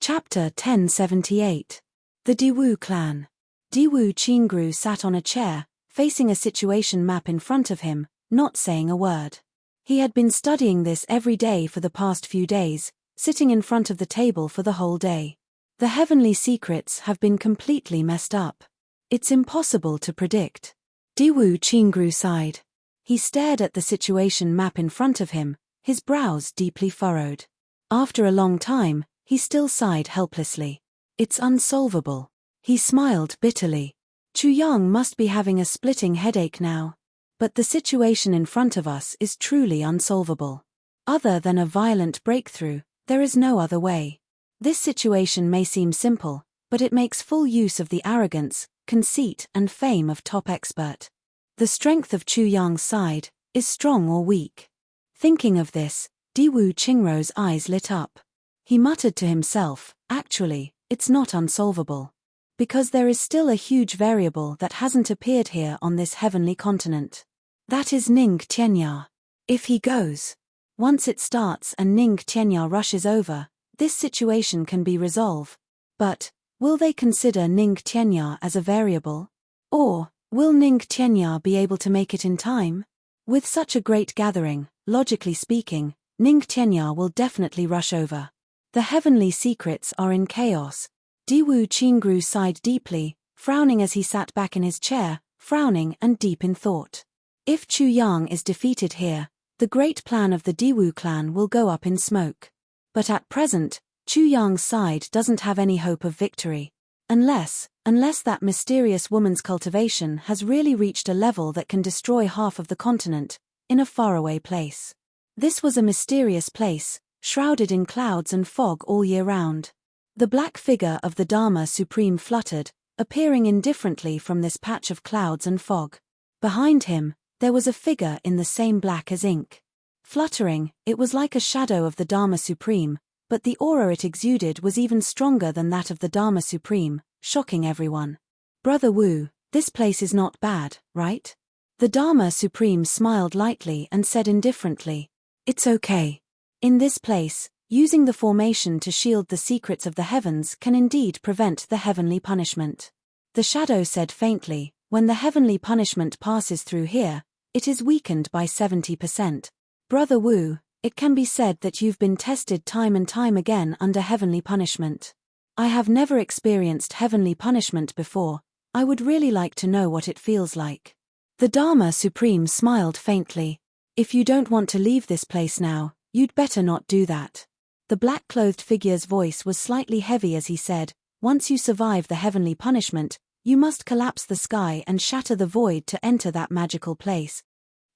Chapter 1078. The Diwu Clan. Diwu Qingru sat on a chair, facing a situation map in front of him, not saying a word. He had been studying this every day for the past few days, sitting in front of the table for the whole day. The heavenly secrets have been completely messed up. It's impossible to predict. Diwu Qingru sighed. He stared at the situation map in front of him, his brows deeply furrowed. After a long time, he still sighed helplessly. It's unsolvable. He smiled bitterly. Chu Yang must be having a splitting headache now. But the situation in front of us is truly unsolvable. Other than a violent breakthrough, there is no other way. This situation may seem simple, but it makes full use of the arrogance, conceit and fame of top expert. The strength of Chu Yang's side is strong or weak. Thinking of this, Diwu Qingru's eyes lit up. He muttered to himself, actually, it's not unsolvable. Because there is still a huge variable that hasn't appeared here on this heavenly continent. That is Ning Tianya. If he goes, once it starts and Ning Tianya rushes over, this situation can be resolved. But, will they consider Ning Tianya as a variable? Or, will Ning Tianya be able to make it in time? With such a great gathering, logically speaking, Ning Tianya will definitely rush over. The heavenly secrets are in chaos. Diwu Qingru sighed deeply, frowning as he sat back in his chair, frowning and deep in thought. If Chu Yang is defeated here, the great plan of the Diwu clan will go up in smoke. But at present, Chu Yang's side doesn't have any hope of victory. Unless that mysterious woman's cultivation has really reached a level that can destroy half of the continent, in a faraway place. This was a mysterious place, shrouded in clouds and fog all year round. The black figure of the Dharma Supreme fluttered, appearing indifferently from this patch of clouds and fog. Behind him, there was a figure in the same black as ink. Fluttering, it was like a shadow of the Dharma Supreme, but the aura it exuded was even stronger than that of the Dharma Supreme, shocking everyone. Brother Wu, this place is not bad, right? The Dharma Supreme smiled lightly and said indifferently, "It's okay. In this place, using the formation to shield the secrets of the heavens can indeed prevent the heavenly punishment." The shadow said faintly, "When the heavenly punishment passes through here, it is weakened by 70%. Brother Wu, it can be said that you've been tested time and time again under heavenly punishment. I have never experienced heavenly punishment before. I would really like to know what it feels like." The Dharma Supreme smiled faintly. "If you don't want to leave this place now, you'd better not do that." The black-clothed figure's voice was slightly heavy as he said, "Once you survive the heavenly punishment, you must collapse the sky and shatter the void to enter that magical place.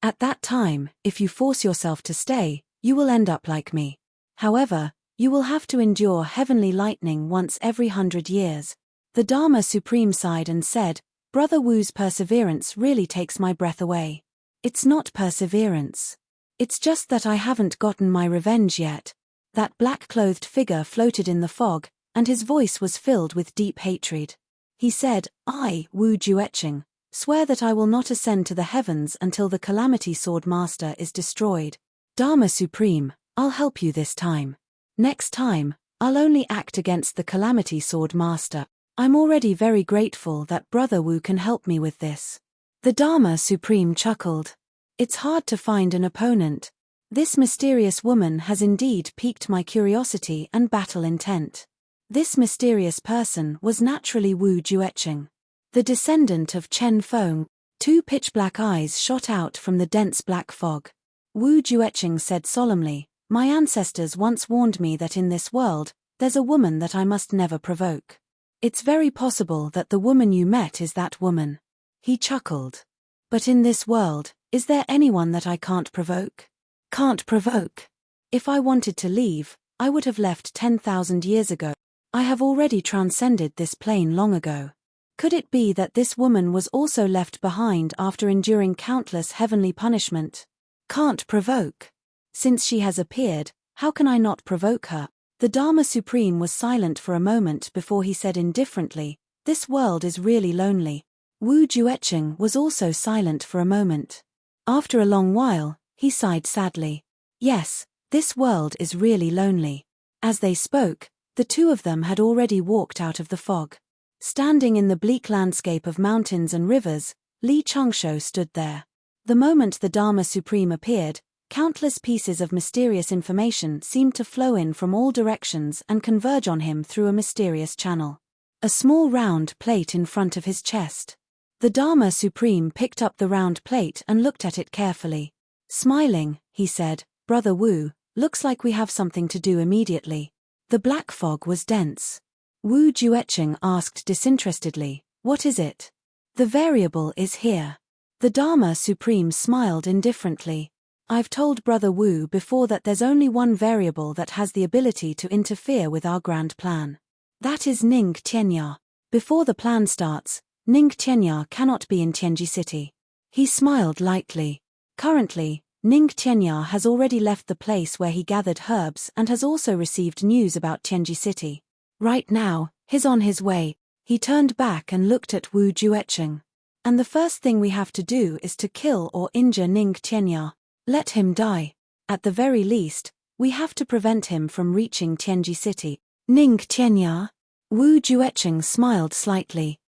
At that time, if you force yourself to stay, you will end up like me. However, you will have to endure heavenly lightning once every 100 years. The Dharma Supreme sighed and said, "Brother Wu's perseverance really takes my breath away. It's not perseverance. It's just that I haven't gotten my revenge yet." That black-clothed figure floated in the fog, and his voice was filled with deep hatred. He said, "I, Wu Jueqing, swear that I will not ascend to the heavens until the Calamity Sword Master is destroyed. Dharma Supreme, I'll help you this time. Next time, I'll only act against the Calamity Sword Master. I'm already very grateful that Brother Wu can help me with this." The Dharma Supreme chuckled. "It's hard to find an opponent. This mysterious woman has indeed piqued my curiosity and battle intent." This mysterious person was naturally Wu Jueqing, the descendant of Chen Feng. Two pitch-black eyes shot out from the dense black fog. Wu Jueqing said solemnly, "My ancestors once warned me that in this world, there's a woman that I must never provoke. It's very possible that the woman you met is that woman." He chuckled. "But in this world, is there anyone that I can't provoke?" "Can't provoke? If I wanted to leave, I would have left 10,000 years ago. I have already transcended this plane long ago. Could it be that this woman was also left behind after enduring countless heavenly punishment? Can't provoke? Since she has appeared, how can I not provoke her?" The Dharma Supreme was silent for a moment before he said indifferently, "This world is really lonely." Wu Jueqing was also silent for a moment. After a long while, he sighed sadly. "Yes, this world is really lonely." As they spoke, The two of them had already walked out of the fog. Standing in the bleak landscape of mountains and rivers, Li Changsho stood there. The moment the Dharma Supreme appeared, countless pieces of mysterious information seemed to flow in from all directions and converge on him through a mysterious channel. A small round plate in front of his chest. The Dharma Supreme picked up the round plate and looked at it carefully. Smiling, he said, "Brother Wu, looks like we have something to do immediately." The black fog was dense. Wu Juecheng asked disinterestedly, "What is it?" "The variable is here." The Dharma Supreme smiled indifferently. "I've told Brother Wu before that there's only one variable that has the ability to interfere with our grand plan. That is Ning Tianya. Before the plan starts, Ning Tianya cannot be in Tianji City." He smiled lightly. Currently, Ning Tianya has already left the place where he gathered herbs and has also received news about Tianji City. Right now, he's on his way. He turned back and looked at Wu Juecheng. "And the first thing we have to do is to kill or injure Ning Tianya. Let him die. At the very least, we have to prevent him from reaching Tianji City." "Ning Tianya?" Wu Juecheng smiled slightly.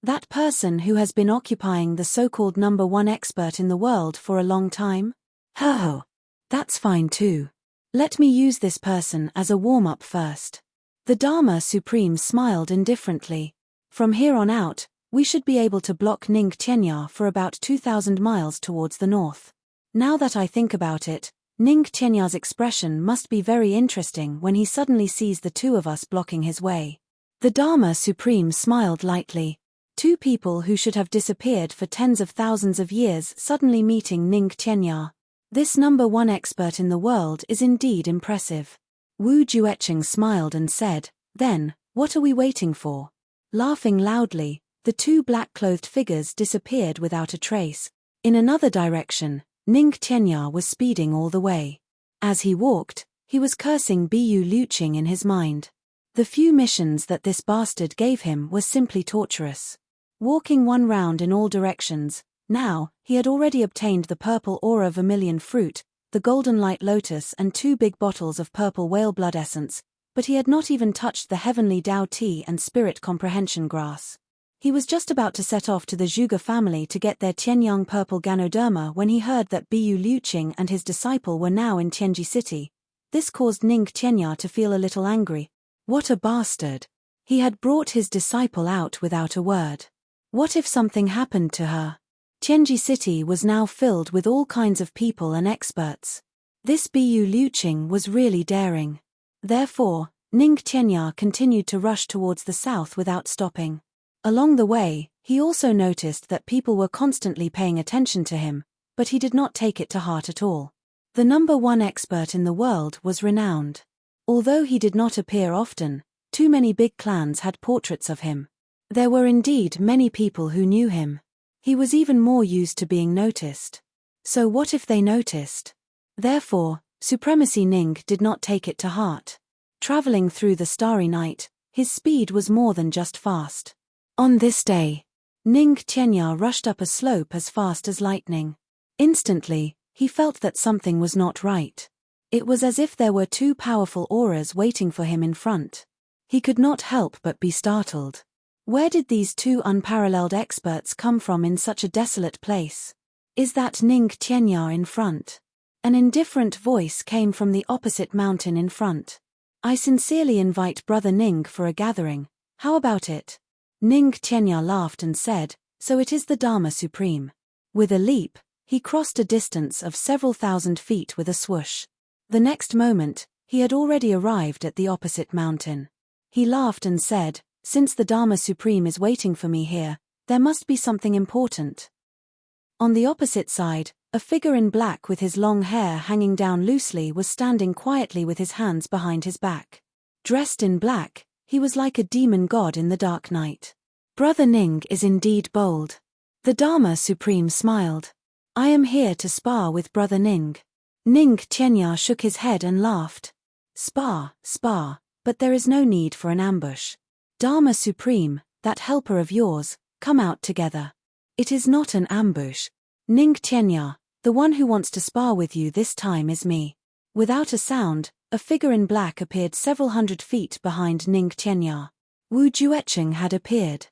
"That person who has been occupying the so-called number one expert in the world for a long time? Oh, that's fine too. Let me use this person as a warm-up first." The Dharma Supreme smiled indifferently. "From here on out, we should be able to block Ning Tianya for about 2,000 miles towards the north. Now that I think about it, Ning Tianya's expression must be very interesting when he suddenly sees the two of us blocking his way." The Dharma Supreme smiled lightly. Two people who should have disappeared for tens of thousands of years suddenly meeting Ning Tianya. This number one expert in the world is indeed impressive. Wu Juecheng smiled and said, "Then, what are we waiting for?" Laughing loudly, the two black-clothed figures disappeared without a trace. In another direction, Ning Tianya was speeding all the way. As he walked, he was cursing Bu Liuqing in his mind. The few missions that this bastard gave him were simply torturous. Walking one round in all directions, now, he had already obtained the purple aura vermilion fruit, the golden light lotus and 2 big bottles of purple whale blood essence, but he had not even touched the heavenly Dao tea and spirit comprehension grass. He was just about to set off to the Zhuge family to get their Tianyang purple Ganoderma when he heard that Bu Liuqing and his disciple were now in Tianji City. This caused Ning Tianya to feel a little angry. What a bastard. He had brought his disciple out without a word. What if something happened to her? Tianji City was now filled with all kinds of people and experts. This Bu Liuqing was really daring. Therefore, Ning Tianya continued to rush towards the south without stopping. Along the way, he also noticed that people were constantly paying attention to him, but he did not take it to heart at all. The number one expert in the world was renowned. Although he did not appear often, too many big clans had portraits of him. There were indeed many people who knew him. He was even more used to being noticed. So what if they noticed? Therefore, Supremacy Ning did not take it to heart. Traveling through the starry night, his speed was more than just fast. On this day, Ning Tianya rushed up a slope as fast as lightning. Instantly, he felt that something was not right. It was as if there were 2 powerful auras waiting for him in front. He could not help but be startled. Where did these 2 unparalleled experts come from in such a desolate place? Is that Ning Tianya in front? An indifferent voice came from the opposite mountain in front. "I sincerely invite Brother Ning for a gathering. How about it?" Ning Tianya laughed and said, "So it is the Dharma Supreme." With a leap, he crossed a distance of several thousand feet with a swoosh. The next moment, he had already arrived at the opposite mountain. He laughed and said, "Since the Dharma Supreme is waiting for me here, there must be something important." On the opposite side, a figure in black with his long hair hanging down loosely was standing quietly with his hands behind his back. Dressed in black, he was like a demon god in the dark night. Brother Ning is indeed bold. The Dharma Supreme smiled. "I am here to spar with Brother Ning." Ning Tianya shook his head and laughed. Spar, but there is no need for an ambush. Dharma Supreme, that helper of yours, come out together. It is not an ambush. Ning Tianya, the one who wants to spar with you this time is me. Without a sound, A figure in black appeared several hundred feet behind Ning Tianya. Wu Jueqing had appeared.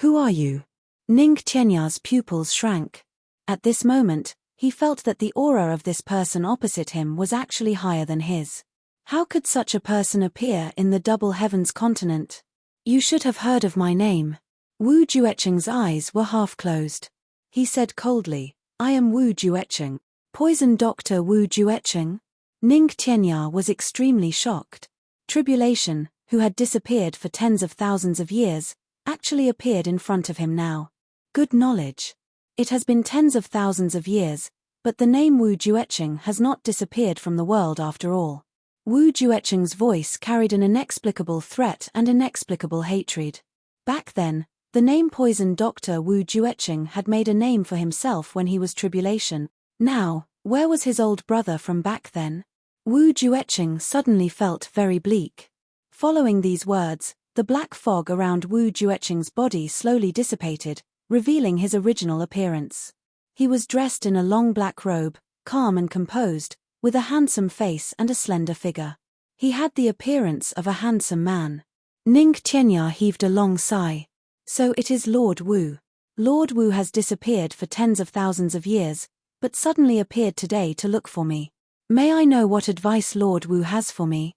"Who are you?" Ning Tianya's pupils shrank. At this moment, he felt that the aura of this person opposite him was actually higher than his. How could such a person appear in the double heavens continent? "You should have heard of my name." Wu Jueqing's eyes were half closed. He said coldly, "I am Wu Jueqing, Poison Doctor Wu Jueqing." Ning Tianya was extremely shocked. Tribulation, who had disappeared for tens of thousands of years, actually appeared in front of him now. Good knowledge. It has been tens of thousands of years, but the name Wu Jueqing has not disappeared from the world after all. Wu Jueqing's voice carried an inexplicable threat and inexplicable hatred. Back then, the name Poison Doctor Wu Jueqing had made a name for himself when he was tribulation. Now, where was his old brother from back then? Wu Jueqing suddenly felt very bleak. Following these words, the black fog around Wu Jueqing's body slowly dissipated, revealing his original appearance. He was dressed in a long black robe, calm and composed, with a handsome face and a slender figure. He had the appearance of a handsome man. Ning Tianya heaved a long sigh. "So it is Lord Wu. Lord Wu has disappeared for tens of thousands of years, but suddenly appeared today to look for me. May I know what advice Lord Wu has for me?"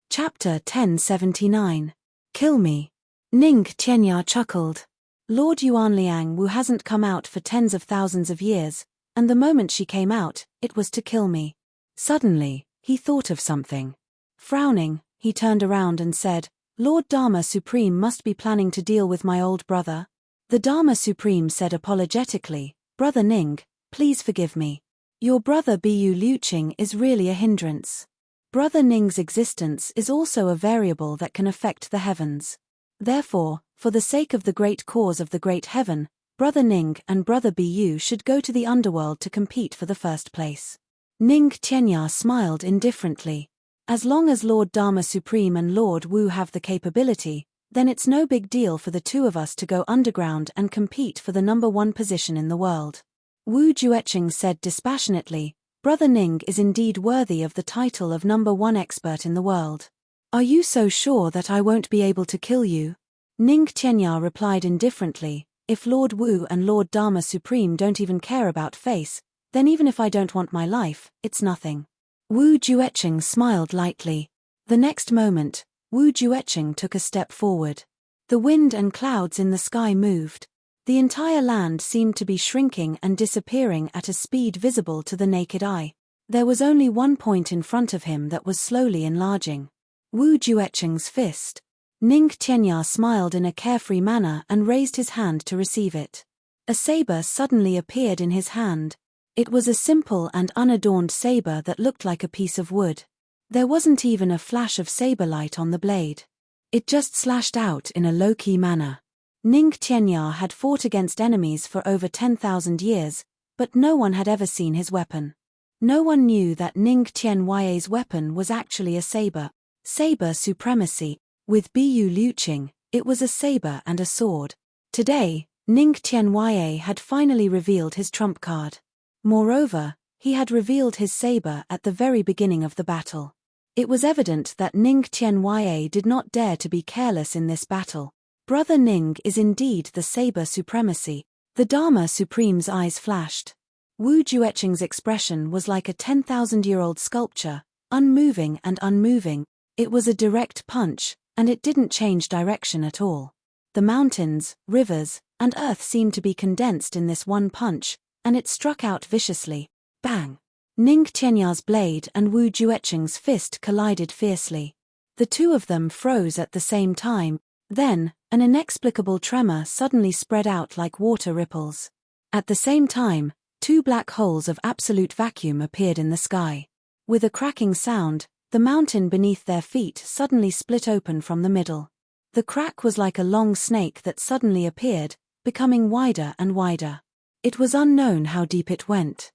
Chapter 1079. Kill me. Ning Tianya chuckled. Lord Yuanliang Wu hasn't come out for tens of thousands of years, and the moment she came out, it was to kill me. Suddenly, he thought of something. Frowning, he turned around and said, "Lord Dharma Supreme must be planning to deal with my old brother." The Dharma Supreme said apologetically, "Brother Ning, please forgive me. Your brother Bu Liuqing is really a hindrance. Brother Ning's existence is also a variable that can affect the heavens. Therefore, for the sake of the great cause of the great heaven, Brother Ning and Brother Bu should go to the underworld to compete for the first place." Ning Tianya smiled indifferently. As long as Lord Dharma Supreme and Lord Wu have the capability, then it's no big deal for the two of us to go underground and compete for the #1 position in the world. Wu Jueqing said dispassionately, "Brother Ning is indeed worthy of the title of #1 expert in the world. Are you so sure that I won't be able to kill you?" Ning Tianya replied indifferently, "If Lord Wu and Lord Dharma Supreme don't even care about face, then even if I don't want my life, it's nothing." Wu Jueqing smiled lightly. The next moment, Wu Jueqing took a step forward. The wind and clouds in the sky moved. The entire land seemed to be shrinking and disappearing at a speed visible to the naked eye. There was only one point in front of him that was slowly enlarging. Wu Jueqing's fist. Ning Tianya smiled in a carefree manner and raised his hand to receive it. A saber suddenly appeared in his hand. It was a simple and unadorned saber that looked like a piece of wood. There wasn't even a flash of saber light on the blade. It just slashed out in a low-key manner. Ning Tianya had fought against enemies for over 10,000 years, but no one had ever seen his weapon. No one knew that Ning Tianya's weapon was actually a saber. Saber supremacy. With Bu Liuqing, it was a saber and a sword. Today, Ning Tianya had finally revealed his trump card. Moreover, he had revealed his saber at the very beginning of the battle. It was evident that Ning Tianya did not dare to be careless in this battle. Brother Ning is indeed the saber supremacy. The Dharma Supreme's eyes flashed. Wu Jueqing's expression was like a 10,000-year-old sculpture, unmoving and unmoving. It was a direct punch, and it didn't change direction at all. The mountains, rivers, and earth seemed to be condensed in this one punch, and it struck out viciously. Bang! Ning Tianya's blade and Wu Jueqing's fist collided fiercely. The two of them froze at the same time. Then, an inexplicable tremor suddenly spread out like water ripples. At the same time, two black holes of absolute vacuum appeared in the sky. With a cracking sound, the mountain beneath their feet suddenly split open from the middle. The crack was like a long snake that suddenly appeared, becoming wider and wider. It was unknown how deep it went.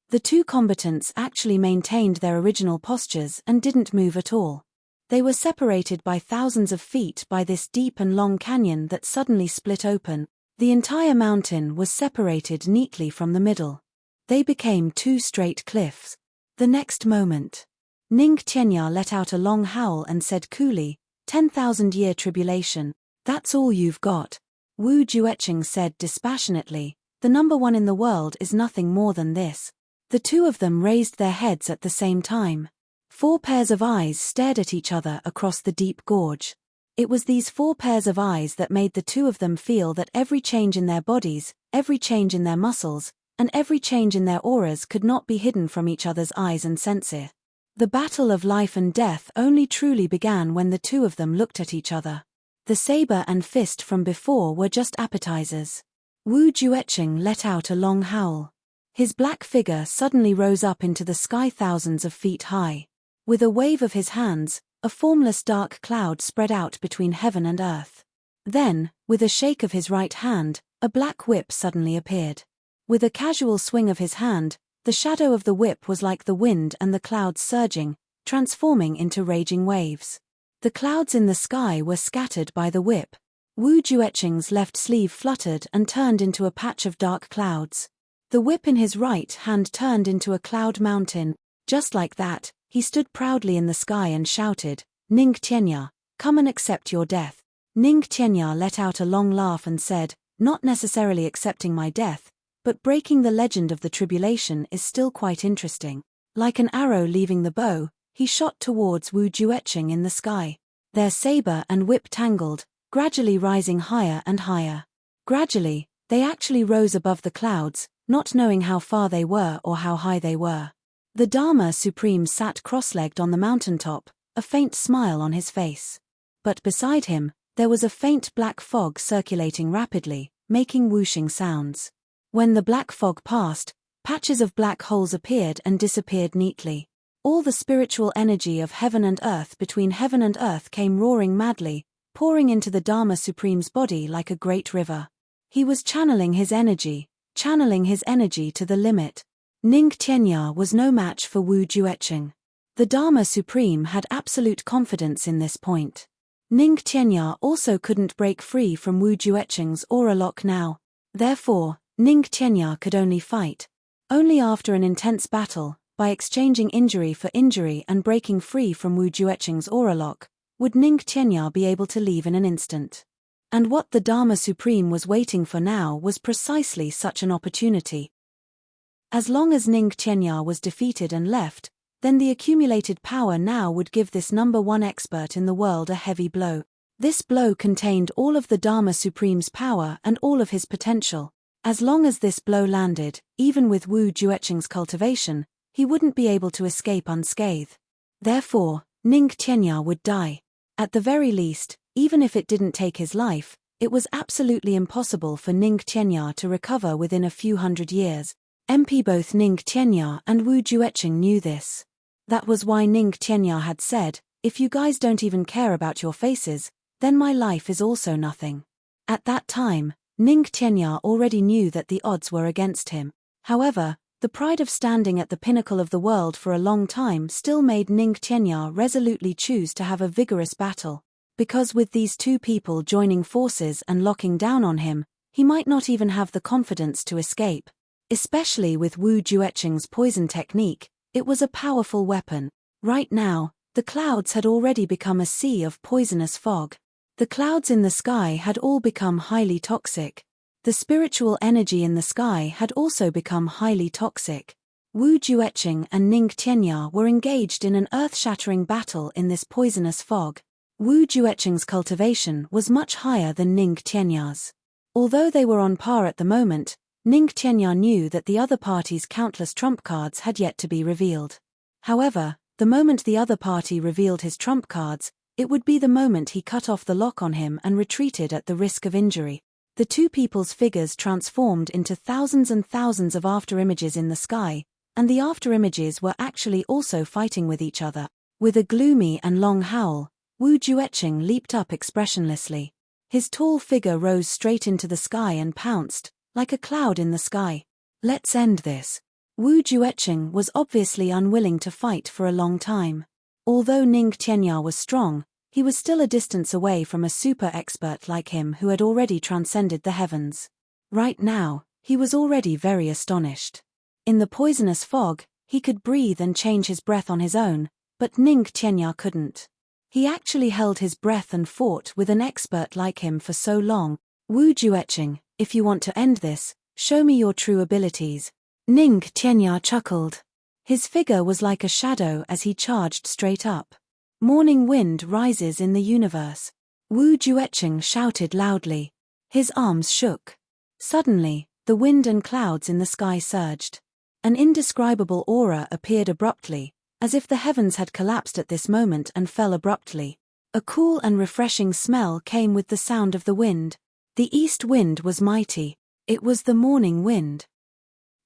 The two combatants actually maintained their original postures and didn't move at all. They were separated by thousands of feet by this deep and long canyon that suddenly split open. The entire mountain was separated neatly from the middle. They became two straight cliffs. The next moment, Ning Tianya let out a long howl and said coolly, 10,000-year tribulation, that's all you've got. Wu Jueqing said dispassionately, the number one in the world is nothing more than this. The two of them raised their heads at the same time. 4 pairs of eyes stared at each other across the deep gorge. It was these 4 pairs of eyes that made the two of them feel that every change in their bodies, every change in their muscles, and every change in their auras could not be hidden from each other's eyes and senses. The battle of life and death only truly began when the two of them looked at each other. The saber and fist from before were just appetizers. Wu Jueqing let out a long howl. His black figure suddenly rose up into the sky thousands of feet high. With a wave of his hands, a formless dark cloud spread out between heaven and earth. Then, with a shake of his right hand, a black whip suddenly appeared. With a casual swing of his hand, the shadow of the whip was like the wind and the clouds surging, transforming into raging waves. The clouds in the sky were scattered by the whip. Wu Jueqing's left sleeve fluttered and turned into a patch of dark clouds. The whip in his right hand turned into a cloud mountain. Just like that, he stood proudly in the sky and shouted, Ning Tianya, come and accept your death. Ning Tianya let out a long laugh and said, not necessarily accepting my death, but breaking the legend of the tribulation is still quite interesting. Like an arrow leaving the bow, he shot towards Wu Jueqing in the sky. Their saber and whip tangled, gradually rising higher and higher. Gradually, they actually rose above the clouds, not knowing how far they were or how high they were. The Dharma Supreme sat cross-legged on the mountaintop, a faint smile on his face. But beside him, there was a faint black fog circulating rapidly, making whooshing sounds. When the black fog passed, patches of black holes appeared and disappeared neatly. All the spiritual energy of heaven and earth between heaven and earth came roaring madly, pouring into the Dharma Supreme's body like a great river. He was channeling his energy to the limit. Ning Tianya was no match for Wu Jueqing. The Dharma Supreme had absolute confidence in this point. Ning Tianya also couldn't break free from Wu Jueqing's aura lock now. Therefore, Ning Tianya could only fight. Only after an intense battle, by exchanging injury for injury and breaking free from Wu Jueqing's aura lock, would Ning Tianya be able to leave in an instant. And what the Dharma Supreme was waiting for now was precisely such an opportunity. As long as Ning Tianya was defeated and left, then the accumulated power now would give this number one expert in the world a heavy blow. This blow contained all of the Dharma Supreme's power and all of his potential. As long as this blow landed, even with Wu Jueqing's cultivation, he wouldn't be able to escape unscathed. Therefore, Ning Tianya would die. At the very least, even if it didn't take his life, it was absolutely impossible for Ning Tianya to recover within a few hundred years. Both Ning Tianya and Wu Jueqing knew this. That was why Ning Tianya had said, if you guys don't even care about your faces, then my life is also nothing. At that time, Ning Tianya already knew that the odds were against him. However, the pride of standing at the pinnacle of the world for a long time still made Ning Tianya resolutely choose to have a vigorous battle. Because with these two people joining forces and locking down on him, he might not even have the confidence to escape. Especially with Wu Jueqing's poison technique, it was a powerful weapon. Right now, the clouds had already become a sea of poisonous fog. The clouds in the sky had all become highly toxic. The spiritual energy in the sky had also become highly toxic. Wu Jueqing and Ning Tianya were engaged in an earth-shattering battle in this poisonous fog. Wu Jueqing's cultivation was much higher than Ning Tianya's. Although they were on par at the moment, Ning Tianya knew that the other party's countless trump cards had yet to be revealed. However, the moment the other party revealed his trump cards, it would be the moment he cut off the lock on him and retreated at the risk of injury. The two people's figures transformed into thousands and thousands of afterimages in the sky, and the afterimages were actually also fighting with each other. With a gloomy and long howl, Wu Jueqing leaped up expressionlessly. His tall figure rose straight into the sky and pounced, like a cloud in the sky. Let's end this. Wu Jueqing was obviously unwilling to fight for a long time. Although Ning Tianya was strong, he was still a distance away from a super expert like him who had already transcended the heavens. Right now, he was already very astonished. In the poisonous fog, He could breathe and change his breath on his own, but Ning Qianya couldn't. He actually held his breath and fought with an expert like him for so long. Wu Jueqing, if you want to end this, show me your true abilities. Ning Qianya chuckled. His figure was like a shadow as he charged straight up. Morning wind rises in the universe. Wu Jueqing shouted loudly. His arms shook. Suddenly, the wind and clouds in the sky surged. An indescribable aura appeared abruptly, as if the heavens had collapsed at this moment and fell abruptly. A cool and refreshing smell came with the sound of the wind. The east wind was mighty. It was the morning wind.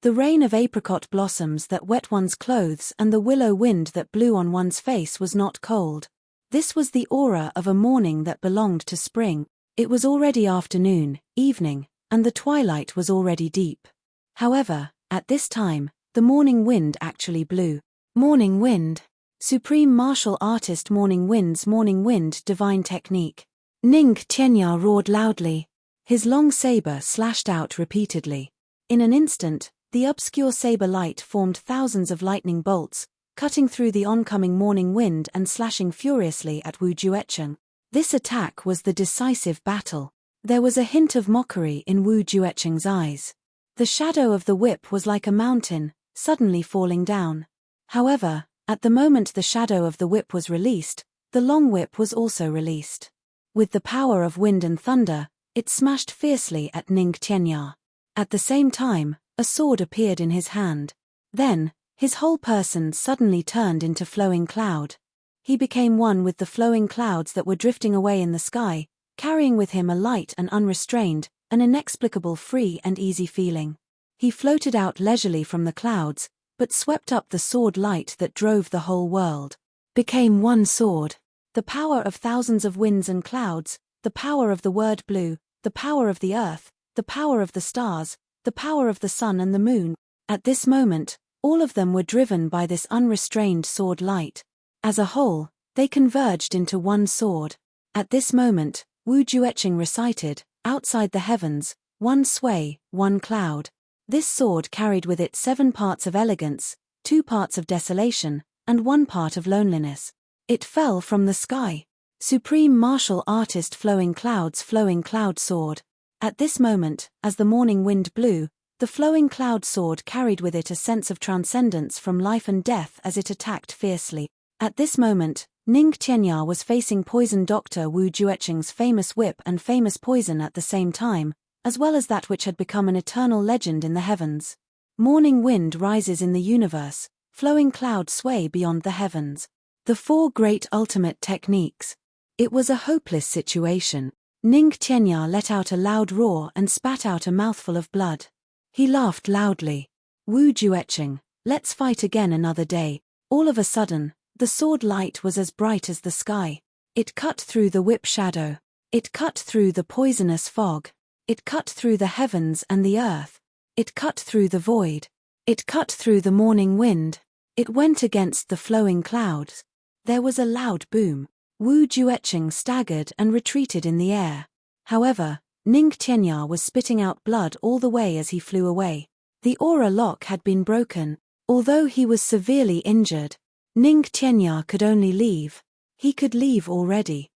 The rain of apricot blossoms that wet one's clothes and the willow wind that blew on one's face was not cold. This was the aura of a morning that belonged to spring. It was already afternoon, evening, and the twilight was already deep. However, at this time, the morning wind actually blew. Morning wind. Supreme martial artist Morning Wind's morning wind divine technique. Ning Qianya roared loudly. His long saber slashed out repeatedly. In an instant, the obscure saber light formed thousands of lightning bolts, cutting through the oncoming morning wind and slashing furiously at Wu Jueqing. This attack was the decisive battle. There was a hint of mockery in Wu Jueqing's eyes. The shadow of the whip was like a mountain, suddenly falling down. However, at the moment the shadow of the whip was released, the long whip was also released. With the power of wind and thunder, it smashed fiercely at Ning Qianya. At the same time, a sword appeared in his hand. Then, his whole person suddenly turned into flowing cloud. He became one with the flowing clouds that were drifting away in the sky, carrying with him a light and unrestrained, an inexplicable free and easy feeling. He floated out leisurely from the clouds, but swept up the sword light that drove the whole world. Became one sword. The power of thousands of winds and clouds, the power of the word blue, the power of the earth, the power of the stars, the power of the sun and the moon. At this moment, all of them were driven by this unrestrained sword light. As a whole, they converged into one sword. At this moment, Wu Jueqing recited, outside the heavens, one sway, one cloud. This sword carried with it 7 parts of elegance, 2 parts of desolation, and 1 part of loneliness. It fell from the sky. Supreme martial artist flowing cloud sword. At this moment, as the morning wind blew, the flowing cloud sword carried with it a sense of transcendence from life and death as it attacked fiercely. At this moment, Ning Qianya was facing poison Dr. Wu Jueqing's famous whip and famous poison at the same time, as well as that which had become an eternal legend in the heavens. Morning wind rises in the universe, flowing cloud sway beyond the heavens. The 4 great ultimate techniques. It was a hopeless situation. Ning Qianya let out a loud roar and spat out a mouthful of blood. He laughed loudly. Wu Jueqing, let's fight again another day. All of a sudden, the sword light was as bright as the sky. It cut through the whip shadow. It cut through the poisonous fog. It cut through the heavens and the earth. It cut through the void. It cut through the morning wind. It went against the flowing clouds. There was a loud boom. Wu Jueqing staggered and retreated in the air. However, Ning Qianya was spitting out blood all the way as he flew away. The aura lock had been broken. Although he was severely injured, Ning Qianya could only leave. He could leave already.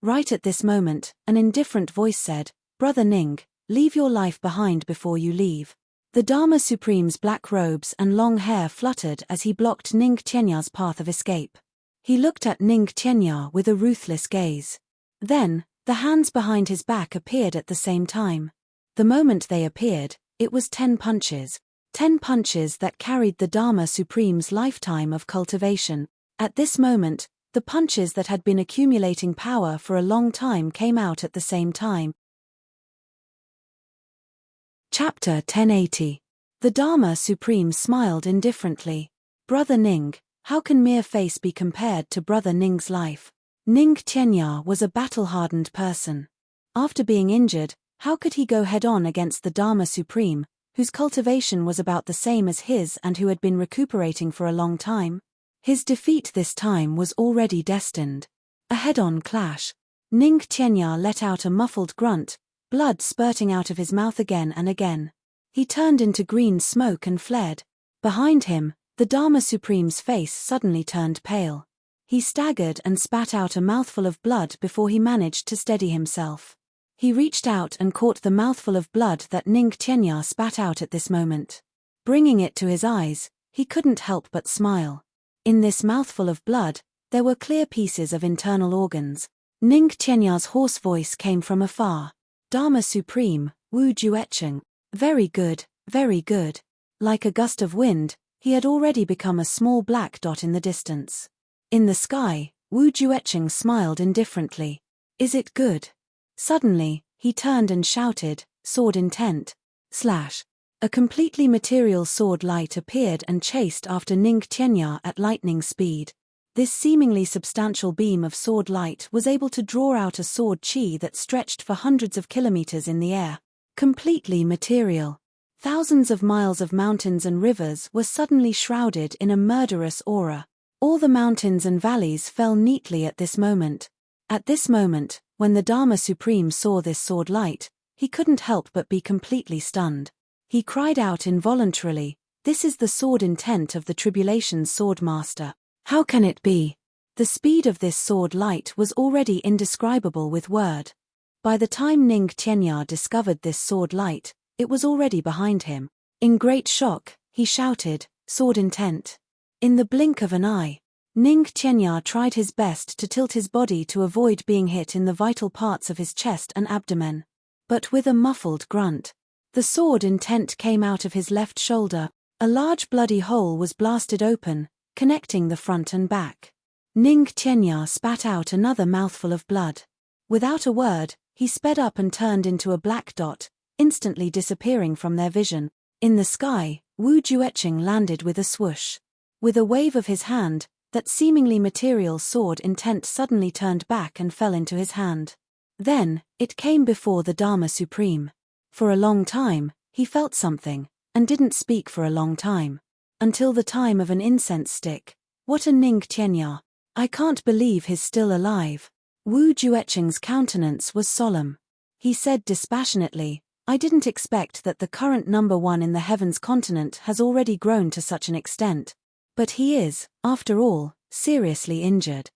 Right at this moment, an indifferent voice said, "Brother Ning, leave your life behind before you leave." The Dharma Supreme's black robes and long hair fluttered as he blocked Ning Qianya's path of escape. He looked at Ning Qianya with a ruthless gaze. Then, the hands behind his back appeared at the same time. The moment they appeared, it was 10 punches. 10 punches that carried the Dharma Supreme's lifetime of cultivation. At this moment, the punches that had been accumulating power for a long time came out at the same time. Chapter 1080. The Dharma Supreme smiled indifferently. Brother Ning, how can mere face be compared to Brother Ning's life? Ning Qianya was a battle-hardened person. After being injured, how could he go head-on against the Dharma Supreme, whose cultivation was about the same as his and who had been recuperating for a long time? His defeat this time was already destined. A head-on clash. Ning Qianya let out a muffled grunt, blood spurting out of his mouth again and again. He turned into green smoke and fled. Behind him, The Dharma Supreme's face suddenly turned pale. He staggered and spat out a mouthful of blood before he managed to steady himself. He reached out and caught the mouthful of blood that Ning Tianya spat out at this moment. Bringing it to his eyes, he couldn't help but smile. In this mouthful of blood, there were clear pieces of internal organs. Ning Tianya's hoarse voice came from afar. Dharma Supreme, Wu Juecheng. Very good, very good. Like a gust of wind, he had already become a small black dot in the distance. In the sky, Wu Juecheng smiled indifferently. Is it good? Suddenly, he turned and shouted, sword intent. Slash. A completely material sword light appeared and chased after Ning Tianya at lightning speed. This seemingly substantial beam of sword light was able to draw out a sword chi that stretched for hundreds of kilometers in the air. Completely material. Thousands of miles of mountains and rivers were suddenly shrouded in a murderous aura. All the mountains and valleys fell neatly at this moment. At this moment, when the Dharma Supreme saw this sword light, he couldn't help but be completely stunned. He cried out involuntarily, "This is the sword intent of the Tribulation's sword master. How can it be?" The speed of this sword light was already indescribable with word. By the time Ning Tianya discovered this sword light, it was already behind him. In great shock, he shouted, "Sword intent." In the blink of an eye, Ning Tianya tried his best to tilt his body to avoid being hit in the vital parts of his chest and abdomen. But with a muffled grunt, the sword intent came out of his left shoulder. A large bloody hole was blasted open, connecting the front and back. Ning Tianya spat out another mouthful of blood. Without a word, he sped up and turned into a black dot, instantly disappearing from their vision. In the sky, Wu Juecheng landed with a swoosh. With a wave of his hand, that seemingly material sword intent suddenly turned back and fell into his hand. Then, it came before the Dharma Supreme. For a long time, he felt something, and didn't speak for a long time. Until the time of an incense stick. What a Ning Tianya. I can't believe he's still alive. Wu Juecheng's countenance was solemn. He said dispassionately, I didn't expect that the current number one in the heavens continent has already grown to such an extent. But he is, after all, seriously injured.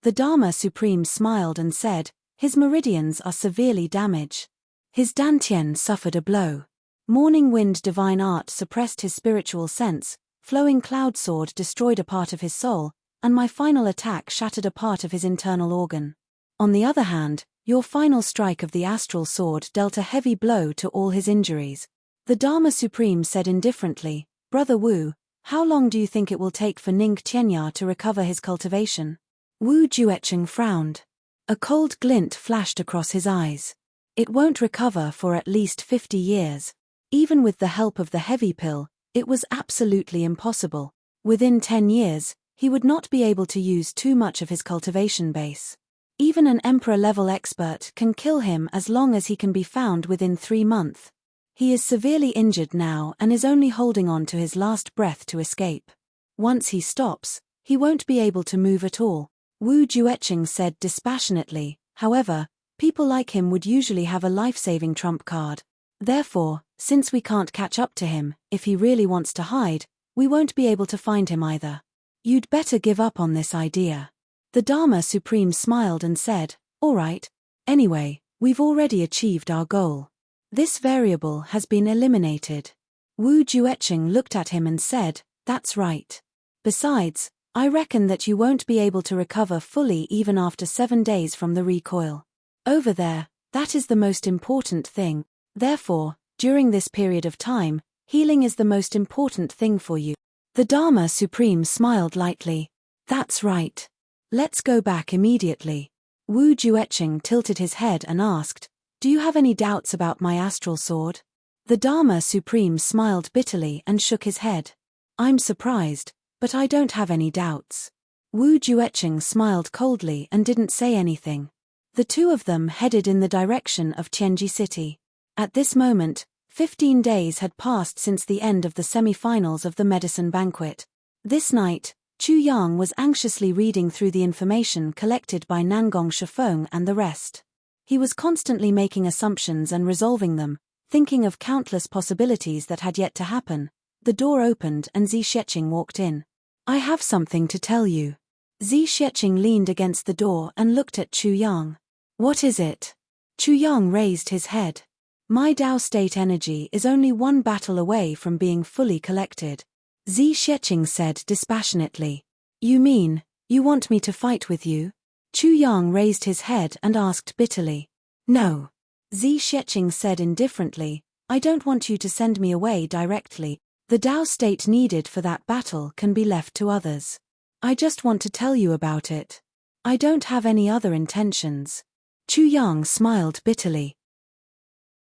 The Dharma Supreme smiled and said, his meridians are severely damaged. His dantian suffered a blow. Morning wind divine art suppressed his spiritual sense, flowing cloud sword destroyed a part of his soul, and my final attack shattered a part of his internal organ. On the other hand, your final strike of the astral sword dealt a heavy blow to all his injuries. The Dharma Supreme said indifferently, Brother Wu, how long do you think it will take for Ning Tianya to recover his cultivation? Wu Juecheng frowned. A cold glint flashed across his eyes. It won't recover for at least 50 years. Even with the help of the heavy pill, it was absolutely impossible. Within 10 years, he would not be able to use too much of his cultivation base. Even an emperor-level expert can kill him as long as he can be found within 3 months. He is severely injured now and is only holding on to his last breath to escape. Once he stops, he won't be able to move at all. Wu Juecheng said dispassionately, however, people like him would usually have a life-saving trump card. Therefore, since we can't catch up to him, if he really wants to hide, we won't be able to find him either. You'd better give up on this idea. The Dharma Supreme smiled and said, all right. Anyway, we've already achieved our goal. This variable has been eliminated. Wu Juecheng looked at him and said, that's right. Besides, I reckon that you won't be able to recover fully even after 7 days from the recoil. Over there, that is the most important thing. Therefore, during this period of time, healing is the most important thing for you. The Dharma Supreme smiled lightly. That's right. Let's go back immediately. Wu Juecheng tilted his head and asked, do you have any doubts about my astral sword? The Dharma Supreme smiled bitterly and shook his head. I'm surprised, but I don't have any doubts. Wu Juecheng smiled coldly and didn't say anything. The two of them headed in the direction of Tianji City. At this moment, 15 days had passed since the end of the semi-finals of the medicine banquet. This night, Chu Yang was anxiously reading through the information collected by Nangong Shifeng and the rest. He was constantly making assumptions and resolving them, thinking of countless possibilities that had yet to happen, The door opened and Zi Sheqing walked in. I have something to tell you. Zi Sheqing leaned against the door and looked at Chu Yang. What is it? Chu Yang raised his head. My Dao state energy is only one battle away from being fully collected. Zi Sheqing said dispassionately. You mean, you want me to fight with you? Chu Yang raised his head and asked bitterly. No. Zi Sheqing said indifferently, I don't want you to send me away directly. The Dao state needed for that battle can be left to others. I just want to tell you about it. I don't have any other intentions. Chu Yang smiled bitterly.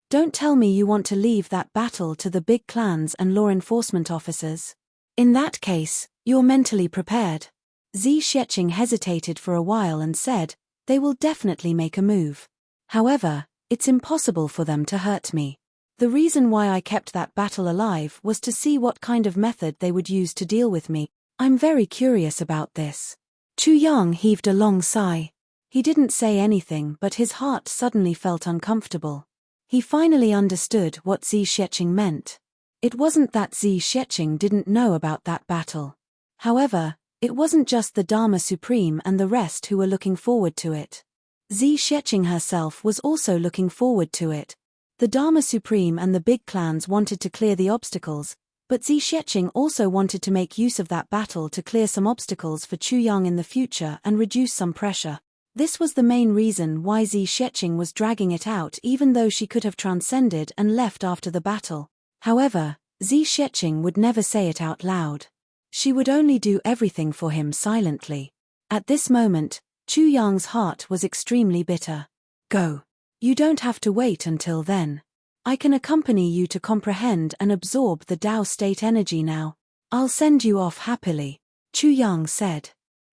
Don't tell me you want to leave that battle to the big clans and law enforcement officers. In that case, you're mentally prepared. Zi Sheqing hesitated for a while and said, they will definitely make a move. However, it's impossible for them to hurt me. The reason why I kept that battle alive was to see what kind of method they would use to deal with me. I'm very curious about this. Chu Yang heaved a long sigh. He didn't say anything but his heart suddenly felt uncomfortable. He finally understood what Zi Sheqing meant. It wasn't that Zi Sheqing didn't know about that battle. However, it wasn't just the Dharma Supreme and the rest who were looking forward to it. Zi Sheqing herself was also looking forward to it. The Dharma Supreme and the big clans wanted to clear the obstacles, but Zi Sheqing also wanted to make use of that battle to clear some obstacles for Chu Yang in the future and reduce some pressure. This was the main reason why Zi Sheqing was dragging it out even though she could have transcended and left after the battle. However, Zi Sheqing would never say it out loud. She would only do everything for him silently. At this moment, Chu Yang's heart was extremely bitter. Go. You don't have to wait until then. I can accompany you to comprehend and absorb the Dao state energy now. I'll send you off happily. Chu Yang said.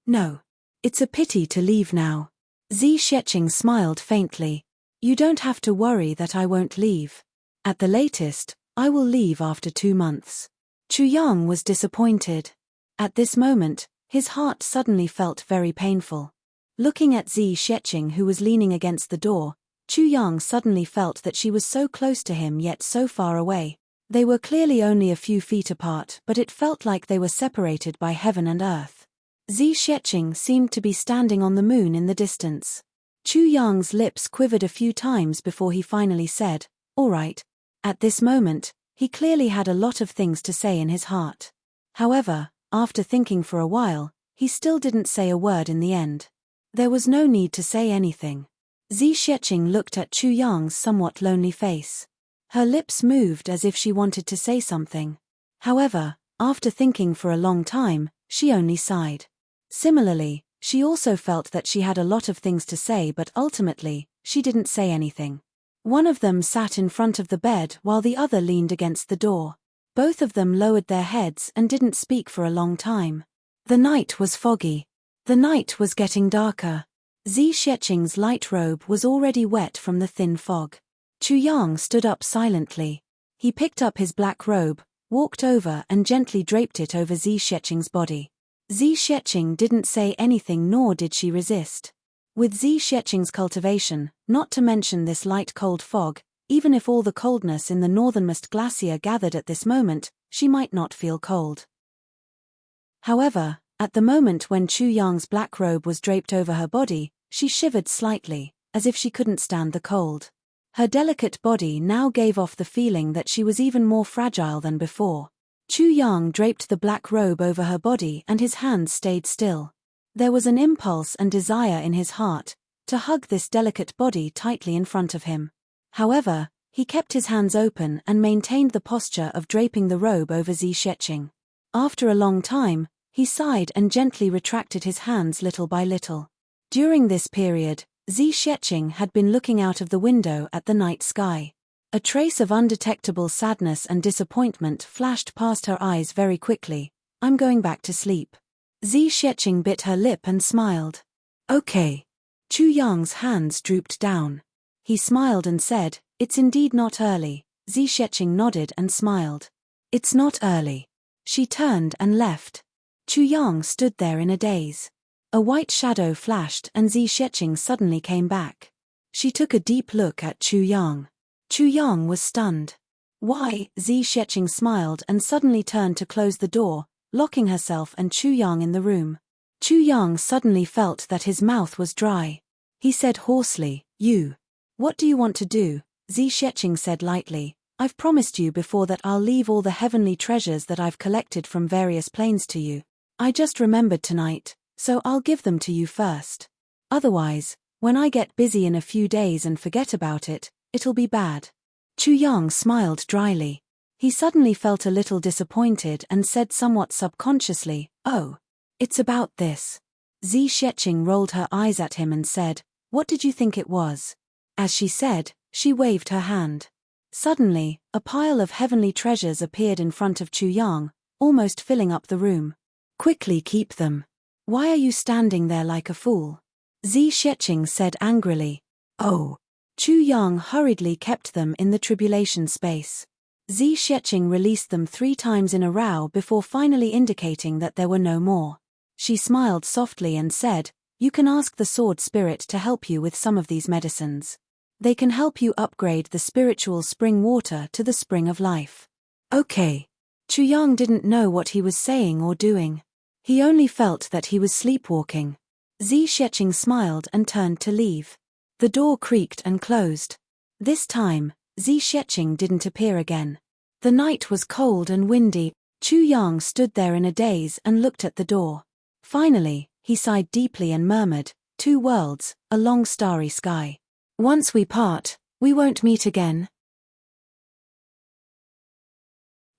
No. It's a pity to leave now. Zi Sheqing smiled faintly. You don't have to worry that I won't leave. At the latest, I will leave after 2 months. Chu Yang was disappointed. At this moment, his heart suddenly felt very painful. Looking at Zi Sheqing who was leaning against the door, Chu Yang suddenly felt that she was so close to him yet so far away. They were clearly only a few feet apart, but it felt like they were separated by heaven and earth. Zi Sheqing seemed to be standing on the moon in the distance. Chu Yang's lips quivered a few times before he finally said, all right. At this moment, he clearly had a lot of things to say in his heart. However, after thinking for a while, he still didn't say a word in the end. There was no need to say anything. Zi Sheqing looked at Chu Yang's somewhat lonely face. Her lips moved as if she wanted to say something. However, after thinking for a long time, she only sighed. Similarly, she also felt that she had a lot of things to say but ultimately, she didn't say anything. One of them sat in front of the bed while the other leaned against the door. Both of them lowered their heads and didn't speak for a long time. The night was foggy. The night was getting darker. Zi Sheqing's light robe was already wet from the thin fog. Chu Yang stood up silently. He picked up his black robe, walked over and gently draped it over Zi Sheqing's body. Zi Sheqing didn't say anything nor did she resist. With Zi Sheqing's cultivation, not to mention this light cold fog, even if all the coldness in the northernmost glacier gathered at this moment, she might not feel cold. However, at the moment when Chu Yang's black robe was draped over her body, she shivered slightly, as if she couldn't stand the cold. Her delicate body now gave off the feeling that she was even more fragile than before. Chu Yang draped the black robe over her body and his hands stayed still. There was an impulse and desire in his heart, to hug this delicate body tightly in front of him. However, he kept his hands open and maintained the posture of draping the robe over Zi Sheqing. After a long time, he sighed and gently retracted his hands little by little. During this period, Zi Sheqing had been looking out of the window at the night sky. A trace of undetectable sadness and disappointment flashed past her eyes very quickly. I'm going back to sleep. Zi Sheqing bit her lip and smiled. Okay. Chu Yang's hands drooped down. He smiled and said, it's indeed not early. Zi Sheqing nodded and smiled. It's not early. She turned and left. Chu Yang stood there in a daze. A white shadow flashed and Zi Sheqing suddenly came back. She took a deep look at Chu Yang. Chu Yang was stunned. Why? Zi Sheqing smiled and suddenly turned to close the door, locking herself and Chu Yang in the room. Chu Yang suddenly felt that his mouth was dry. He said hoarsely, "You. What do you want to do?" Zi Sheqing said lightly, "I've promised you before that I'll leave all the heavenly treasures that I've collected from various planes to you. I just remembered tonight, so I'll give them to you first. Otherwise, when I get busy in a few days and forget about it, it'll be bad." Chu Yang smiled dryly. He suddenly felt a little disappointed and said somewhat subconsciously, "Oh. It's about this." Zi Sheqing rolled her eyes at him and said, "What did you think it was?" As she said, she waved her hand. Suddenly, a pile of heavenly treasures appeared in front of Chu Yang, almost filling up the room. "Quickly keep them. Why are you standing there like a fool?" Zi Sheqing said angrily. "Oh." Chu Yang hurriedly kept them in the tribulation space. Zi Sheqing released them 3 times in a row before finally indicating that there were no more. She smiled softly and said, "You can ask the sword spirit to help you with some of these medicines. They can help you upgrade the spiritual spring water to the spring of life." "Okay." Chu Yang didn't know what he was saying or doing. He only felt that he was sleepwalking. Zi Sheqing smiled and turned to leave. The door creaked and closed. This time, Zi Sheqing didn't appear again. The night was cold and windy. Chu Yang stood there in a daze and looked at the door. Finally, he sighed deeply and murmured, "2 worlds, a long starry sky. Once we part, we won't meet again."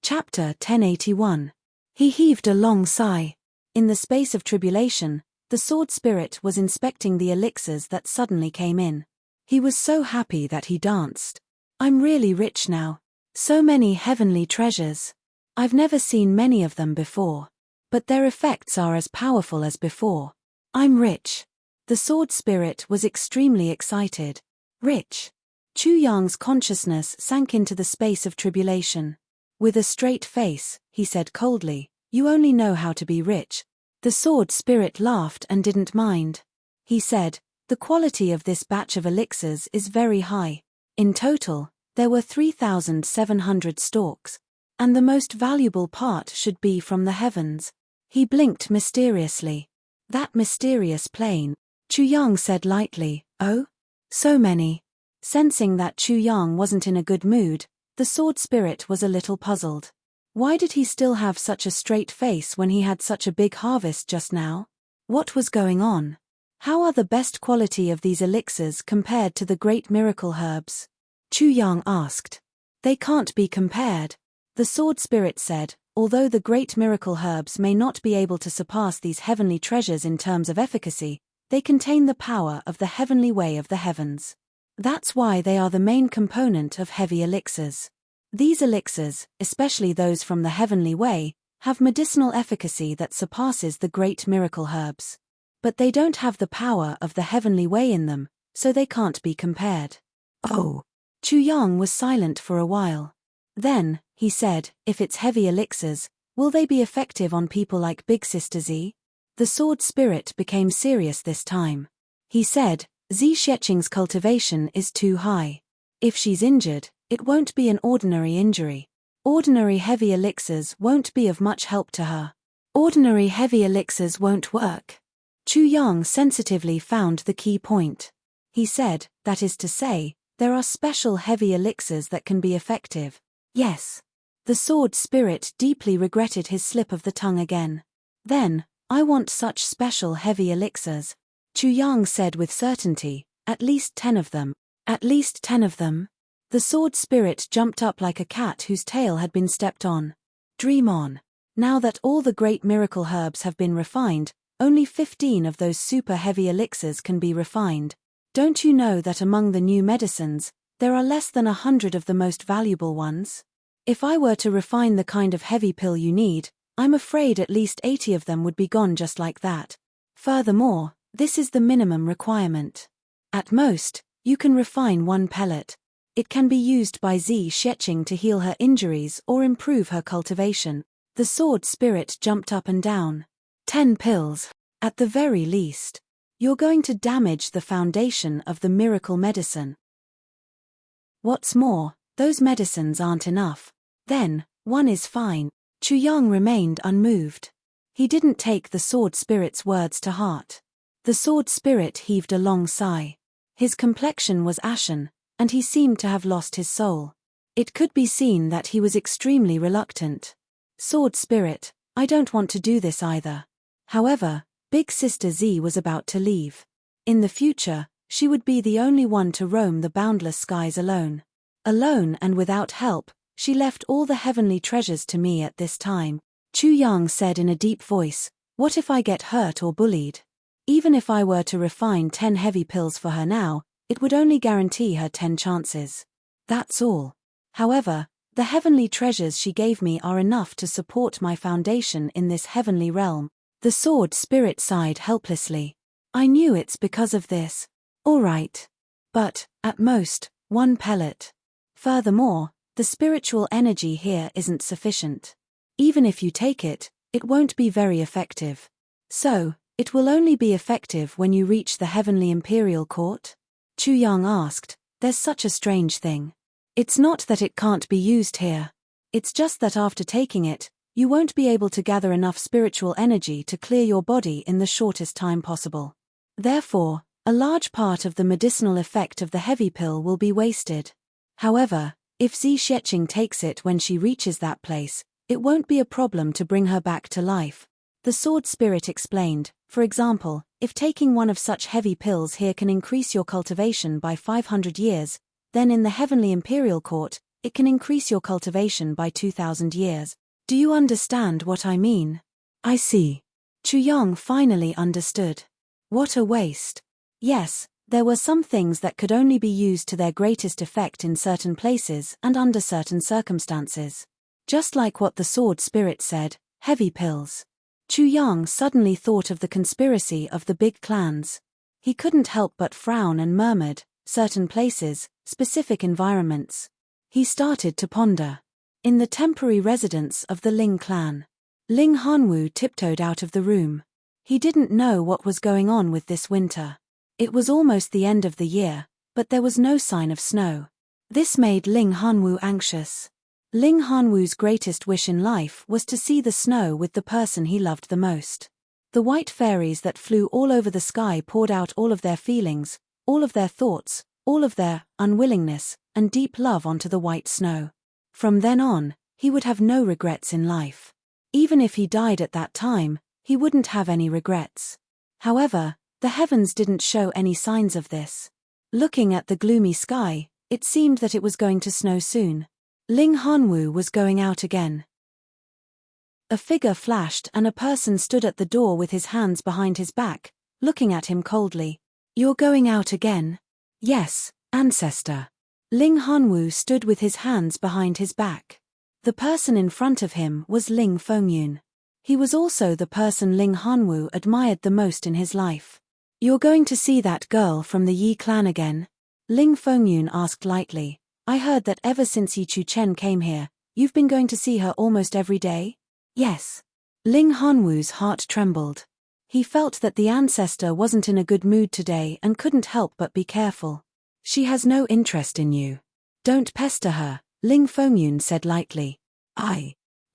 Chapter 1081. He heaved a long sigh. In the space of tribulation, the sword spirit was inspecting the elixirs that suddenly came in. He was so happy that he danced. "I'm really rich now. So many heavenly treasures. I've never seen many of them before. But their effects are as powerful as before. I'm rich." The sword spirit was extremely excited. Rich. Chu Yang's consciousness sank into the space of tribulation. With a straight face, he said coldly, "You only know how to be rich." The sword spirit laughed and didn't mind. He said, "The quality of this batch of elixirs is very high. In total, there were 3,700 stalks. And the most valuable part should be from the heavens." He blinked mysteriously. "That mysterious plane," Chu Yang said lightly, "Oh? So many." Sensing that Chu Yang wasn't in a good mood, the sword spirit was a little puzzled. Why did he still have such a straight face when he had such a big harvest just now? What was going on? How are the best quality of these elixirs compared to the great miracle herbs? Chu Yang asked. "They can't be compared," the sword spirit said, "although the great miracle herbs may not be able to surpass these heavenly treasures in terms of efficacy, they contain the power of the heavenly way of the heavens. That's why they are the main component of heavy elixirs. These elixirs, especially those from the heavenly way, have medicinal efficacy that surpasses the great miracle herbs. But they don't have the power of the heavenly way in them, so they can't be compared." "Oh." Chu Yang was silent for a while. Then, he said, "If it's heavy elixirs, will they be effective on people like Big Sister Zi?" The sword spirit became serious this time. He said, "Zi Sheqing's cultivation is too high. If she's injured, it won't be an ordinary injury. Ordinary heavy elixirs won't be of much help to her. Ordinary heavy elixirs won't work." Chu Yang sensitively found the key point. He said, "That is to say, there are special heavy elixirs that can be effective." "Yes." The sword spirit deeply regretted his slip of the tongue again. "Then, I want such special heavy elixirs," Chu Yang said with certainty, "at least 10 of them." "At least 10 of them?" The sword spirit jumped up like a cat whose tail had been stepped on. "Dream on. Now that all the great miracle herbs have been refined, only 15 of those super heavy elixirs can be refined. Don't you know that among the new medicines, there are less than 100 of the most valuable ones? If I were to refine the kind of heavy pill you need, I'm afraid at least 80 of them would be gone just like that. Furthermore, this is the minimum requirement. At most, you can refine 1 pellet. It can be used by Zi Sheqing to heal her injuries or improve her cultivation." The sword spirit jumped up and down. 10 pills. At the very least. You're going to damage the foundation of the miracle medicine. What's more, Those medicines aren't enough. Then, one is fine. Chu Yang remained unmoved. He didn't take the sword spirit's words to heart. The sword spirit heaved a long sigh. His complexion was ashen, and he seemed to have lost his soul. It could be seen that he was extremely reluctant. Sword spirit, I don't want to do this either. However, Big Sister Z was about to leave. In the future, she would be the only one to roam the boundless skies alone. Alone and without help, she left all the heavenly treasures to me at this time. Chu Yang said in a deep voice, what if I get hurt or bullied? Even if I were to refine 10 heavy pills for her now, it would only guarantee her 10 chances. That's all. However, the heavenly treasures she gave me are enough to support my foundation in this heavenly realm. The sword spirit sighed helplessly. I knew it's because of this. All right. But, at most, 1 pellet. Furthermore, the spiritual energy here isn't sufficient. Even if you take it, it won't be very effective. So, it will only be effective when you reach the heavenly imperial court? Chu Yang asked, there's such a strange thing. It's not that it can't be used here. It's just that after taking it, you won't be able to gather enough spiritual energy to clear your body in the shortest time possible. Therefore, a large part of the medicinal effect of the heavy pill will be wasted. However, if Xi Xieching takes it when she reaches that place, it won't be a problem to bring her back to life. The sword spirit explained, for example, if taking one of such heavy pills here can increase your cultivation by 500 years, then in the heavenly imperial court, it can increase your cultivation by 2,000 years. Do you understand what I mean? I see. Chu Yang finally understood. What a waste. Yes, there were some things that could only be used to their greatest effect in certain places and under certain circumstances. Just like what the sword spirit said, heavy pills. Chu Yang suddenly thought of the conspiracy of the big clans. He couldn't help but frown and murmured, certain places, specific environments. He started to ponder. In the temporary residence of the Ling clan. Ling Hanwu tiptoed out of the room. He didn't know what was going on with this winter. It was almost the end of the year, but there was no sign of snow. This made Ling Hanwu anxious. Ling Hanwu's greatest wish in life was to see the snow with the person he loved the most. The white fairies that flew all over the sky poured out all of their feelings, all of their thoughts, all of their unwillingness, and deep love onto the white snow. From then on, he would have no regrets in life. Even if he died at that time, he wouldn't have any regrets. However, the heavens didn't show any signs of this. Looking at the gloomy sky, it seemed that it was going to snow soon. Ling Hanwu was going out again. A figure flashed and a person stood at the door with his hands behind his back, looking at him coldly. You're going out again? Yes, ancestor. Ling Hanwu stood with his hands behind his back. The person in front of him was Ling Fengyun. He was also the person Ling Hanwu admired the most in his life. You're going to see that girl from the Yi clan again? Ling Fengyun asked lightly. I heard that ever since Yi Chu-chen came here, you've been going to see her almost every day? Yes. Ling Hanwu's heart trembled. He felt that the ancestor wasn't in a good mood today and couldn't help but be careful. She has no interest in you. Don't pester her, Ling Fengyun said lightly.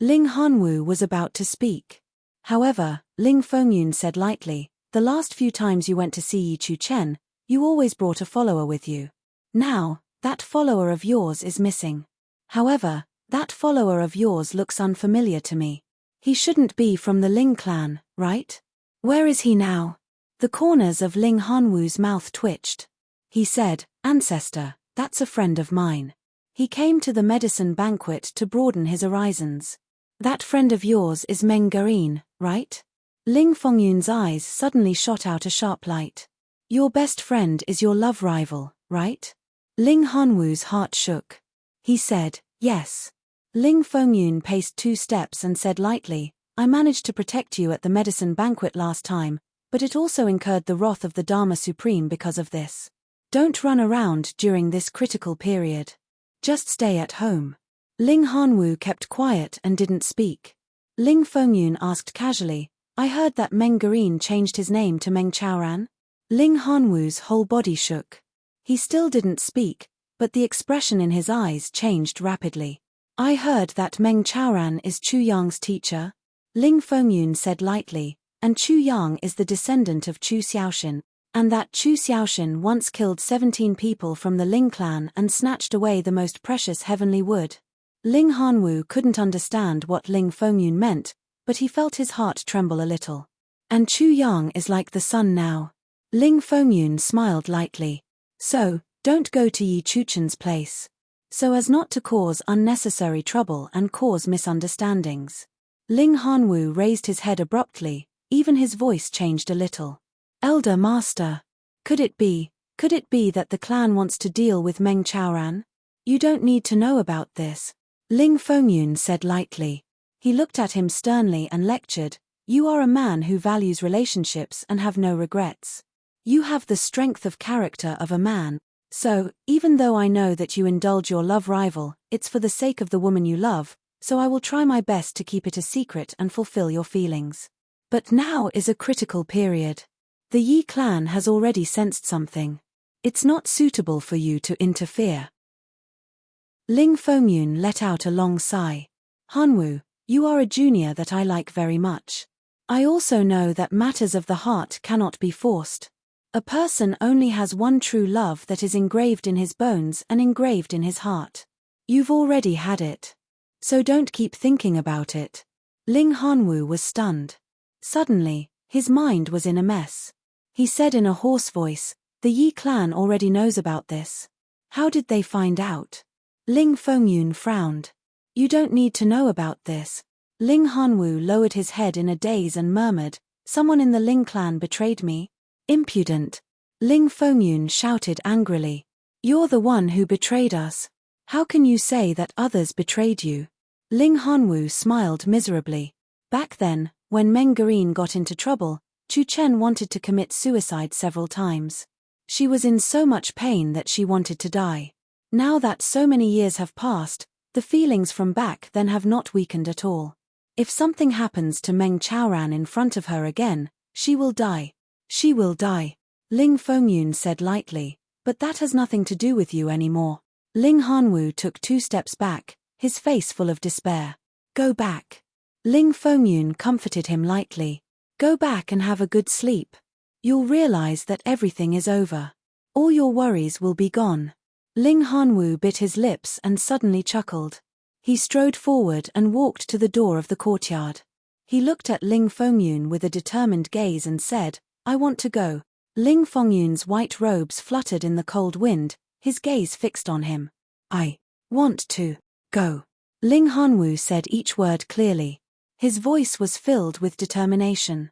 Ling Hanwu was about to speak. However, Ling Fengyun said lightly, the last few times you went to see Yi Chu-chen, you always brought a follower with you. Now, that follower of yours is missing. However, that follower of yours looks unfamiliar to me. He shouldn't be from the Ling clan, right? Where is he now? The corners of Ling Hanwu's mouth twitched. He said, Ancestor, that's a friend of mine. He came to the medicine banquet to broaden his horizons. That friend of yours is Meng Garin, right? Ling Fengyun's eyes suddenly shot out a sharp light. Your best friend is your love rival, right? Ling Hanwu's heart shook. He said, yes. Ling Fengyun paced 2 steps and said lightly, I managed to protect you at the medicine banquet last time, but it also incurred the wrath of the Dharma Supreme because of this. Don't run around during this critical period. Just stay at home. Ling Hanwu kept quiet and didn't speak. Ling Fengyun asked casually, I heard that Meng Garin changed his name to Meng Chaoran? Ling Hanwu's whole body shook. He still didn't speak, but the expression in his eyes changed rapidly. "I heard that Meng Chaoran is Chu Yang's teacher," Ling Fengyun said lightly, "and Chu Yang is the descendant of Chu Xiaoxin, and that Chu Xiaoxin once killed 17 people from the Ling clan and snatched away the most precious heavenly wood." Ling Hanwu couldn't understand what Ling Fengyun meant, but he felt his heart tremble a little. "And Chu Yang is like the sun now." Ling Fengyun smiled lightly. "So, don't go to Yi Chuchen's place. So as not to cause unnecessary trouble and cause misunderstandings." Ling Hanwu raised his head abruptly, even his voice changed a little. "Elder Master, could it be that the clan wants to deal with Meng Chaoran? You don't need to know about this," Ling Fengyun said lightly. He looked at him sternly and lectured, "You are a man who values relationships and have no regrets. You have the strength of character of a man. So, even though I know that you indulge your love rival, it's for the sake of the woman you love, so I will try my best to keep it a secret and fulfill your feelings. But now is a critical period. The Yi clan has already sensed something. It's not suitable for you to interfere." Ling Fengyun let out a long sigh. "Hanwu, you are a junior that I like very much. I also know that matters of the heart cannot be forced. A person only has one true love that is engraved in his bones and engraved in his heart. You've already had it. So don't keep thinking about it." Ling Hanwu was stunned. Suddenly, his mind was in a mess. He said in a hoarse voice, "The Yi clan already knows about this. How did they find out?" Ling Fengyun frowned. "You don't need to know about this." Ling Hanwu lowered his head in a daze and murmured, "Someone in the Ling clan betrayed me." "Impudent!" Ling Fengyun shouted angrily. "You're the one who betrayed us. How can you say that others betrayed you?" Ling Hanwu smiled miserably. "Back then, when Meng Garin got into trouble, Chu Chen wanted to commit suicide several times. She was in so much pain that she wanted to die. Now that so many years have passed, the feelings from back then have not weakened at all. If something happens to Meng Chaoran in front of her again, she will die. She will die," Ling Fengyun said lightly, "but that has nothing to do with you anymore." Ling Hanwu took 2 steps back, his face full of despair. "Go back." Ling Fengyun comforted him lightly. "Go back and have a good sleep. You'll realize that everything is over. All your worries will be gone." Ling Hanwu bit his lips and suddenly chuckled. He strode forward and walked to the door of the courtyard. He looked at Ling Fengyun with a determined gaze and said, "I want to go." Ling Fengyun's white robes fluttered in the cold wind, his gaze fixed on him. "I want to go." Ling Hanwu said each word clearly. His voice was filled with determination.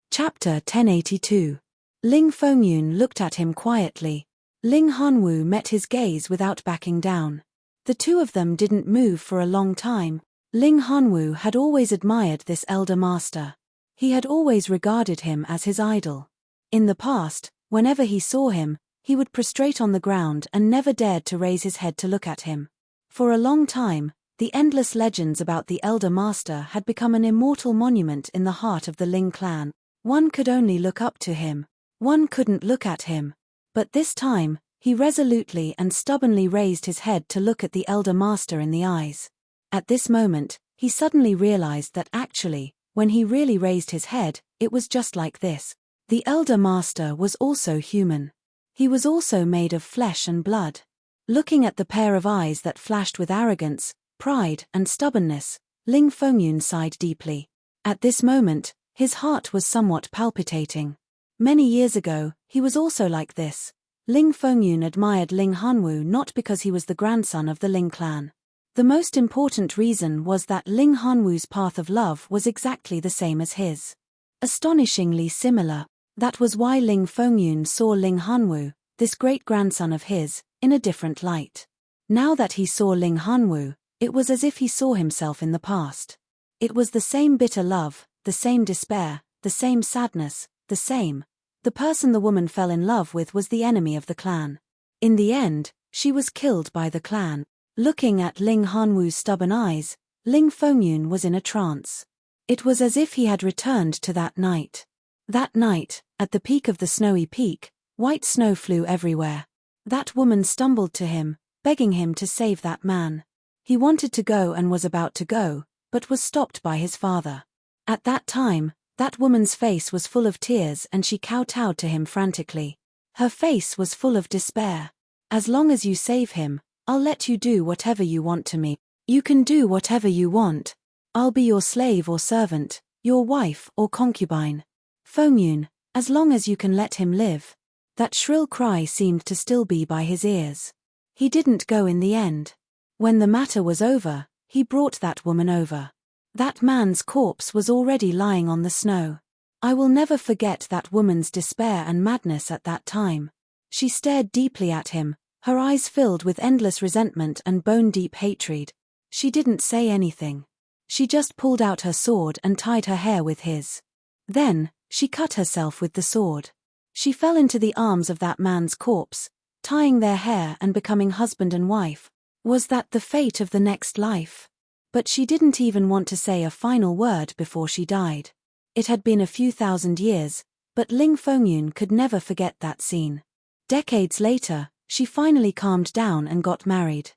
Chapter 1082. Ling Fengyun looked at him quietly. Ling Hanwu met his gaze without backing down. The two of them didn't move for a long time. Ling Hanwu had always admired this elder master. He had always regarded him as his idol. In the past, whenever he saw him, he would prostrate on the ground and never dared to raise his head to look at him. For a long time, the endless legends about the elder master had become an immortal monument in the heart of the Ling clan. One could only look up to him. One couldn't look at him. But this time, he resolutely and stubbornly raised his head to look at the elder master in the eyes. At this moment, he suddenly realized that actually, when he really raised his head, it was just like this. The elder master was also human. He was also made of flesh and blood. Looking at the pair of eyes that flashed with arrogance, pride, and stubbornness, Ling Fengyun sighed deeply. At this moment, his heart was somewhat palpitating. Many years ago, he was also like this. Ling Fengyun admired Ling Hanwu not because he was the grandson of the Ling clan. The most important reason was that Ling Hanwu's path of love was exactly the same as his. Astonishingly similar. That was why Ling Fengyun saw Ling Hanwu, this great-grandson of his, in a different light. Now that he saw Ling Hanwu, it was as if he saw himself in the past. It was the same bitter love, the same despair, the same sadness, the same. The person the woman fell in love with was the enemy of the clan. In the end, she was killed by the clan. Looking at Ling Hanwu's stubborn eyes, Ling Fengyun was in a trance. It was as if he had returned to that night. That night, at the peak of the snowy peak, White snow flew everywhere. That woman stumbled to him, begging him to save that man. He wanted to go and was about to go, but was stopped by his father. At that time, that woman's face was full of tears and she kowtowed to him frantically. Her face was full of despair. As long as you save him, I'll let you do whatever you want to me. You can do whatever you want. I'll be your slave or servant, your wife or concubine. Fengyun, as long as you can let him live. That shrill cry seemed to still be by his ears. He didn't go in the end. When the matter was over, he brought that woman over. That man's corpse was already lying on the snow. I will never forget that woman's despair and madness at that time. She stared deeply at him, her eyes filled with endless resentment and bone-deep hatred. She didn't say anything. She just pulled out her sword and tied her hair with his. Then, she cut herself with the sword. She fell into the arms of that man's corpse, tying their hair and becoming husband and wife. Was that the fate of the next life? But she didn't even want to say a final word before she died. It had been a few thousand years, but Ling Fengyun could never forget that scene. Decades later, she finally calmed down and got married.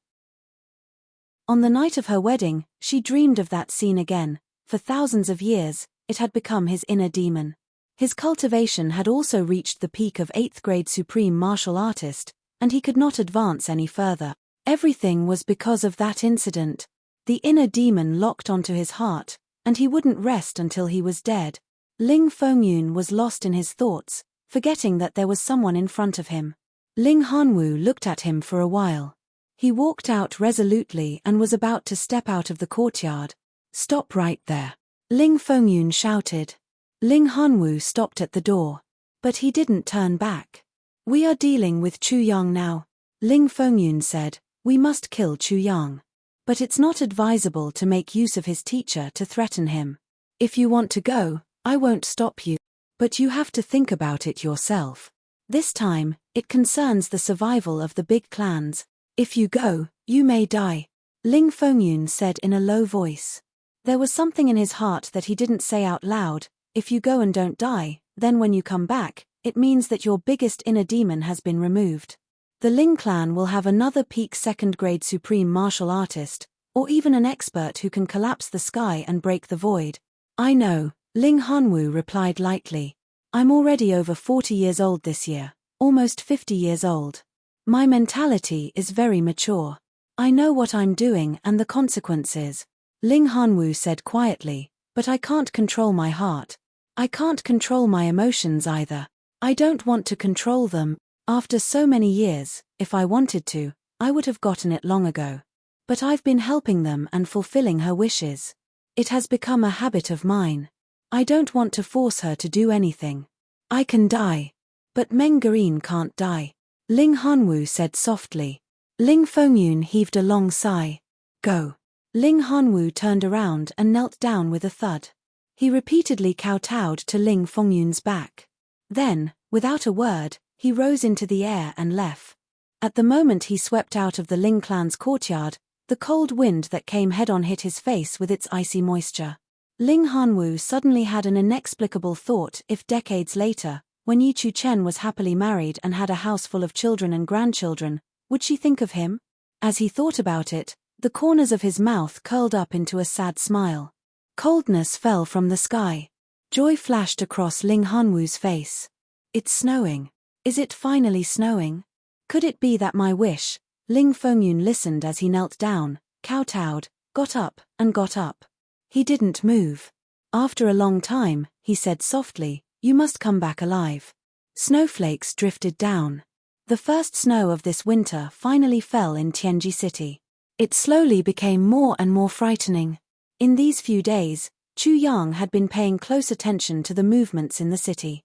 On the night of her wedding, she dreamed of that scene again. For thousands of years, it had become his inner demon. His cultivation had also reached the peak of 8th grade supreme martial artist, and he could not advance any further. Everything was because of that incident. The inner demon locked onto his heart, and he wouldn't rest until he was dead. Ling Fengyun was lost in his thoughts, forgetting that there was someone in front of him. Ling Hanwu looked at him for a while. He walked out resolutely and was about to step out of the courtyard. "Stop right there," Ling Fengyun shouted. Ling Hanwu stopped at the door. But he didn't turn back. "We are dealing with Chu Yang now," Ling Fengyun said. "We must kill Chu Yang. But it's not advisable to make use of his teacher to threaten him. If you want to go, I won't stop you. But you have to think about it yourself. This time, it concerns the survival of the big clans. If you go, you may die," Ling Fengyun said in a low voice. There was something in his heart that he didn't say out loud. If you go and don't die, then when you come back, it means that your biggest inner demon has been removed. The Ling clan will have another peak 2nd grade supreme martial artist, or even an expert who can collapse the sky and break the void. "I know," Ling Hanwu replied lightly. "I'm already over 40 years old this year, almost 50 years old. My mentality is very mature. I know what I'm doing and the consequences." Ling Hanwu said quietly, "But I can't control my heart. I can't control my emotions either. I don't want to control them. After so many years, if I wanted to, I would have gotten it long ago. But I've been helping them and fulfilling her wishes. It has become a habit of mine. I don't want to force her to do anything. I can die. But Mengarin can't die," Ling Hanwu said softly. Ling Fengyun heaved a long sigh. "Go." Ling Hanwu turned around and knelt down with a thud. He repeatedly kowtowed to Ling Fengyun's back. Then, without a word, he rose into the air and left. At the moment he swept out of the Ling clan's courtyard, the cold wind that came head-on hit his face with its icy moisture. Ling Hanwu suddenly had an inexplicable thought. If decades later, when Yi Chu Chen was happily married and had a house full of children and grandchildren, would she think of him? As he thought about it, the corners of his mouth curled up into a sad smile. Coldness fell from the sky. Joy flashed across Ling Hanwu's face. "It's snowing. Is it finally snowing? Could it be that my wish?" Ling Fengyun listened as he knelt down, kowtowed, got up, and got up. He didn't move. After a long time, he said softly, "You must come back alive." Snowflakes drifted down. The first snow of this winter finally fell in Tianji City. It slowly became more and more frightening. In these few days, Chu Yang had been paying close attention to the movements in the city.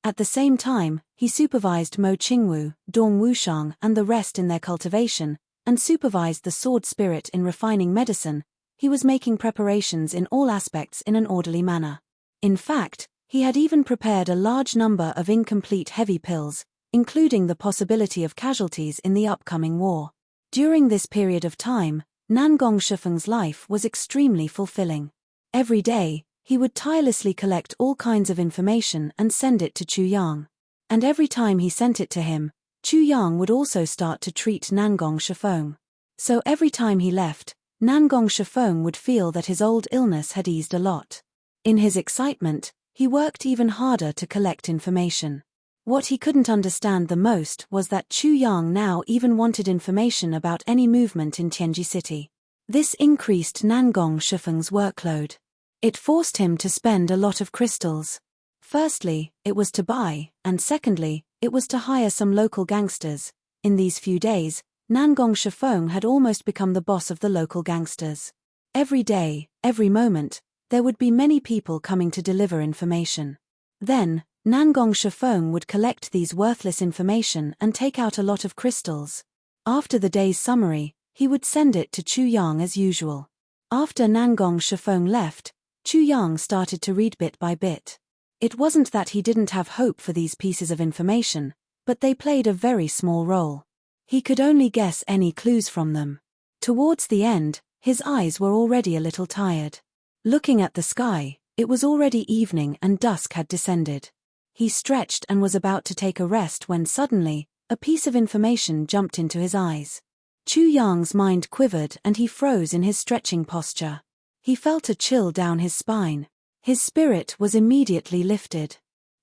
At the same time, he supervised Mo Qingwu, Dong Wushang and the rest in their cultivation, and supervised the sword spirit in refining medicine. He was making preparations in all aspects in an orderly manner. In fact, he had even prepared a large number of incomplete heavy pills, including the possibility of casualties in the upcoming war. During this period of time, Nangong Shifeng's life was extremely fulfilling. Every day, he would tirelessly collect all kinds of information and send it to Chu Yang. And every time he sent it to him, Chu Yang would also start to treat Nangong Shifeng. So every time he left, Nangong Shifeng would feel that his old illness had eased a lot. In his excitement, he worked even harder to collect information. What he couldn't understand the most was that Chu Yang now even wanted information about any movement in Tianji City. This increased Nangong Shifeng's workload. It forced him to spend a lot of crystals. Firstly, it was to buy, and secondly, it was to hire some local gangsters. In these few days, Nangong Shifeng had almost become the boss of the local gangsters. Every day, every moment, there would be many people coming to deliver information. Then, Nangong Shifeng would collect these worthless information and take out a lot of crystals. After the day's summary, he would send it to Chu Yang as usual. After Nangong Shifeng left, Chu Yang started to read bit by bit. It wasn't that he didn't have hope for these pieces of information, but they played a very small role. He could only guess any clues from them. Towards the end, his eyes were already a little tired. Looking at the sky, it was already evening and dusk had descended. He stretched and was about to take a rest when suddenly, a piece of information jumped into his eyes. Chu Yang's mind quivered and he froze in his stretching posture. He felt a chill down his spine. His spirit was immediately lifted.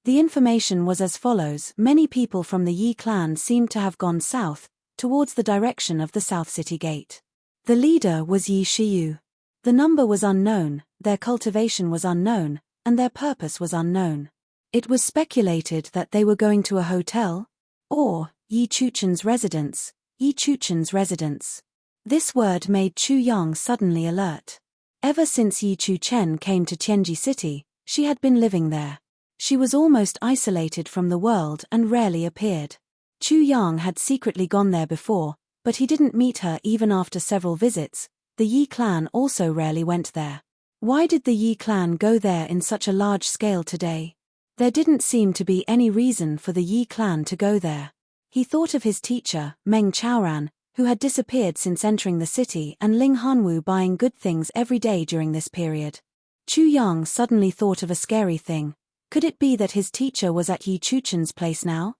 The information was as follows: many people from the Yi clan seemed to have gone south, towards the direction of the South City Gate. The leader was Yi Shiyu. The number was unknown, their cultivation was unknown, and their purpose was unknown. It was speculated that they were going to a hotel, or Yi Chuchen's residence. Yi Chuchen's residence. This word made Chu Yang suddenly alert. Ever since Yi Chuchen came to Tianji City, she had been living there. She was almost isolated from the world and rarely appeared. Chu Yang had secretly gone there before, but he didn't meet her even after several visits. The Yi clan also rarely went there. Why did the Yi clan go there in such a large scale today? There didn't seem to be any reason for the Yi clan to go there. He thought of his teacher, Meng Chaoran, who had disappeared since entering the city, and Ling Hanwu buying good things every day during this period. Chu Yang suddenly thought of a scary thing. Could it be that his teacher was at Yi Chuchen's place now?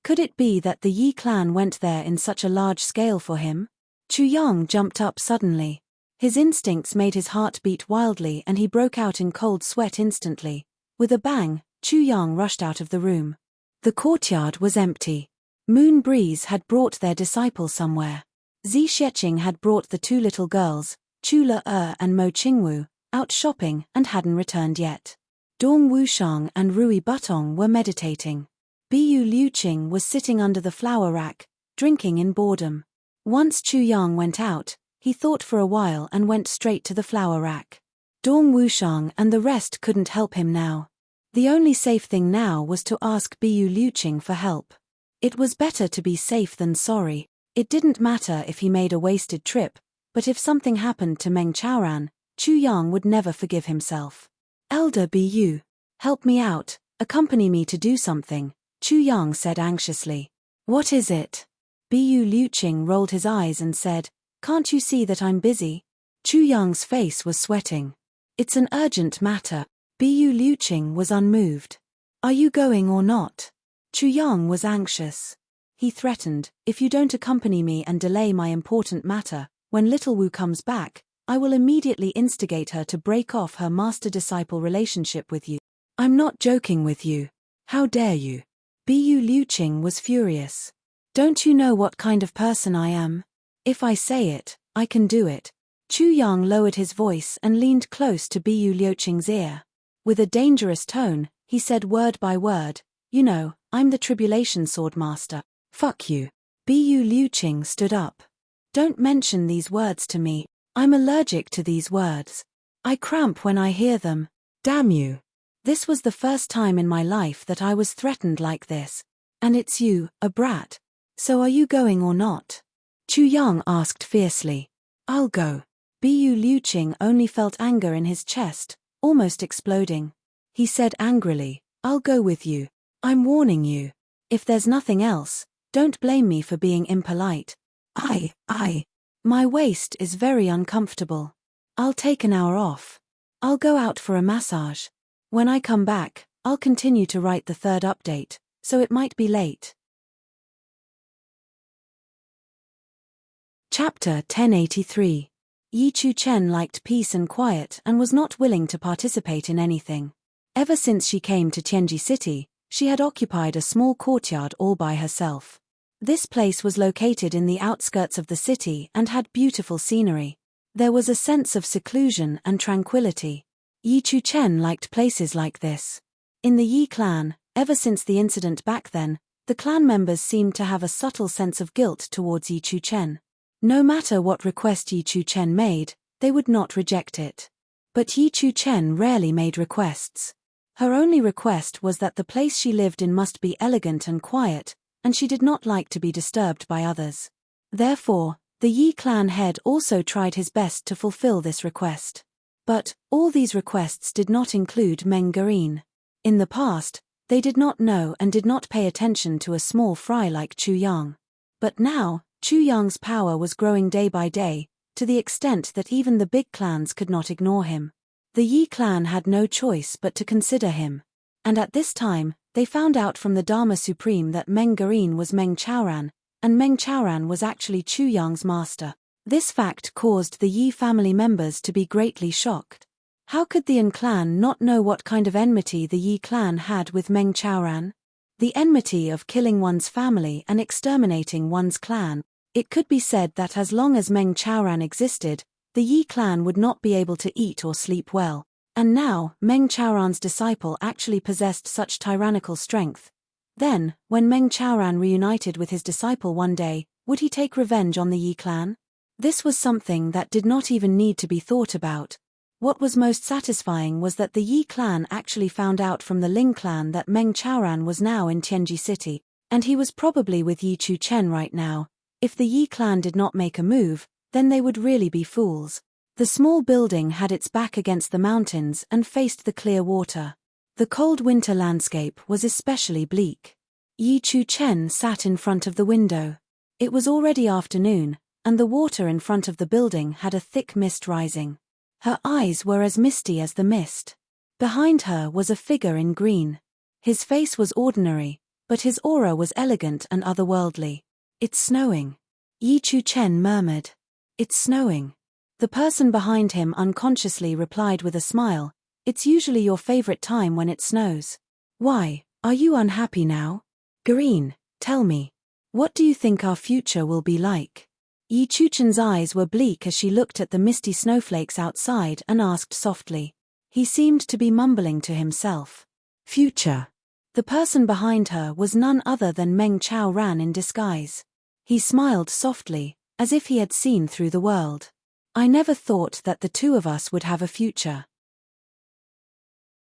Could it be that the Yi clan went there in such a large scale for him? Chu Yang jumped up suddenly. His instincts made his heart beat wildly and he broke out in cold sweat instantly. With a bang, Chu Yang rushed out of the room. The courtyard was empty. Moon Breeze had brought their disciple somewhere. Zi Xieching had brought the two little girls, Chu Le and Mo Qingwu, out shopping and hadn't returned yet. Dong Wushang and Rui Butong were meditating. Bu Liuqing was sitting under the flower rack, drinking in boredom. Once Chu Yang went out, he thought for a while and went straight to the flower rack. Dong Wushang and the rest couldn't help him now. The only safe thing now was to ask Bu Liuqing for help. It was better to be safe than sorry. It didn't matter if he made a wasted trip, but if something happened to Meng Chaoran, Chu Yang would never forgive himself. Elder Bu, help me out, accompany me to do something, Chu Yang said anxiously. What is it? Bu Liuqing rolled his eyes and said, can't you see that I'm busy? Chu Yang's face was sweating. It's an urgent matter. Bu Liuqing was unmoved. Are you going or not? Chu Yang was anxious. He threatened, if you don't accompany me and delay my important matter, when little Wu comes back, I will immediately instigate her to break off her master-disciple relationship with you. I'm not joking with you. How dare you? Bu Liuqing was furious. Don't you know what kind of person I am? If I say it, I can do it. Chu Yang lowered his voice and leaned close to Bu Liuqing's ear. With a dangerous tone, he said word by word, you know, I'm the Tribulation Swordmaster. Fuck you. Bu Liuqing stood up. Don't mention these words to me. I'm allergic to these words. I cramp when I hear them. Damn you. This was the first time in my life that I was threatened like this. And it's you, a brat. So are you going or not? Chu Yang asked fiercely. I'll go. Bu Liuqing only felt anger in his chest, almost exploding. He said angrily, I'll go with you. I'm warning you. If there's nothing else, don't blame me for being impolite. My waist is very uncomfortable. I'll take an hour off. I'll go out for a massage. When I come back, I'll continue to write the third update, so it might be late. Chapter 1083. Yi Chu-chen liked peace and quiet and was not willing to participate in anything. Ever since she came to Tianji City, she had occupied a small courtyard all by herself. This place was located in the outskirts of the city and had beautiful scenery. There was a sense of seclusion and tranquility. Yi Chu-chen liked places like this. In the Yi clan, ever since the incident back then, the clan members seemed to have a subtle sense of guilt towards Yi Chu-chen. No matter what request Yi Chu-chen made, they would not reject it. But Yi Chu-chen rarely made requests. Her only request was that the place she lived in must be elegant and quiet, and she did not like to be disturbed by others. Therefore, the Yi clan head also tried his best to fulfill this request. But all these requests did not include Meng Garin. In the past, they did not know and did not pay attention to a small fry like Chu Yang. But now, Chu Yang's power was growing day by day, to the extent that even the big clans could not ignore him. The Yi clan had no choice but to consider him. And at this time, they found out from the Dharma Supreme that Meng Garin was Meng Chaoran, and Meng Chaoran was actually Chu Yang's master. This fact caused the Yi family members to be greatly shocked. How could the An clan not know what kind of enmity the Yi clan had with Meng Chaoran? The enmity of killing one's family and exterminating one's clan. It could be said that as long as Meng Chaoran existed, the Yi clan would not be able to eat or sleep well. And now, Meng Chaoran's disciple actually possessed such tyrannical strength. Then, when Meng Chaoran reunited with his disciple one day, would he take revenge on the Yi clan? This was something that did not even need to be thought about. What was most satisfying was that the Yi clan actually found out from the Ling clan that Meng Chaoran was now in Tianji City, and he was probably with Yi Chu-chen right now. If the Yi clan did not make a move, then they would really be fools. The small building had its back against the mountains and faced the clear water. The cold winter landscape was especially bleak. Yi Chu-chen sat in front of the window. It was already afternoon, and the water in front of the building had a thick mist rising. Her eyes were as misty as the mist. Behind her was a figure in green. His face was ordinary, but his aura was elegant and otherworldly. "It's snowing," Yi Chu-chen murmured. "It's snowing." The person behind him unconsciously replied with a smile, "It's usually your favorite time when it snows. Why, are you unhappy now? Green, tell me, what do you think our future will be like?" Yi Chu-chen's eyes were bleak as she looked at the misty snowflakes outside and asked softly. He seemed to be mumbling to himself. "Future." The person behind her was none other than Meng Chaoran in disguise. He smiled softly, as if he had seen through the world. "I never thought that the two of us would have a future."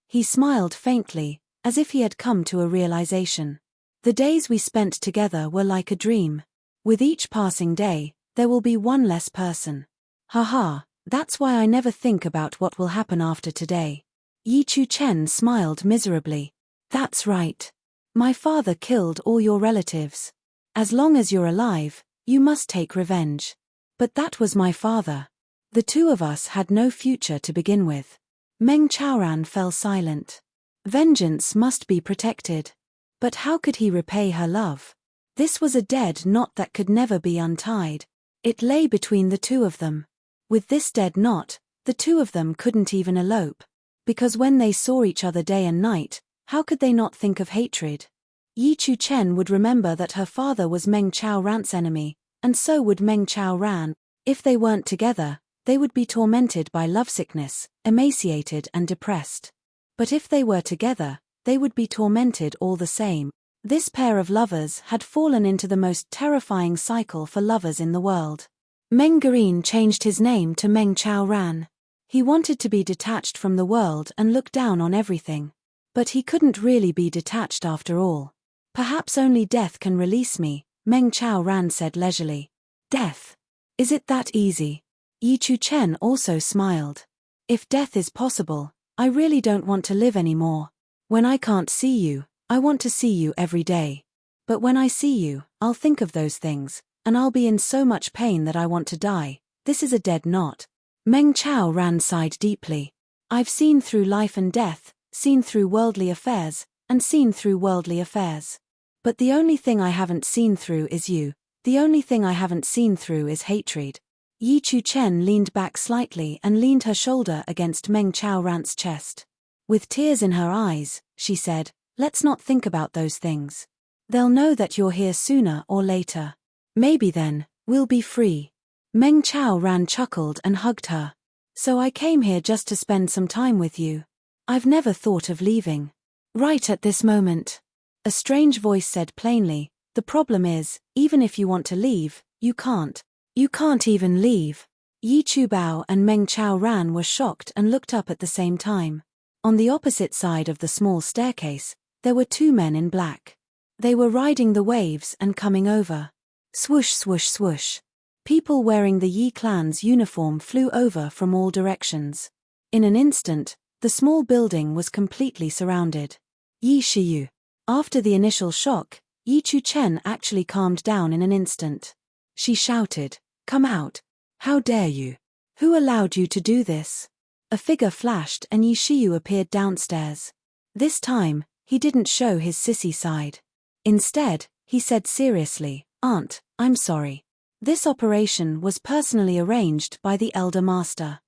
He smiled faintly, as if he had come to a realization. "The days we spent together were like a dream. With each passing day, there will be one less person. Haha, that's why I never think about what will happen after today." Yi Chu-chen smiled miserably. "That's right. My father killed all your relatives. As long as you're alive, you must take revenge. But that was my father. The two of us had no future to begin with." Meng Chaoran fell silent. Vengeance must be protected. But how could he repay her love? This was a dead knot that could never be untied. It lay between the two of them. With this dead knot, the two of them couldn't even elope. Because when they saw each other day and night, how could they not think of hatred? Yi Chu-chen would remember that her father was Meng Chaoran's enemy, and so would Meng Chaoran. If they weren't together, they would be tormented by lovesickness, emaciated and depressed. But if they were together, they would be tormented all the same. This pair of lovers had fallen into the most terrifying cycle for lovers in the world. Meng Garin changed his name to Meng Chaoran. He wanted to be detached from the world and look down on everything. But he couldn't really be detached after all. "Perhaps only death can release me," Meng Chaoran said leisurely. "Death? Is it that easy?" Yi Chu-chen also smiled. "If death is possible, I really don't want to live anymore. When I can't see you, I want to see you every day. But when I see you, I'll think of those things, and I'll be in so much pain that I want to die. This is a dead knot." Meng Chaoran sighed deeply. "I've seen through life and death, seen through worldly affairs, and seen through worldly affairs. But the only thing I haven't seen through is you. The only thing I haven't seen through is hatred. Yi Chu-chen leaned back slightly and leaned her shoulder against Meng Chao-ran's chest. With tears in her eyes, she said, "Let's not think about those things. They'll know that you're here sooner or later. Maybe then, we'll be free." Meng Chao-ran chuckled and hugged her. "So I came here just to spend some time with you. I've never thought of leaving." Right at this moment, a strange voice said plainly, "The problem is, even if you want to leave, you can't. You can't even leave." Yi Chu-bao and Meng Chao-ran were shocked and looked up at the same time. On the opposite side of the small staircase, there were two men in black. They were riding the waves and coming over. Swoosh, swoosh, swoosh. People wearing the Yi clan's uniform flew over from all directions. In an instant, the small building was completely surrounded. Yi Shiyu. After the initial shock, Yi Chu-chen actually calmed down in an instant. She shouted, "Come out! How dare you? Who allowed you to do this?" A figure flashed and Yi Shiyu appeared downstairs. This time, he didn't show his sissy side. Instead, he said seriously, "Aunt, I'm sorry. This operation was personally arranged by the Elder Master.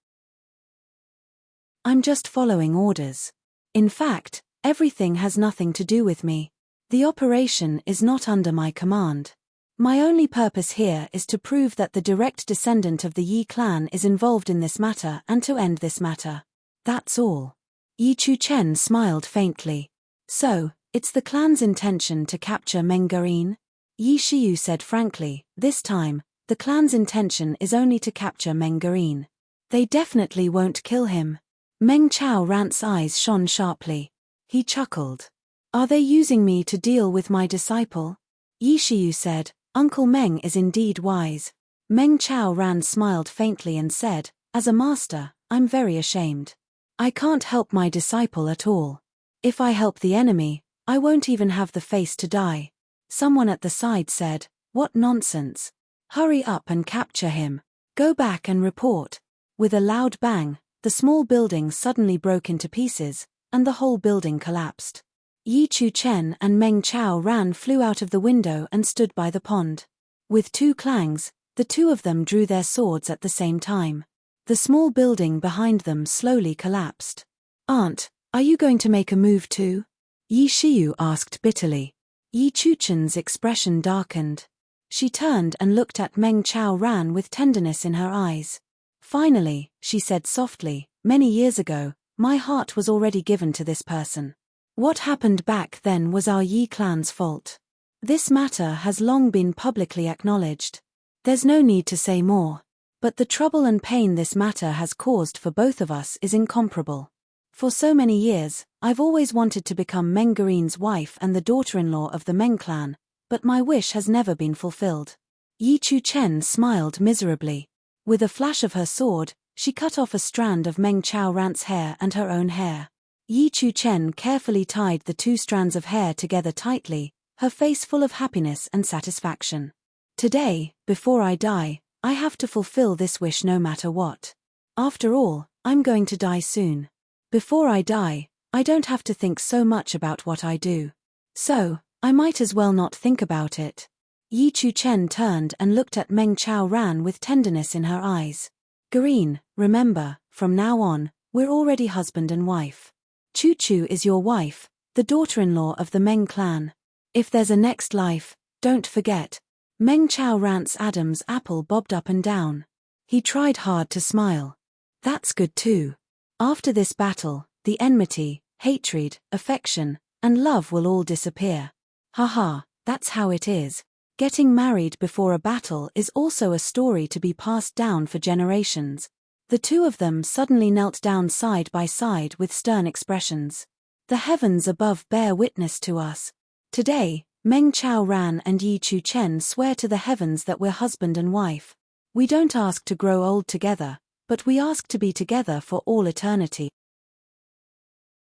I'm just following orders. In fact, everything has nothing to do with me. The operation is not under my command. My only purpose here is to prove that the direct descendant of the Yi clan is involved in this matter and to end this matter. That's all." Yi Chu-chen smiled faintly. "So, it's the clan's intention to capture Mengerin?" Yi Shiyu said frankly, "This time, the clan's intention is only to capture Mengerin. They definitely won't kill him." Meng Chao-ran's eyes shone sharply. He chuckled. "Are they using me to deal with my disciple?" Yi Shiyu said, "Uncle Meng is indeed wise." Meng Chao-ran smiled faintly and said, "As a master, I'm very ashamed. I can't help my disciple at all. If I help the enemy, I won't even have the face to die." Someone at the side said, "What nonsense. Hurry up and capture him. Go back and report." With a loud bang, the small building suddenly broke into pieces, and the whole building collapsed. Yi Chu-chen and Meng Chao-ran flew out of the window and stood by the pond. With two clangs, the two of them drew their swords at the same time. The small building behind them slowly collapsed. "Aunt, are you going to make a move too?" Yi Shiyu asked bitterly. Yi Chu-chen's expression darkened. She turned and looked at Meng Chao-ran with tenderness in her eyes. "Finally," she said softly, "many years ago, my heart was already given to this person. What happened back then was our Yi clan's fault. This matter has long been publicly acknowledged. There's no need to say more. But the trouble and pain this matter has caused for both of us is incomparable. For so many years, I've always wanted to become Mengerin's wife and the daughter-in-law of the Meng clan, but my wish has never been fulfilled." Yi Chu-chen smiled miserably. With a flash of her sword, she cut off a strand of Meng Chao-ran's hair and her own hair. Yi Chu-chen carefully tied the two strands of hair together tightly, her face full of happiness and satisfaction. "Today, before I die, I have to fulfill this wish no matter what. After all, I'm going to die soon. Before I die, I don't have to think so much about what I do. So, I might as well not think about it." Yi Chu-chen turned and looked at Meng Chao-ran with tenderness in her eyes. "Green, remember, from now on, we're already husband and wife. Chu-chu is your wife, the daughter-in-law of the Meng clan. If there's a next life, don't forget." Meng Chao-ran's Adam's apple bobbed up and down. He tried hard to smile. "That's good too. After this battle, the enmity, hatred, affection, and love will all disappear. Haha, that's how it is. Getting married before a battle is also a story to be passed down for generations." The two of them suddenly knelt down side by side with stern expressions. "The heavens above bear witness to us. Today, Meng Chao-ran and Yi Chu-chen swear to the heavens that we're husband and wife. We don't ask to grow old together, but we ask to be together for all eternity."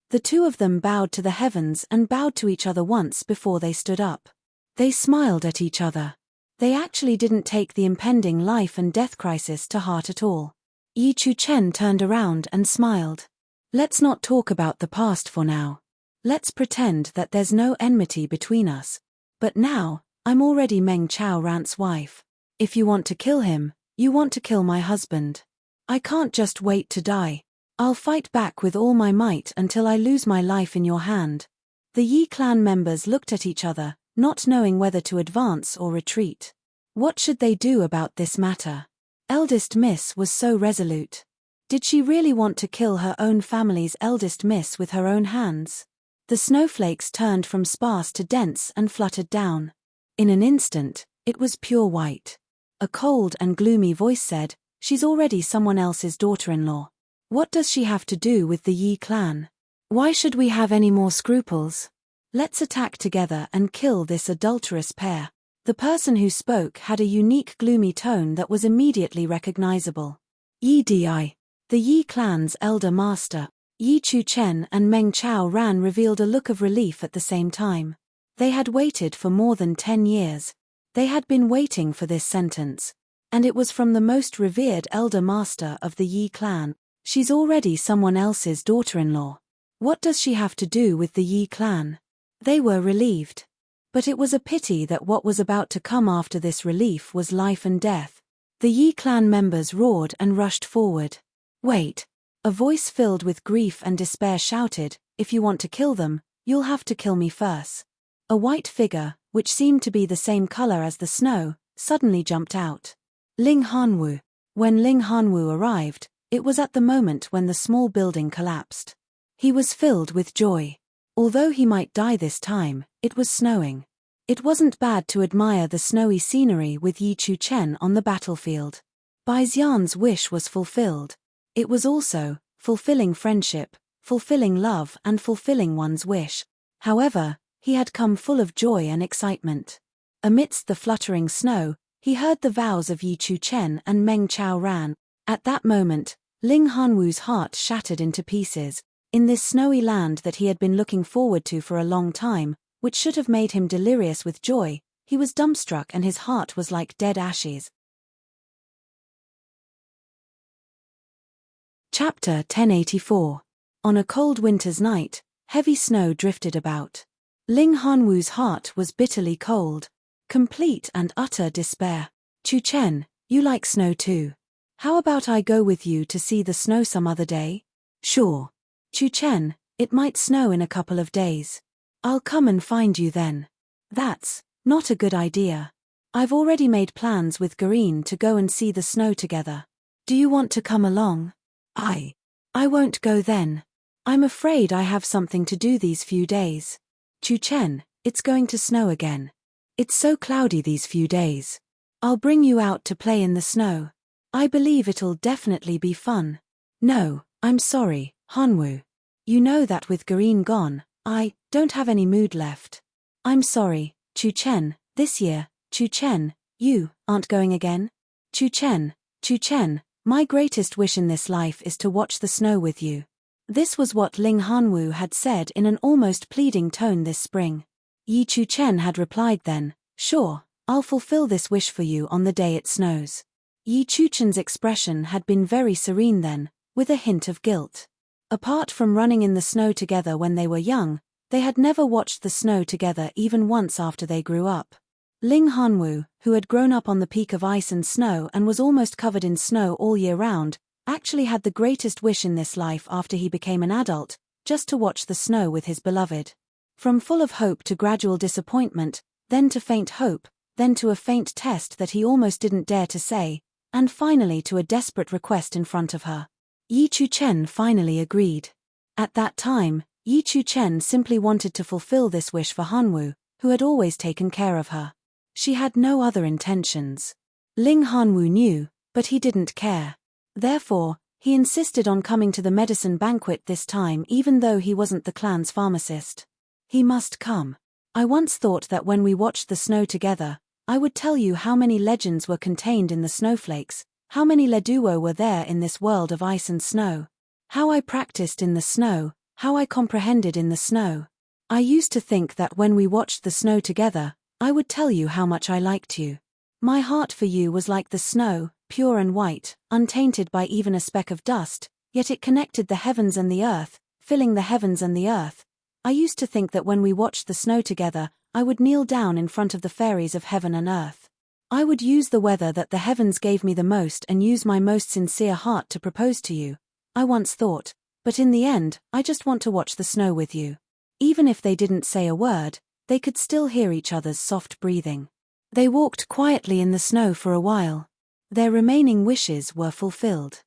The two of them bowed to the heavens and bowed to each other once before they stood up. They smiled at each other. They actually didn't take the impending life and death crisis to heart at all. Yi Chu-chen turned around and smiled. Let's not talk about the past for now. Let's pretend that there's no enmity between us. But now, I'm already Meng Chao Rant's wife. If you want to kill him, you want to kill my husband. I can't just wait to die. I'll fight back with all my might until I lose my life in your hand. The Yi clan members looked at each other, not knowing whether to advance or retreat. What should they do about this matter? Eldest Miss was so resolute. Did she really want to kill her own family's eldest miss with her own hands? The snowflakes turned from sparse to dense and fluttered down. In an instant, it was pure white. A cold and gloomy voice said, "She's already someone else's daughter-in-law. What does she have to do with the Yi clan? Why should we have any more scruples? Let's attack together and kill this adulterous pair." The person who spoke had a unique gloomy tone that was immediately recognizable. Yi. The Yi clan's elder master, Yi Chu-chen and Meng Chao Ran revealed a look of relief at the same time. They had waited for more than 10 years. They had been waiting for this sentence. And it was from the most revered elder master of the Yi clan. She's already someone else's daughter-in-law. What does she have to do with the Yi clan? They were relieved. But it was a pity that what was about to come after this relief was life and death. The Yi clan members roared and rushed forward. "Wait." A voice filled with grief and despair shouted, "If you want to kill them, you'll have to kill me first." A white figure, which seemed to be the same color as the snow, suddenly jumped out. Ling Hanwu. When Ling Hanwu arrived, it was at the moment when the small building collapsed. He was filled with joy. Although he might die this time, it was snowing. It wasn't bad to admire the snowy scenery with Yi Chu-chen on the battlefield. Bai Xian's wish was fulfilled. It was also fulfilling friendship, fulfilling love and fulfilling one's wish. However, he had come full of joy and excitement. Amidst the fluttering snow, he heard the vows of Yi Chu-chen and Meng Chao Ran. At that moment, Ling Hanwu's heart shattered into pieces. In this snowy land that he had been looking forward to for a long time, which should have made him delirious with joy, he was dumbstruck and his heart was like dead ashes. Chapter 1084. On a cold winter's night, heavy snow drifted about. Ling Hanwu's heart was bitterly cold. Complete and utter despair. "Chu-chen, you like snow too. How about I go with you to see the snow some other day?" "Sure. Chu-chen, it might snow in a couple of days. I'll come and find you then." "That's not a good idea. I've already made plans with Garin to go and see the snow together. Do you want to come along?" I won't go then. I'm afraid I have something to do these few days." "Chu-chen, it's going to snow again. It's so cloudy these few days. I'll bring you out to play in the snow. I believe it'll definitely be fun." "No, I'm sorry, Hanwu. You know that with Garin gone, I don't have any mood left." "I'm sorry, Chu-chen, this year, Chu-chen, you aren't going again?" Chu-chen, my greatest wish in this life is to watch the snow with you." This was what Ling Hanwu had said in an almost pleading tone this spring. Yi Chu-chen had replied then, "Sure, I'll fulfill this wish for you on the day it snows." Yi Chu-chen's expression had been very serene then, with a hint of guilt. Apart from running in the snow together when they were young, they had never watched the snow together even once after they grew up. Ling Hanwu, who had grown up on the peak of ice and snow and was almost covered in snow all year round, actually had the greatest wish in this life after he became an adult, just to watch the snow with his beloved. From full of hope to gradual disappointment, then to faint hope, then to a faint test that he almost didn't dare to say, and finally to a desperate request in front of her. Yi Chu-chen finally agreed. At that time, Yi Chu-chen simply wanted to fulfill this wish for Hanwu, who had always taken care of her. She had no other intentions. Ling Hanwu knew, but he didn't care. Therefore, he insisted on coming to the medicine banquet this time even though he wasn't the clan's pharmacist. He must come. "I once thought that when we watched the snow together, I would tell you how many legends were contained in the snowflakes, how many leduo were there in this world of ice and snow. How I practiced in the snow, how I comprehended in the snow. I used to think that when we watched the snow together, I would tell you how much I liked you. My heart for you was like the snow, pure and white, untainted by even a speck of dust, Yet it connected the heavens and the earth, filling the heavens and the earth. I used to think that when we watched the snow together, I would kneel down in front of the fairies of heaven and earth. I would use the weather that the heavens gave me the most and use my most sincere heart to propose to you. I once thought, but in the end, I just want to watch the snow with you. Even if they didn't say a word, they could still hear each other's soft breathing. They walked quietly in the snow for a while. Their remaining wishes were fulfilled.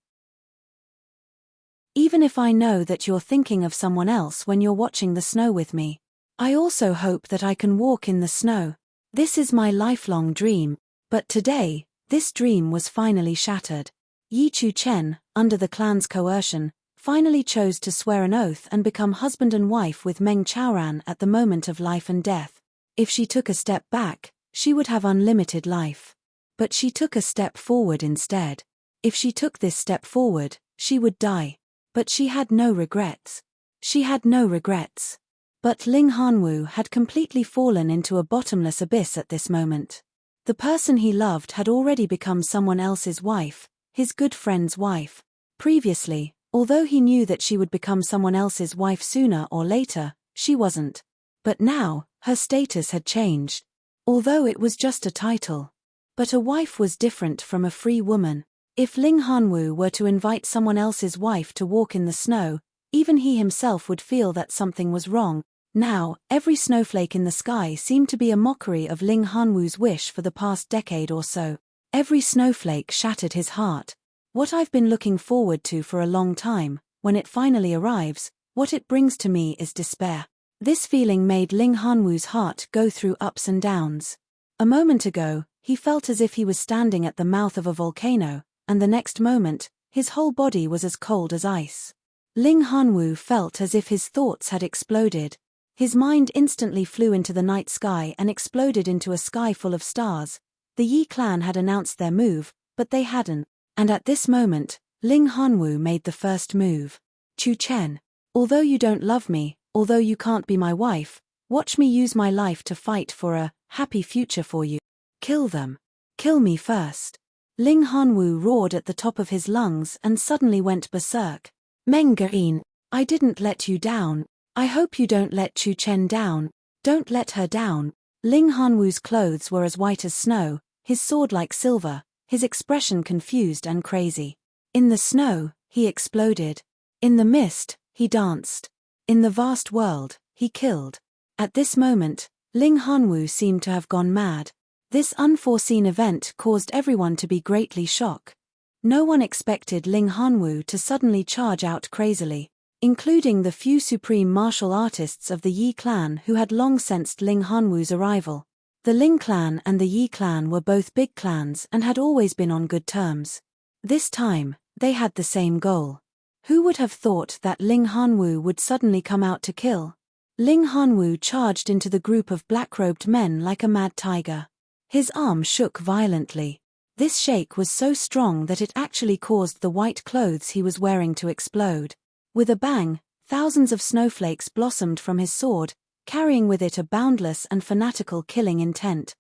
Even if I know that you're thinking of someone else when you're watching the snow with me, I also hope that I can walk in the snow. This is my lifelong dream, but today, this dream was finally shattered. Yi Chu-chen, under the clan's coercion, finally chose to swear an oath and become husband and wife with Meng Chaoran at the moment of life and death. If she took a step back, she would have unlimited life. But she took a step forward instead. If she took this step forward, she would die. But she had no regrets. She had no regrets. But Ling Hanwu had completely fallen into a bottomless abyss at this moment. The person he loved had already become someone else's wife, his good friend's wife. Previously, although he knew that she would become someone else's wife sooner or later, she wasn't. But now, her status had changed. Although it was just a title. But a wife was different from a free woman. If Ling Hanwu were to invite someone else's wife to walk in the snow, even he himself would feel that something was wrong. Now, every snowflake in the sky seemed to be a mockery of Ling Hanwu's wish for the past decade or so. Every snowflake shattered his heart. What I've been looking forward to for a long time, when it finally arrives, what it brings to me is despair. This feeling made Ling Hanwu's heart go through ups and downs. A moment ago, he felt as if he was standing at the mouth of a volcano, and the next moment, his whole body was as cold as ice. Ling Hanwu felt as if his thoughts had exploded. His mind instantly flew into the night sky and exploded into a sky full of stars. The Yi clan had announced their move, but they hadn't. And at this moment, Ling Hanwu made the first move. Chu-chen, although you don't love me, although you can't be my wife, watch me use my life to fight for a happy future for you. Kill them. Kill me first. Ling Hanwu roared at the top of his lungs and suddenly went berserk. Meng-gein, I didn't let you down. I hope you don't let Chu-chen down. Don't let her down. Ling Hanwu's clothes were as white as snow, his sword like silver, his expression confused and crazy. In the snow, he exploded. In the mist, he danced. In the vast world, he killed. At this moment, Ling Hanwu seemed to have gone mad. This unforeseen event caused everyone to be greatly shocked. No one expected Ling Hanwu to suddenly charge out crazily, including the few supreme martial artists of the Yi clan who had long sensed Ling Hanwu's arrival. The Ling clan and the Yi clan were both big clans and had always been on good terms. This time, they had the same goal. Who would have thought that Ling Hanwu would suddenly come out to kill? Ling Hanwu charged into the group of black-robed men like a mad tiger. His arm shook violently. This shake was so strong that it actually caused the white clothes he was wearing to explode. With a bang, thousands of snowflakes blossomed from his sword, carrying with it a boundless and fanatical killing intent.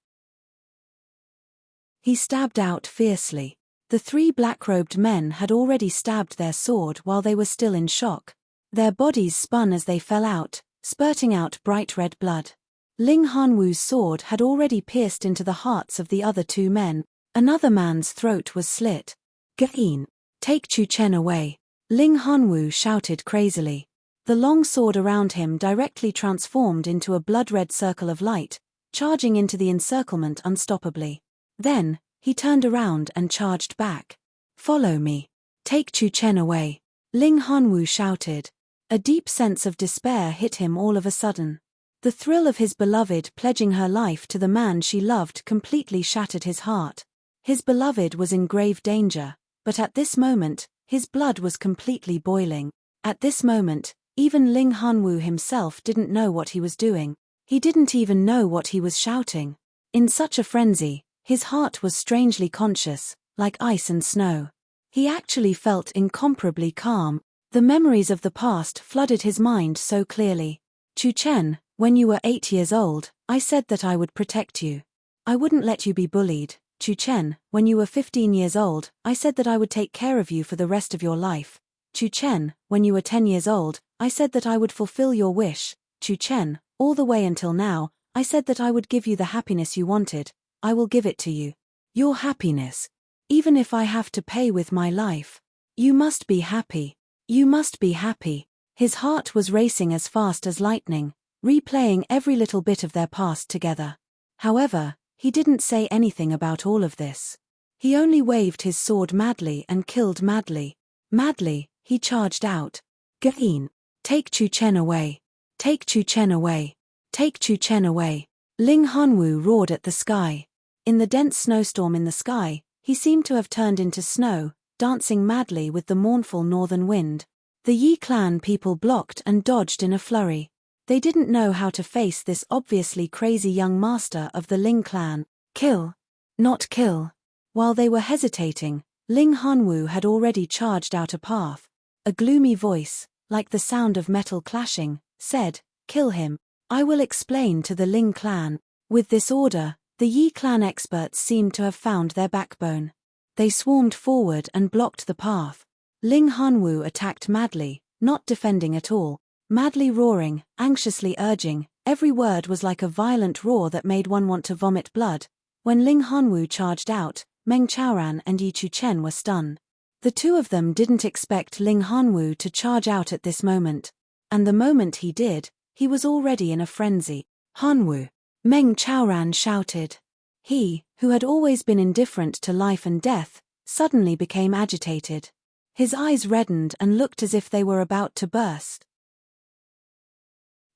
He stabbed out fiercely. The three black-robed men had already stabbed their sword while they were still in shock. Their bodies spun as they fell out, spurting out bright red blood. Ling Hanwu's sword had already pierced into the hearts of the other two men. Another man's throat was slit. "Gein, take Chu-chen away," Ling Hanwu shouted crazily. The long sword around him directly transformed into a blood-red circle of light, charging into the encirclement unstoppably. Then, he turned around and charged back. "Follow me. Take Chu-chen away," Ling Hanwu shouted. A deep sense of despair hit him all of a sudden. The thrill of his beloved pledging her life to the man she loved completely shattered his heart. His beloved was in grave danger, but at this moment, his blood was completely boiling. At this moment, even Ling Hanwu himself didn't know what he was doing. He didn't even know what he was shouting. In such a frenzy, his heart was strangely conscious, like ice and snow. He actually felt incomparably calm. The memories of the past flooded his mind so clearly. "Chu-chen, when you were 8 years old, I said that I would protect you. I wouldn't let you be bullied. Chu-chen, when you were 15 years old, I said that I would take care of you for the rest of your life. Chu Chen, when you were 10 years old, I said that I would fulfill your wish. Chu Chen, all the way until now, I said that I would give you the happiness you wanted. I will give it to you. Your happiness. Even if I have to pay with my life. You must be happy. You must be happy. His heart was racing as fast as lightning, replaying every little bit of their past together. However, he didn't say anything about all of this. He only waved his sword madly and killed madly. Madly, he charged out. Gain. Take Chu Chen away. Take Chu Chen away. Take Chu Chen away. Ling Hanwu roared at the sky. In the dense snowstorm in the sky, he seemed to have turned into snow, dancing madly with the mournful northern wind. The Yi clan people blocked and dodged in a flurry. They didn't know how to face this obviously crazy young master of the Ling clan. Kill. Not kill. While they were hesitating, Ling Hanwu had already charged out a path. A gloomy voice, like the sound of metal clashing, said, "Kill him. I will explain to the Ling clan." With this order, the Yi clan experts seemed to have found their backbone. They swarmed forward and blocked the path. Ling Hanwu attacked madly, not defending at all, madly roaring, anxiously urging. Every word was like a violent roar that made one want to vomit blood. When Ling Hanwu charged out, Meng Chaoran and Yi Chu Chen were stunned. The two of them didn't expect Ling Hanwu to charge out at this moment. And the moment he did, he was already in a frenzy. "Hanwu!" Meng Chaoran shouted. He, who had always been indifferent to life and death, suddenly became agitated. His eyes reddened and looked as if they were about to burst.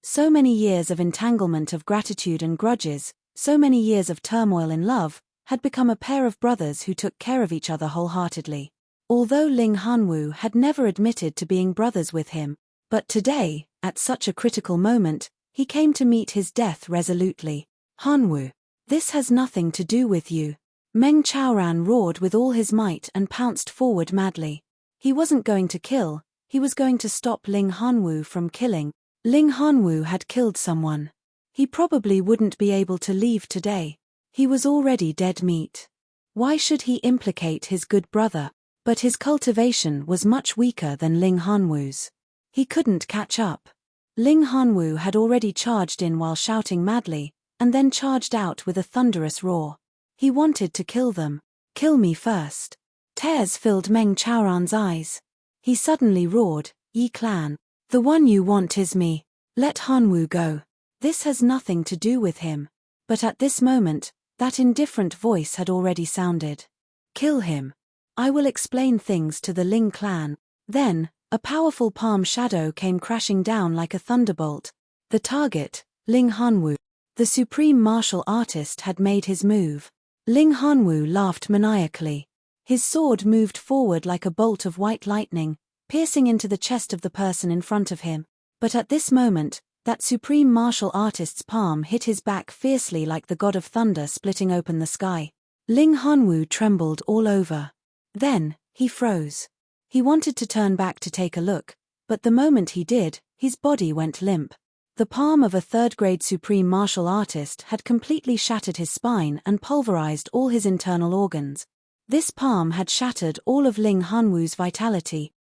So many years of entanglement of gratitude and grudges, so many years of turmoil in love, had become a pair of brothers who took care of each other wholeheartedly. Although Ling Hanwu had never admitted to being brothers with him, but today, at such a critical moment, he came to meet his death resolutely. "Hanwu, this has nothing to do with you." Meng Chaoran roared with all his might and pounced forward madly. He wasn't going to kill, he was going to stop Ling Hanwu from killing. Ling Hanwu had killed someone. He probably wouldn't be able to leave today. He was already dead meat. Why should he implicate his good brother? But his cultivation was much weaker than Ling Hanwu's. He couldn't catch up. Ling Hanwu had already charged in while shouting madly, and then charged out with a thunderous roar. He wanted to kill them. "Kill me first." Tears filled Meng Chaoran's eyes. He suddenly roared, "Yi clan, the one you want is me. Let Hanwu go. This has nothing to do with him." But at this moment, that indifferent voice had already sounded. "Kill him. I will explain things to the Ling clan." Then, a powerful palm shadow came crashing down like a thunderbolt. The target, Ling Hanwu. The supreme martial artist had made his move. Ling Hanwu laughed maniacally. His sword moved forward like a bolt of white lightning, piercing into the chest of the person in front of him. But at this moment, that supreme martial artist's palm hit his back fiercely like the god of thunder splitting open the sky. Ling Hanwu trembled all over. Then, he froze. He wanted to turn back to take a look, but the moment he did, his body went limp. The palm of a third-grade supreme martial artist had completely shattered his spine and pulverized all his internal organs. This palm had shattered all of Ling Hanwu's vitality.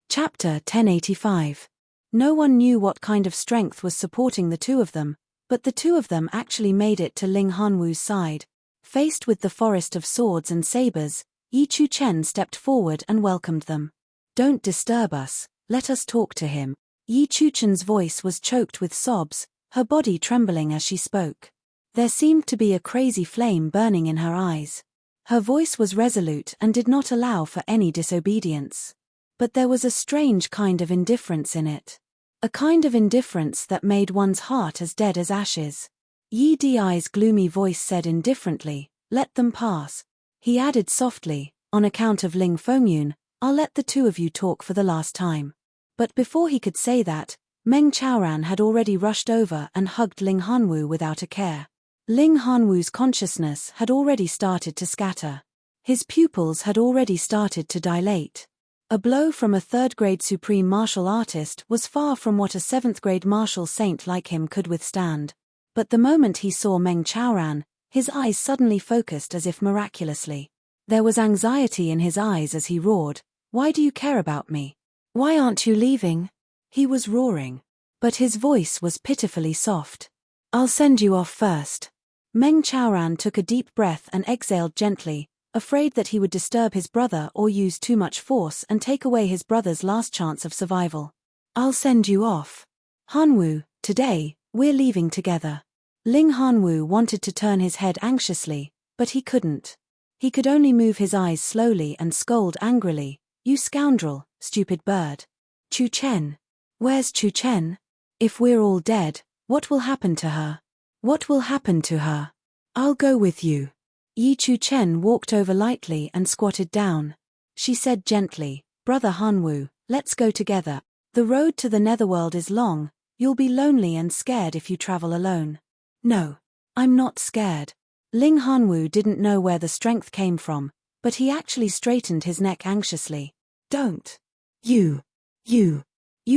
Chapter 1085. No one knew what kind of strength was supporting the two of them, but the two of them actually made it to Ling Hanwu's side. Faced with the forest of swords and sabers, Yi Chu Chen stepped forward and welcomed them. "Don't disturb us, let us talk to him." Yi Chu Chen's voice was choked with sobs, her body trembling as she spoke. There seemed to be a crazy flame burning in her eyes. Her voice was resolute and did not allow for any disobedience. But there was a strange kind of indifference in it. A kind of indifference that made one's heart as dead as ashes. Yi Di's gloomy voice said indifferently, "Let them pass." He added softly, "On account of Ling Fengyun, I'll let the two of you talk for the last time." But before he could say that, Meng Chaoran had already rushed over and hugged Ling Hanwu without a care. Ling Hanwu's consciousness had already started to scatter. His pupils had already started to dilate. A blow from a third-grade supreme martial artist was far from what a seventh-grade martial saint like him could withstand. But the moment he saw Meng Chaoran, his eyes suddenly focused as if miraculously. There was anxiety in his eyes as he roared, "Why do you care about me? Why aren't you leaving?" He was roaring. But his voice was pitifully soft. "I'll send you off first." Meng Chaoran took a deep breath and exhaled gently, afraid that he would disturb his brother or use too much force and take away his brother's last chance of survival. "I'll send you off. Hanwu, today, we're leaving together." Ling Hanwu wanted to turn his head anxiously, but he couldn't. He could only move his eyes slowly and scold angrily, "You scoundrel, stupid bird. Chu Chen. Where's Chu Chen? If we're all dead, what will happen to her? What will happen to her? I'll go with you." Yi Chu Chen walked over lightly and squatted down. She said gently, "Brother Hanwu, let's go together. The road to the netherworld is long, you'll be lonely and scared if you travel alone." "No. I'm not scared." Ling Hanwu didn't know where the strength came from, but he actually straightened his neck anxiously. "Don't. You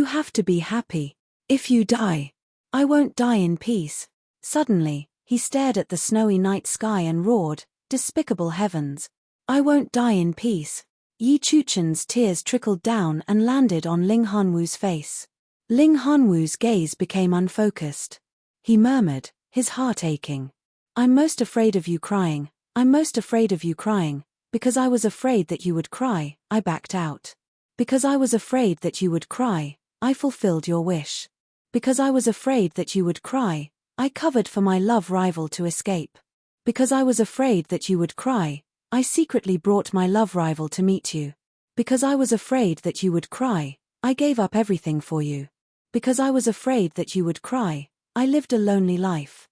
have to be happy. If you die, I won't die in peace." Suddenly, he stared at the snowy night sky and roared, "Despicable heavens. I won't die in peace." Yi Chuchen's tears trickled down and landed on Ling Hanwu's face. Ling Hanwu's gaze became unfocused. He murmured, his heart aching, "I'm most afraid of you crying, I'm most afraid of you crying. Because I was afraid that you would cry, I backed out. Because I was afraid that you would cry, I fulfilled your wish. Because I was afraid that you would cry, I covered for my love rival to escape. Because I was afraid that you would cry, I secretly brought my love rival to meet you. Because I was afraid that you would cry, I gave up everything for you. Because I was afraid that you would cry, I lived a lonely life.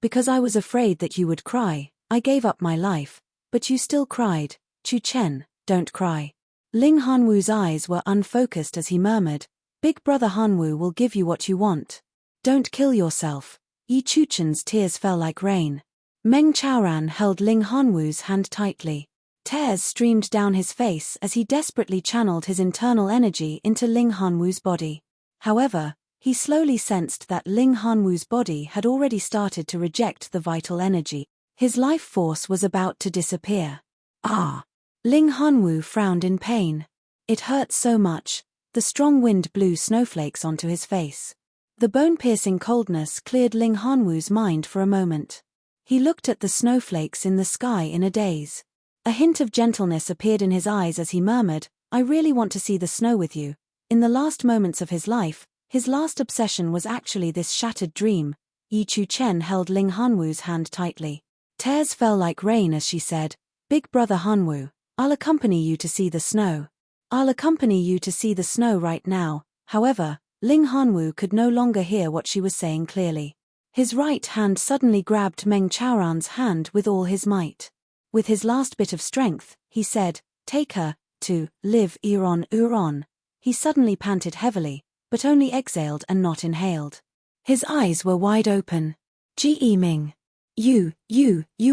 Because I was afraid that you would cry, I gave up my life, but you still cried. Chu Chen, don't cry." Ling Hanwu's eyes were unfocused as he murmured, "Big brother Hanwu will give you what you want. Don't kill yourself." Yi Chuchen's tears fell like rain. Meng Chaoran held Ling Hanwu's hand tightly. Tears streamed down his face as he desperately channeled his internal energy into Ling Hanwu's body. However, he slowly sensed that Ling Hanwu's body had already started to reject the vital energy. His life force was about to disappear. "Ah!" Ling Hanwu frowned in pain. It hurt so much, the strong wind blew snowflakes onto his face. The bone-piercing coldness cleared Ling Hanwu's mind for a moment. He looked at the snowflakes in the sky in a daze. A hint of gentleness appeared in his eyes as he murmured, "I really want to see the snow with you." In the last moments of his life, his last obsession was actually this shattered dream. Yi Chu Chen held Ling Hanwu's hand tightly. Tears fell like rain as she said, "Big brother Hanwu, I'll accompany you to see the snow. I'll accompany you to see the snow right now." However, Ling Hanwu could no longer hear what she was saying clearly. His right hand suddenly grabbed Meng Chaoran's hand with all his might. With his last bit of strength, he said, "Take her, to, live Uron. He suddenly panted heavily, but only exhaled and not inhaled. His eyes were wide open. "Ji Ming. You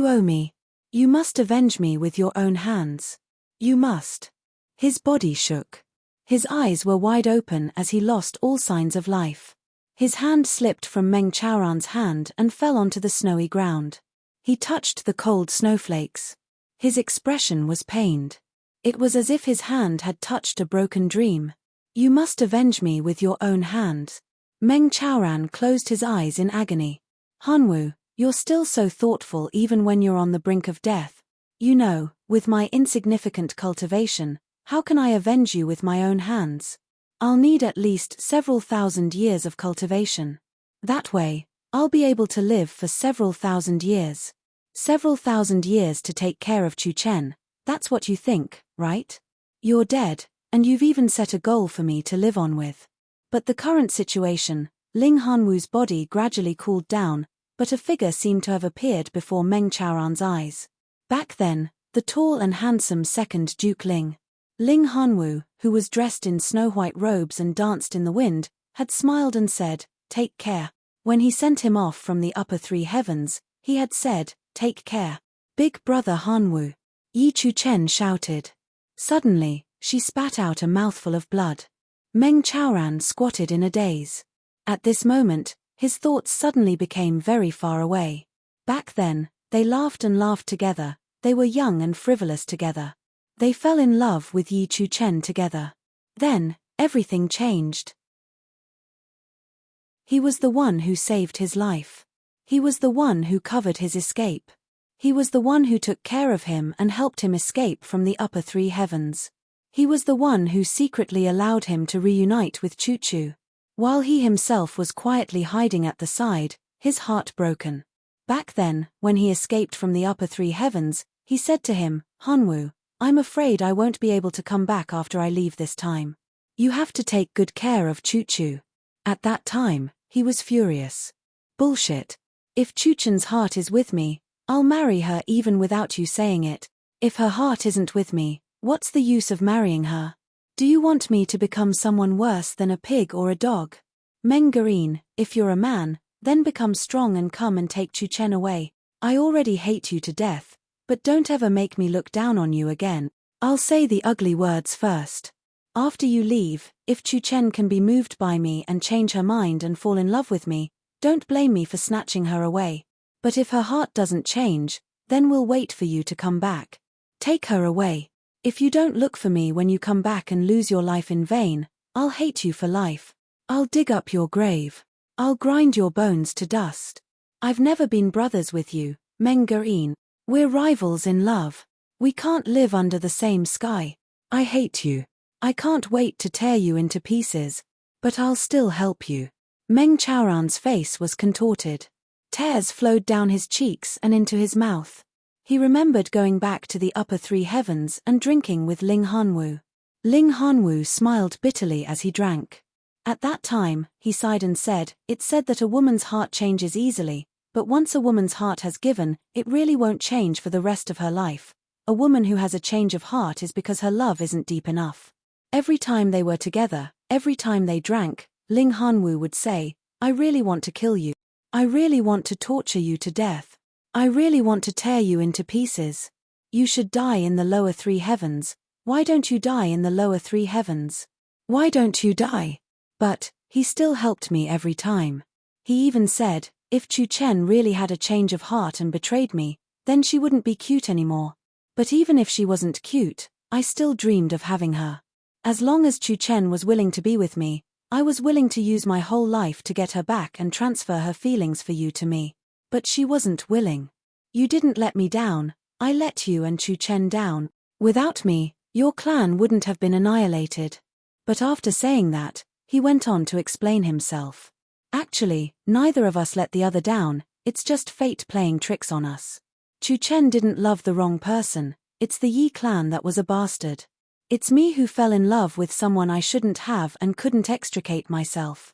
owe me. You must avenge me with your own hands. You must." His body shook. His eyes were wide open as he lost all signs of life. His hand slipped from Meng Chaoran's hand and fell onto the snowy ground. He touched the cold snowflakes. His expression was pained. It was as if his hand had touched a broken dream. "You must avenge me with your own hands." Meng Chaoran closed his eyes in agony. "Hanwu, you're still so thoughtful even when you're on the brink of death. You know, with my insignificant cultivation, how can I avenge you with my own hands? I'll need at least several thousand years of cultivation. That way, I'll be able to live for several thousand years. Several thousand years to take care of Chu Chen, that's what you think, right? You're dead, and you've even set a goal for me to live on with." But the current situation, Ling Hanwu's body gradually cooled down, but a figure seemed to have appeared before Meng Chaoran's eyes. Back then, the tall and handsome second Duke Ling Hanwu, who was dressed in snow-white robes and danced in the wind, had smiled and said, "Take care." When he sent him off from the upper three heavens, he had said, "Take care. Big brother Hanwu." Yi Chu Chen shouted. Suddenly, she spat out a mouthful of blood. Meng Chaoran squatted in a daze. At this moment, his thoughts suddenly became very far away. Back then, they laughed and laughed together, They were young and frivolous together. They fell in love with Yi Chu-chen together. Then, everything changed. He was the one who saved his life. He was the one who covered his escape. He was the one who took care of him and helped him escape from the upper three heavens. He was the one who secretly allowed him to reunite with Chu-Chu, while he himself was quietly hiding at the side, his heart broken. Back then, when he escaped from the upper three heavens, he said to him, "Hanwoo, I'm afraid I won't be able to come back after I leave this time. You have to take good care of Chu-Chu." At that time, he was furious. Bullshit. If Chu-Chen's heart is with me, I'll marry her even without you saying it. If her heart isn't with me, what's the use of marrying her? Do you want me to become someone worse than a pig or a dog? Meng Garin, if you're a man, then become strong and come and take Chu-Chen away. I already hate you to death, but don't ever make me look down on you again. I'll say the ugly words first. After you leave, if Chu-Chen can be moved by me and change her mind and fall in love with me, don't blame me for snatching her away. But if her heart doesn't change, then we'll wait for you to come back. Take her away. If you don't look for me when you come back and lose your life in vain, I'll hate you for life. I'll dig up your grave. I'll grind your bones to dust. I've never been brothers with you, Meng Garin. We're rivals in love. We can't live under the same sky. I hate you. I can't wait to tear you into pieces. But I'll still help you. Meng Chaoran's face was contorted. Tears flowed down his cheeks and into his mouth. He remembered going back to the upper three heavens and drinking with Ling Hanwoo. Ling Hanwoo smiled bitterly as he drank. At that time, he sighed and said, "It's said that a woman's heart changes easily, but once a woman's heart has given, it really won't change for the rest of her life. A woman who has a change of heart is because her love isn't deep enough." Every time they were together, every time they drank, Ling Hanwoo would say, "I really want to kill you. I really want to torture you to death. I really want to tear you into pieces. You should die in the lower three heavens. Why don't you die in the lower three heavens? Why don't you die?" But he still helped me every time. He even said, "If Chu-Chen really had a change of heart and betrayed me, then she wouldn't be cute anymore. But even if she wasn't cute, I still dreamed of having her. As long as Chu-Chen was willing to be with me, I was willing to use my whole life to get her back and transfer her feelings for you to me. But she wasn't willing. You didn't let me down, I let you and Chu-Chen down. Without me, your clan wouldn't have been annihilated." But after saying that, he went on to explain himself. "Actually, neither of us let the other down, it's just fate playing tricks on us. Chu-Chen didn't love the wrong person, it's the Yi clan that was a bastard. It's me who fell in love with someone I shouldn't have and couldn't extricate myself."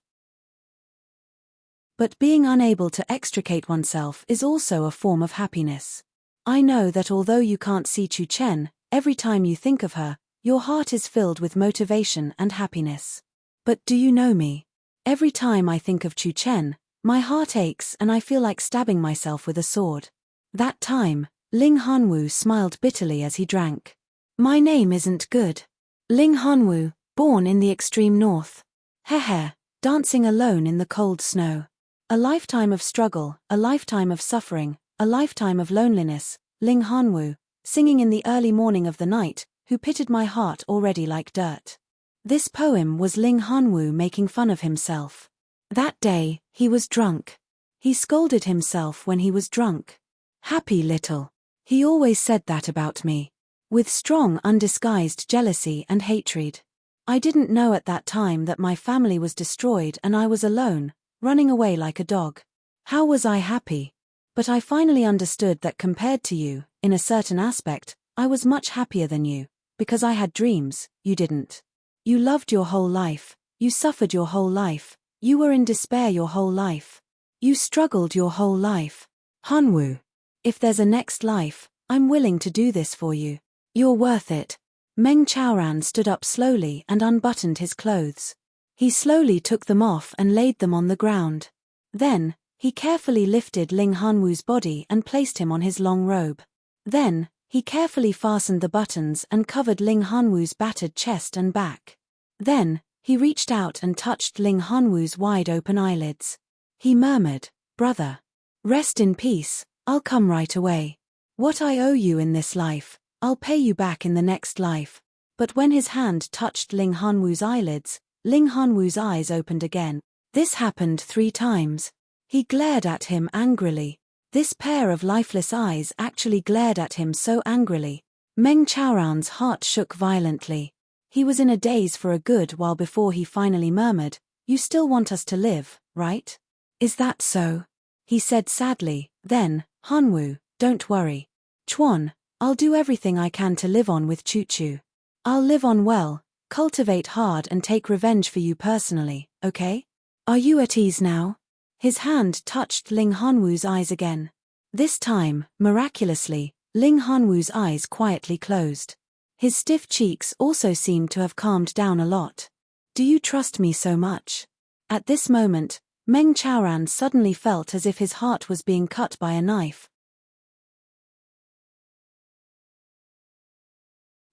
But being unable to extricate oneself is also a form of happiness. I know that although you can't see Chu-Chen, every time you think of her, your heart is filled with motivation and happiness. But do you know me? Every time I think of Chu-Chen, my heart aches and I feel like stabbing myself with a sword. That time, Ling Hanwoo smiled bitterly as he drank. "My name isn't good. Ling Hanwoo, born in the extreme north. Hehe, dancing alone in the cold snow. A lifetime of struggle, a lifetime of suffering, a lifetime of loneliness, Ling Hanwoo, singing in the early morning of the night, who pitted my heart already like dirt." This poem was Ling Hanwoo making fun of himself. That day, he was drunk. He scolded himself when he was drunk. "Happy little." He always said that about me. With strong undisguised jealousy and hatred. I didn't know at that time that my family was destroyed and I was alone, running away like a dog. How was I happy? But I finally understood that compared to you, in a certain aspect, I was much happier than you, because I had dreams, you didn't. You loved your whole life, you suffered your whole life, you were in despair your whole life. You struggled your whole life. Hanwoo. If there's a next life, I'm willing to do this for you. You're worth it. Meng Chaoran stood up slowly and unbuttoned his clothes. He slowly took them off and laid them on the ground. Then, he carefully lifted Ling Hanwoo's body and placed him on his long robe. Then, he carefully fastened the buttons and covered Ling Hanwoo's battered chest and back. Then, he reached out and touched Ling Hanwoo's wide-open eyelids. He murmured, "Brother. Rest in peace, I'll come right away." What I owe you in this life, I'll pay you back in the next life. But when his hand touched Ling Hanwu's eyelids, Ling Hanwu's eyes opened again. This happened 3 times. He glared at him angrily. This pair of lifeless eyes actually glared at him so angrily. Meng Chaoran's heart shook violently. He was in a daze for a good while before he finally murmured, "You still want us to live, right? Is that so?" He said sadly, then, "Hanwu, don't worry. Chuan, I'll do everything I can to live on with Chu-Chu. I'll live on well, cultivate hard and take revenge for you personally, okay? Are you at ease now?" His hand touched Ling Hanwu's eyes again. This time, miraculously, Ling Hanwu's eyes quietly closed. His stiff cheeks also seemed to have calmed down a lot. "Do you trust me so much?" At this moment, Meng Chaoran suddenly felt as if his heart was being cut by a knife.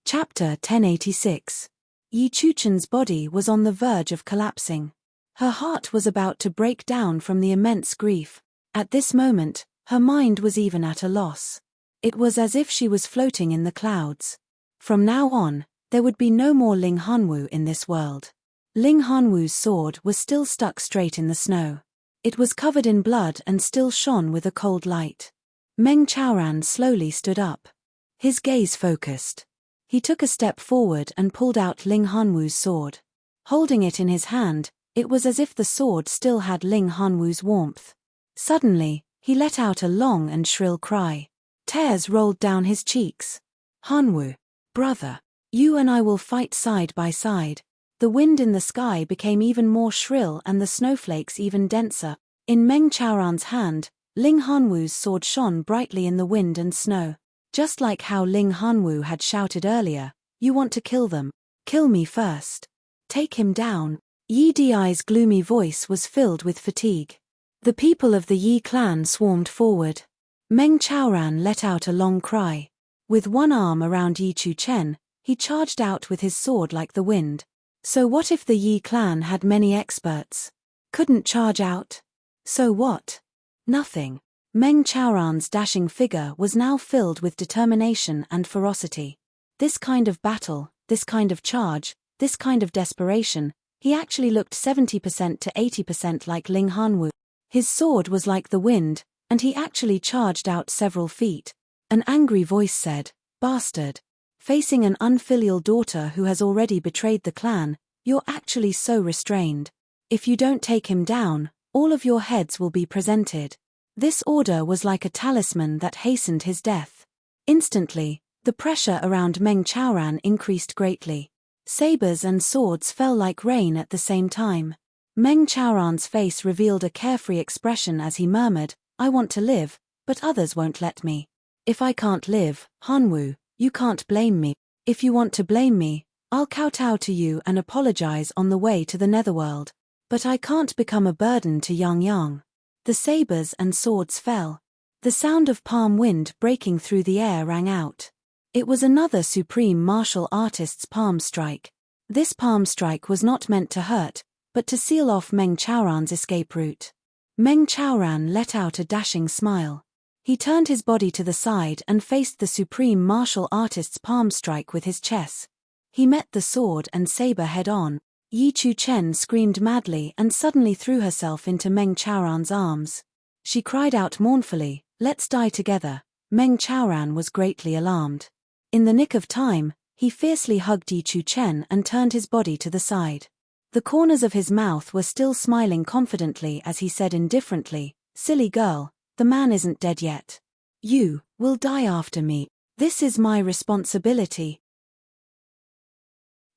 Chapter 1086. Yi Chuchen's body was on the verge of collapsing. Her heart was about to break down from the immense grief. At this moment, her mind was even at a loss. It was as if she was floating in the clouds. From now on, there would be no more Ling Hanwu in this world. Ling Hanwu's sword was still stuck straight in the snow. It was covered in blood and still shone with a cold light. Meng Chaoran slowly stood up. His gaze focused. He took a step forward and pulled out Ling Hanwu's sword. Holding it in his hand, it was as if the sword still had Ling Hanwu's warmth. Suddenly, he let out a long and shrill cry. Tears rolled down his cheeks. "Hanwu, brother, you and I will fight side by side." The wind in the sky became even more shrill and the snowflakes even denser. In Meng Chaoran's hand, Ling Hanwu's sword shone brightly in the wind and snow. Just like how Ling Hanwu had shouted earlier, "You want to kill them? Kill me first. Take him down." Yi Di's gloomy voice was filled with fatigue. The people of the Yi clan swarmed forward. Meng Chaoran let out a long cry. With one arm around Yi Chuchen, he charged out with his sword like the wind. So what if the Yi clan had many experts? Couldn't charge out? So what? Nothing. Meng Chaoran's dashing figure was now filled with determination and ferocity. This kind of battle, this kind of charge, this kind of desperation, he actually looked 70% to 80% like Ling Hanwu. His sword was like the wind, and he actually charged out several feet. An angry voice said, "Bastard. Facing an unfilial daughter who has already betrayed the clan, you're actually so restrained. If you don't take him down, all of your heads will be presented." This order was like a talisman that hastened his death. Instantly, the pressure around Meng Chaoran increased greatly. Sabers and swords fell like rain at the same time. Meng Chaoran's face revealed a carefree expression as he murmured, "I want to live, but others won't let me. If I can't live, Hanwu, you can't blame me. If you want to blame me, I'll kowtow to you and apologize on the way to the netherworld. But I can't become a burden to Yang. The sabers and swords fell. The sound of palm wind breaking through the air rang out. It was another supreme martial artist's palm strike. This palm strike was not meant to hurt, but to seal off Meng Chaoran's escape route. Meng Chaoran let out a dashing smile. He turned his body to the side and faced the supreme martial artist's palm strike with his chest. He met the sword and saber head-on. Yi Chuchen screamed madly and suddenly threw herself into Meng Chaoran's arms. She cried out mournfully, "Let's die together." Meng Chaoran was greatly alarmed. In the nick of time, he fiercely hugged Yi Chuchen and turned his body to the side. The corners of his mouth were still smiling confidently as he said indifferently, "Silly girl, the man isn't dead yet. You will die after me. This is my responsibility."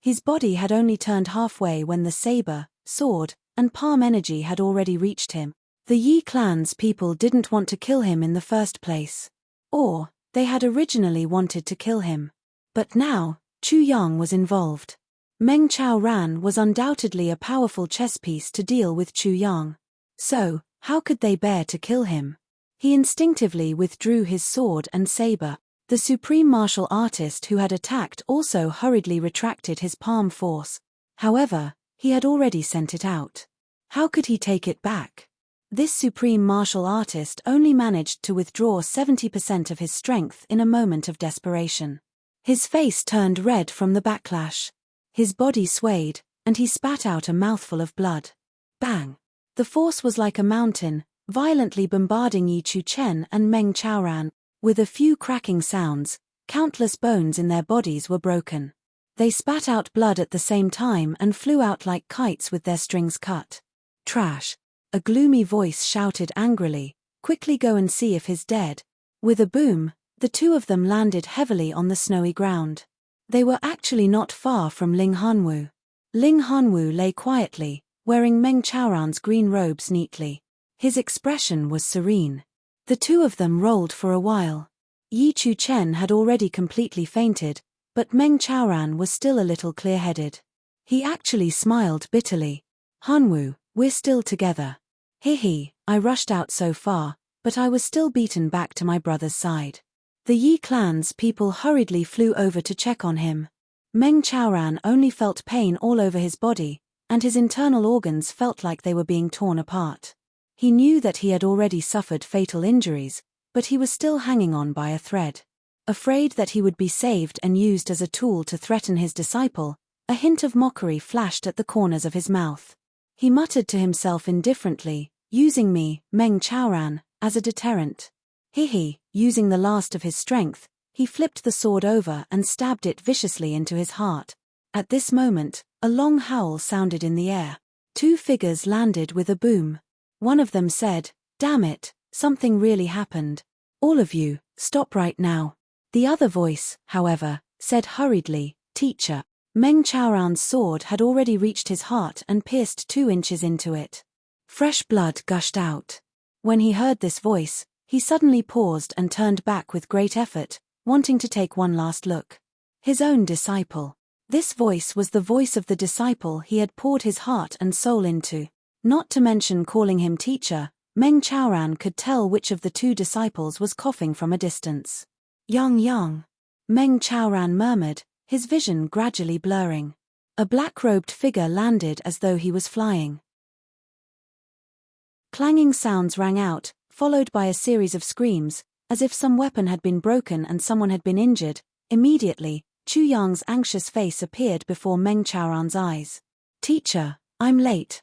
His body had only turned halfway when the saber, sword, and palm energy had already reached him. The Yi clan's people didn't want to kill him in the first place. Or, they had originally wanted to kill him. But now, Chu Yang was involved. Meng Chaoran was undoubtedly a powerful chess piece to deal with Chu Yang. So, how could they bear to kill him? He instinctively withdrew his sword and saber. The supreme martial artist who had attacked also hurriedly retracted his palm force. However, he had already sent it out. How could he take it back? This supreme martial artist only managed to withdraw 70% of his strength in a moment of desperation. His face turned red from the backlash. His body swayed, and he spat out a mouthful of blood. Bang! The force was like a mountain, violently bombarding Yi Chu-chen and Meng Chaoran. With a few cracking sounds, countless bones in their bodies were broken. They spat out blood at the same time and flew out like kites with their strings cut. Trash! A gloomy voice shouted angrily, "Quickly go and see if he's dead." With a boom, the two of them landed heavily on the snowy ground. They were actually not far from Ling Hanwu. Ling Hanwu lay quietly, wearing Meng Chaoran's green robes neatly. His expression was serene. The two of them rolled for a while. Yi Chu-chen had already completely fainted, but Meng Chaoran was still a little clear-headed. He actually smiled bitterly. "Hanwu, we're still together. He, I rushed out so far, but I was still beaten back to my brother's side." The Yi clan's people hurriedly flew over to check on him. Meng Chaoran only felt pain all over his body, and his internal organs felt like they were being torn apart. He knew that he had already suffered fatal injuries, but he was still hanging on by a thread. Afraid that he would be saved and used as a tool to threaten his disciple, a hint of mockery flashed at the corners of his mouth. He muttered to himself indifferently, "Using me, Meng Chaoran, as a deterrent." Using the last of his strength, he flipped the sword over and stabbed it viciously into his heart. At this moment, a long howl sounded in the air. Two figures landed with a boom. One of them said, "Damn it, something really happened. All of you, stop right now." The other voice, however, said hurriedly, "Teacher." Meng Chaoran's sword had already reached his heart and pierced 2 inches into it. Fresh blood gushed out. When he heard this voice, he suddenly paused and turned back with great effort, wanting to take one last look. His own disciple. This voice was the voice of the disciple he had poured his heart and soul into. Not to mention calling him teacher, Meng Chaoran could tell which of the 2 disciples was coughing from a distance. Yang. Meng Chaoran murmured, his vision gradually blurring. A black-robed figure landed as though he was flying. Clanging sounds rang out, followed by a series of screams, as if some weapon had been broken and someone had been injured. Immediately, Chu Yang's anxious face appeared before Meng Chaoran's eyes. "Teacher, I'm late."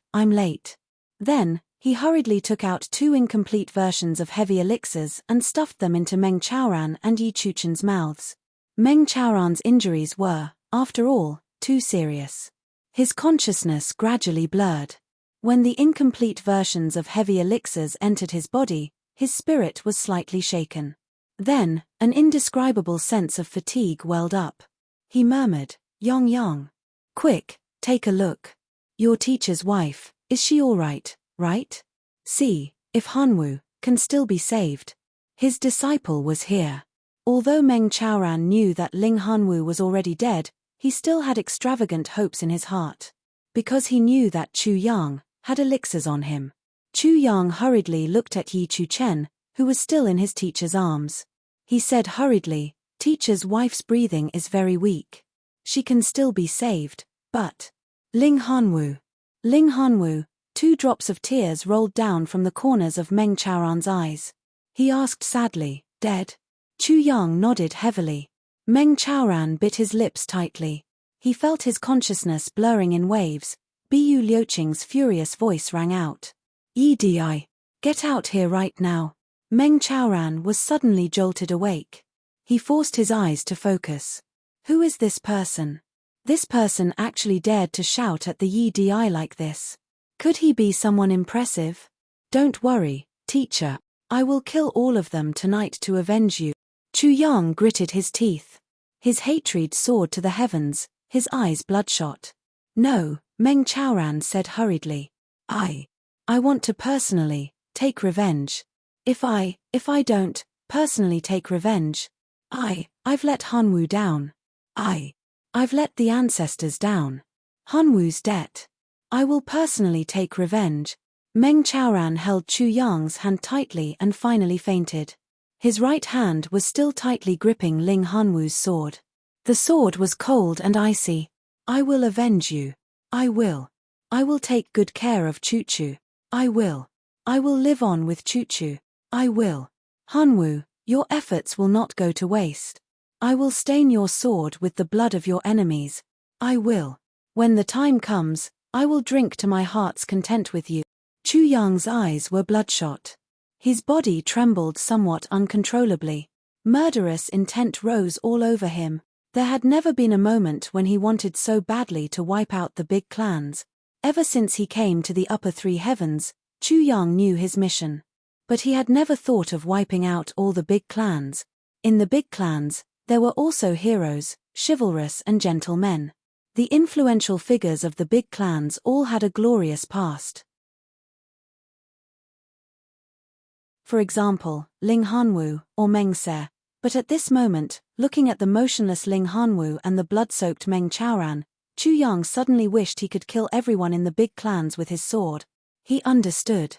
Then, he hurriedly took out 2 incomplete versions of heavy elixirs and stuffed them into Meng Chaoran and Yi Chu-chen's mouths. Meng Chaoran's injuries were, after all, too serious. His consciousness gradually blurred. When the incomplete versions of heavy elixirs entered his body, his spirit was slightly shaken. Then, an indescribable sense of fatigue welled up. He murmured, Yang. "Quick, take a look. Your teacher's wife, is she all right? See if Hanwu can still be saved." His disciple was here. Although Meng Chaoran knew that Ling Hanwu was already dead, he still had extravagant hopes in his heart. Because he knew that Chu Yang had elixirs on him. Chu Yang hurriedly looked at Yi Chu-chen, who was still in his teacher's arms. He said hurriedly, "Teacher's wife's breathing is very weak. She can still be saved, but..." Ling Hanwu. 2 drops of tears rolled down from the corners of Meng Chaoran's eyes. He asked sadly, "Dead?" Chu Yang nodded heavily. Meng Chaoran bit his lips tightly. He felt his consciousness blurring in waves. Bu Liuqing's furious voice rang out. "Edi! Get out here right now!" Meng Chaoran was suddenly jolted awake. He forced his eyes to focus. Who is this person? This person actually dared to shout at the Edi like this. Could he be someone impressive? "Don't worry, teacher. I will kill all of them tonight to avenge you." Chu Yang gritted his teeth. His hatred soared to the heavens, his eyes bloodshot. "No," Meng Chaoran said hurriedly. I want to personally take revenge. If I don't personally take revenge, I've let Hanwu down. I've let the ancestors down. Hanwu's debt. I will personally take revenge." Meng Chaoran held Chu Yang's hand tightly and finally fainted. His right hand was still tightly gripping Ling Hanwu's sword. The sword was cold and icy. "I will avenge you. I will take good care of Chu-chu. I will." I will live on with Chuchu. I will. Hanwoo, your efforts will not go to waste. I will stain your sword with the blood of your enemies. I will. When the time comes, I will drink to my heart's content with you. Chu Yang's eyes were bloodshot. His body trembled somewhat uncontrollably. Murderous intent rose all over him. There had never been a moment when he wanted so badly to wipe out the big clans. Ever since he came to the upper three heavens, Chu Yang knew his mission. But he had never thought of wiping out all the big clans. In the big clans, there were also heroes, chivalrous and gentle men. The influential figures of the big clans all had a glorious past. For example, Ling Hanwoo, or Meng Se. But at this moment, looking at the motionless Ling Hanwoo and the blood-soaked Meng Chaoran, Chu Yang suddenly wished he could kill everyone in the big clans with his sword. He understood.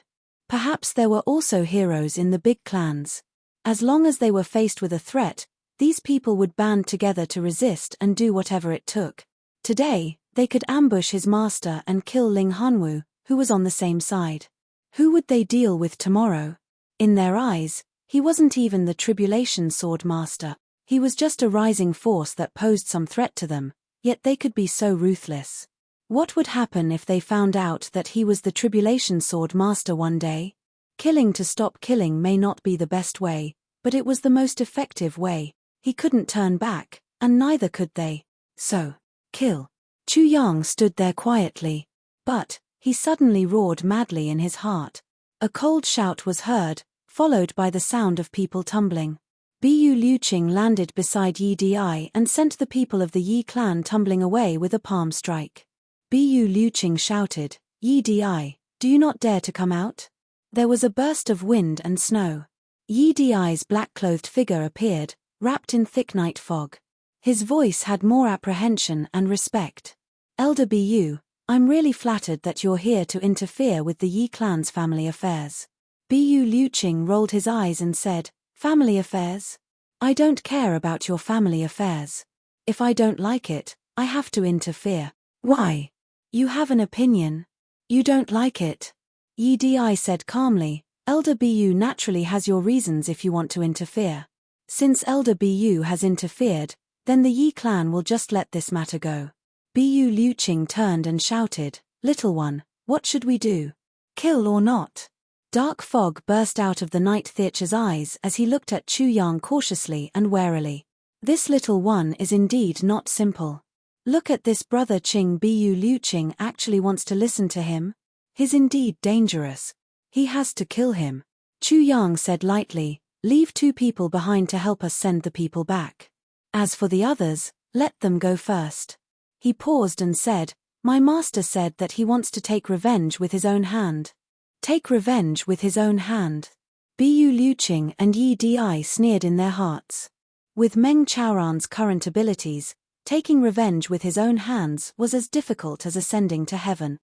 Perhaps there were also heroes in the big clans. As long as they were faced with a threat, these people would band together to resist and do whatever it took. Today, they could ambush his master and kill Ling Hanwoo, who was on the same side. Who would they deal with tomorrow? In their eyes, he wasn't even the Tribulation Sword Master. He was just a rising force that posed some threat to them, yet they could be so ruthless. What would happen if they found out that he was the Tribulation Sword Master one day? Killing to stop killing may not be the best way, but it was the most effective way. He couldn't turn back, and neither could they. So, kill. Chu Yang stood there quietly. But, he suddenly roared madly in his heart. A cold shout was heard, followed by the sound of people tumbling. Bu Liuqing landed beside Yi Di and sent the people of the Yi clan tumbling away with a palm strike. Bu Liuqing shouted, Yi Di, do you not dare to come out? There was a burst of wind and snow. Yi Di's black-clothed figure appeared, wrapped in thick night fog. His voice had more apprehension and respect. Elder Bu, I'm really flattered that you're here to interfere with the Yi clan's family affairs. Bu Liuqing rolled his eyes and said, Family affairs? I don't care about your family affairs. If I don't like it, I have to interfere. Why? You have an opinion. You don't like it. Yi Di said calmly, Elder Bu naturally has your reasons if you want to interfere. Since Elder Bu has interfered, then the Yi clan will just let this matter go. Bu Liuqing turned and shouted, Little one, what should we do? Kill or not? Dark fog burst out of the night theater's eyes as he looked at Chu Yang cautiously and warily. This little one is indeed not simple. Look at this brother Qing. Bu Liuqing actually wants to listen to him. He's indeed dangerous. He has to kill him. Chu Yang said lightly, Leave 2 people behind to help us send the people back. As for the others, let them go first. He paused and said, My master said that he wants to take revenge with his own hand. Take revenge with his own hand. Bu Liuqing and Yi Di sneered in their hearts. With Meng Chaoran's current abilities, taking revenge with his own hands was as difficult as ascending to heaven.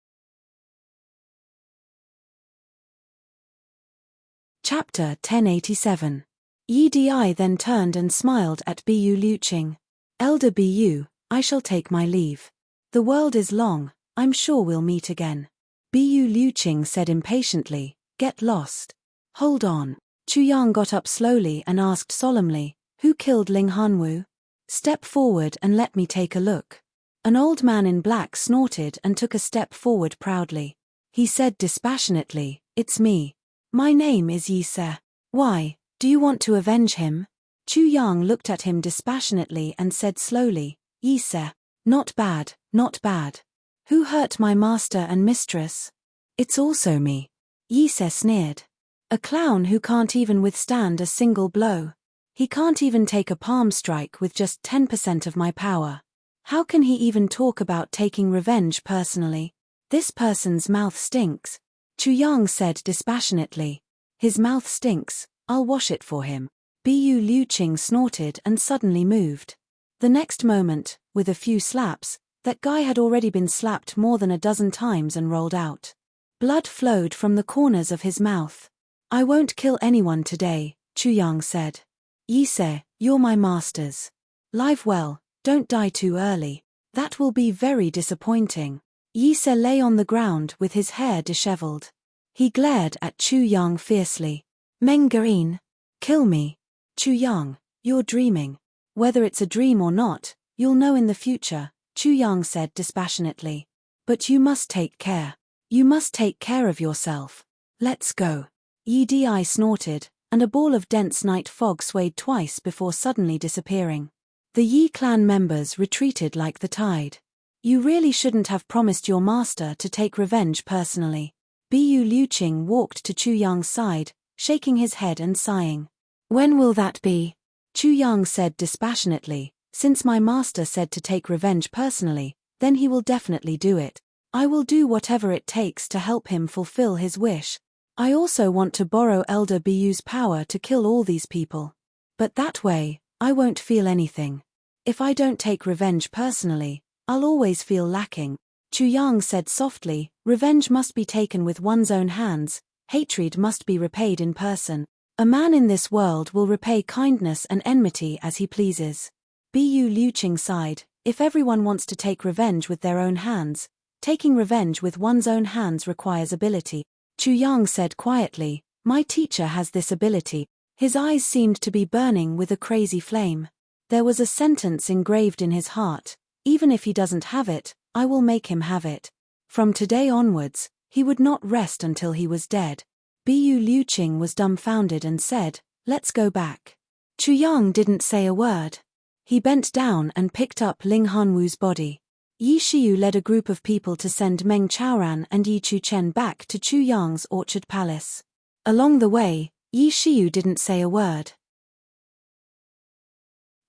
Chapter 1087. Yi Di then turned and smiled at Bu Liuqing. Elder Bu, I shall take my leave. The world is long, I'm sure we'll meet again. Bu Liuqing said impatiently, Get lost. Hold on. Chu Yang got up slowly and asked solemnly, Who killed Ling Hanwoo? Step forward and let me take a look. An old man in black snorted and took a step forward proudly. He said dispassionately, It's me. My name is Yi Se. Why, do you want to avenge him? Chu Yang looked at him dispassionately and said slowly, Yi Se. Not bad, not bad. Who hurt my master and mistress? It's also me. Yi Se sneered. A clown who can't even withstand a single blow. He can't even take a palm strike with just 10% of my power. How can he even talk about taking revenge personally? This person's mouth stinks. Chu Yang said dispassionately. His mouth stinks, I'll wash it for him. Bu Liuqing snorted and suddenly moved. The next moment, with a few slaps, that guy had already been slapped more than a dozen times and rolled out. Blood flowed from the corners of his mouth. I won't kill anyone today, Chu Yang said. Yi Se, you're my masters. Live well, don't die too early. That will be very disappointing. Yi Se lay on the ground with his hair disheveled. He glared at Chu Yang fiercely. Meng Garin. Kill me. Chu Yang, you're dreaming. Whether it's a dream or not, you'll know in the future, Chu Yang said dispassionately. But you must take care. You must take care of yourself. Let's go. Yi snorted, and a ball of dense night fog swayed twice before suddenly disappearing. The Yi clan members retreated like the tide. You really shouldn't have promised your master to take revenge personally. Bu Liuqing walked to Chu Yang's side, shaking his head and sighing. When will that be? Chu Yang said dispassionately, since my master said to take revenge personally, then he will definitely do it. I will do whatever it takes to help him fulfill his wish. I also want to borrow Elder Bu's power to kill all these people. But that way, I won't feel anything. If I don't take revenge personally, I'll always feel lacking. Chu Yang said softly, revenge must be taken with one's own hands, hatred must be repaid in person. A man in this world will repay kindness and enmity as he pleases. Bu Liuqing sighed, if everyone wants to take revenge with their own hands, taking revenge with one's own hands requires ability. Chu Yang said quietly, my teacher has this ability. His eyes seemed to be burning with a crazy flame. There was a sentence engraved in his heart, even if he doesn't have it, I will make him have it. From today onwards, he would not rest until he was dead. Bu Liuqing was dumbfounded and said, let's go back. Chu Yang didn't say a word. He bent down and picked up Ling Hanwu's body. Yi Shiyu led a group of people to send Meng Chaoran and Yi Chuchen back to Chu Yang's orchard palace. Along the way, Yi Shiyu didn't say a word.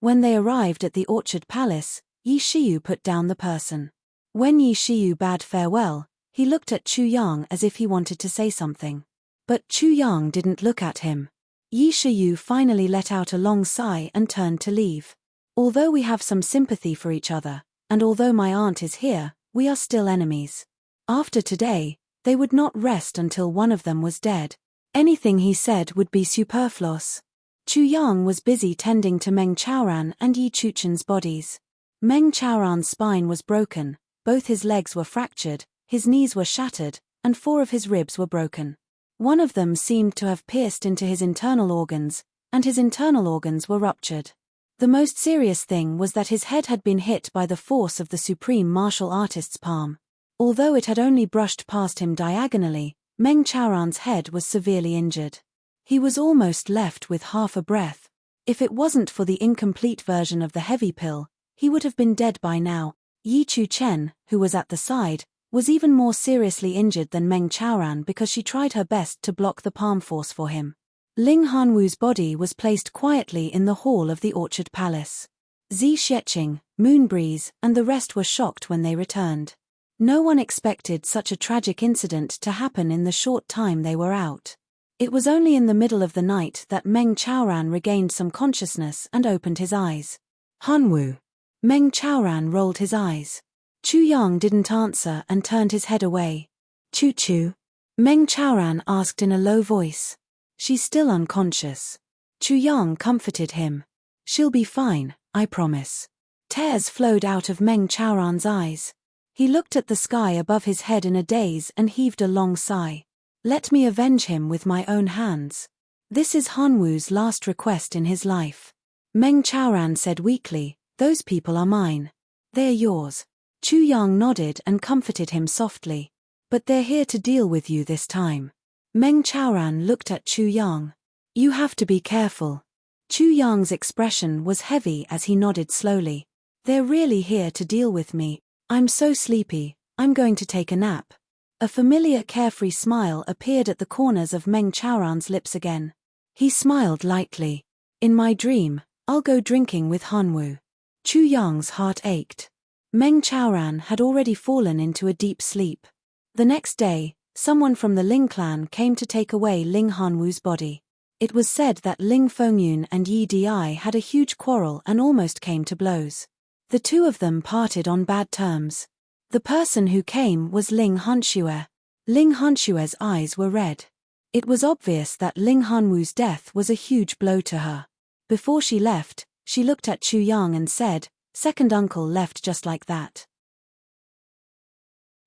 When they arrived at the orchard palace, Yi Shiyu put down the person. When Yi Shiyu bade farewell, he looked at Chu Yang as if he wanted to say something. But Chu Yang didn't look at him. Yi Shiyu finally let out a long sigh and turned to leave. Although we have some sympathy for each other, and although my aunt is here, we are still enemies. After today, they would not rest until one of them was dead. Anything he said would be superfluous. Chu Yang was busy tending to Meng Chaoran and Yi Chuchen's bodies. Meng Chaoran's spine was broken, both his legs were fractured, his knees were shattered, and 4 of his ribs were broken. One of them seemed to have pierced into his internal organs, and his internal organs were ruptured. The most serious thing was that his head had been hit by the force of the supreme martial artist's palm. Although it had only brushed past him diagonally, Meng Chaoran's head was severely injured. He was almost left with half a breath. If it wasn't for the incomplete version of the heavy pill, he would have been dead by now. Yi Chuchen, who was at the side, was even more seriously injured than Meng Chaoran because she tried her best to block the palm force for him. Ling Hanwu's body was placed quietly in the hall of the orchard palace. Zi Xieching, Moonbreeze, and the rest were shocked when they returned. No one expected such a tragic incident to happen in the short time they were out. It was only in the middle of the night that Meng Chaoran regained some consciousness and opened his eyes. Hanwu. Meng Chaoran rolled his eyes. Chu Yang didn't answer and turned his head away. Chu. Meng Chaoran asked in a low voice. She's still unconscious. Chu Yang comforted him. She'll be fine, I promise. Tears flowed out of Meng Chaoran's eyes. He looked at the sky above his head in a daze and heaved a long sigh. Let me avenge him with my own hands. This is Hanwu's last request in his life. Meng Chaoran said weakly, those people are mine. They're yours. Chu Yang nodded and comforted him softly. But they're here to deal with you this time. Meng Chaoran looked at Chu Yang. You have to be careful. Chu Yang's expression was heavy as he nodded slowly. They're really here to deal with me. I'm so sleepy, I'm going to take a nap. A familiar carefree smile appeared at the corners of Meng Chaoran's lips again. He smiled lightly. In my dream, I'll go drinking with Hanwu. Chu Yang's heart ached. Meng Chaoran had already fallen into a deep sleep. The next day, someone from the Ling clan came to take away Ling Hanwu's body. It was said that Ling Fengyun and Yi Di had a huge quarrel and almost came to blows. The two of them parted on bad terms. The person who came was Ling Hanxue. Ling Hanxue's eyes were red. It was obvious that Ling Hanwu's death was a huge blow to her. Before she left, she looked at Chu Yang and said, "Second uncle left just like that."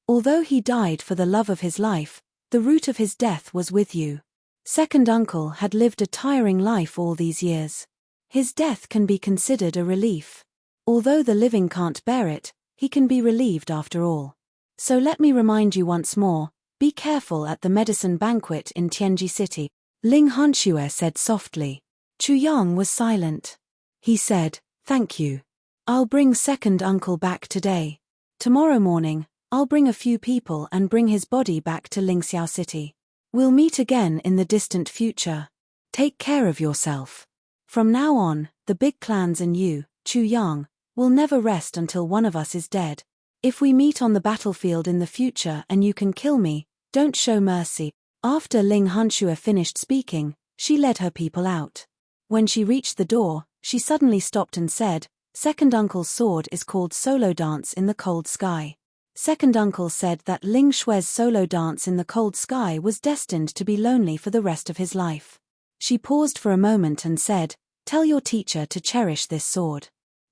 Although he died for the love of his life, The root of his death was with you. Second uncle had lived a tiring life all these years. His death can be considered a relief. Although the living can't bear it, he can be relieved after all. So let me remind you once more, be careful at the medicine banquet in Tianji City, Ling Hanxue said softly. Chu Yang was silent. He said, thank you. I'll bring second uncle back today. Tomorrow morning, I'll bring a few people and bring his body back to Lingxiao City. We'll meet again in the distant future. Take care of yourself. From now on, the big clans and you, Chu Yang, will never rest until one of us is dead. If we meet on the battlefield in the future and you can kill me, don't show mercy. After Ling Hanxue finished speaking, she led her people out. When she reached the door, she suddenly stopped and said, Second uncle's sword is called Solo Dance in the Cold Sky. Second uncle said that Ling Shue's solo dance in the cold sky was destined to be lonely for the rest of his life. She paused for a moment and said, tell your teacher to cherish this sword.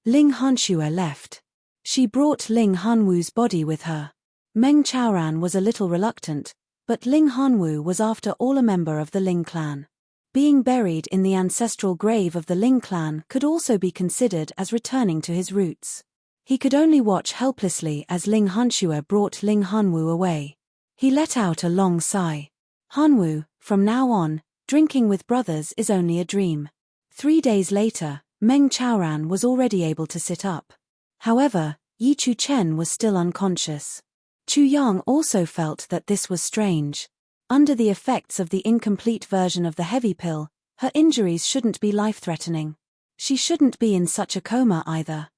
Ling Hanxue left. She brought Ling Hanwu's body with her. Meng Chaoran was a little reluctant, but Ling Hanwu was after all a member of the Ling clan. Being buried in the ancestral grave of the Ling clan could also be considered as returning to his roots. He could only watch helplessly as Ling Hanxue brought Ling Hanwu away. He let out a long sigh. Hanwu, from now on, drinking with brothers is only a dream. 3 days later, Meng Chaoran was already able to sit up. However, Yi Chu Chen was still unconscious. Chu Yang also felt that this was strange. Under the effects of the incomplete version of the heavy pill, her injuries shouldn't be life-threatening. She shouldn't be in such a coma either.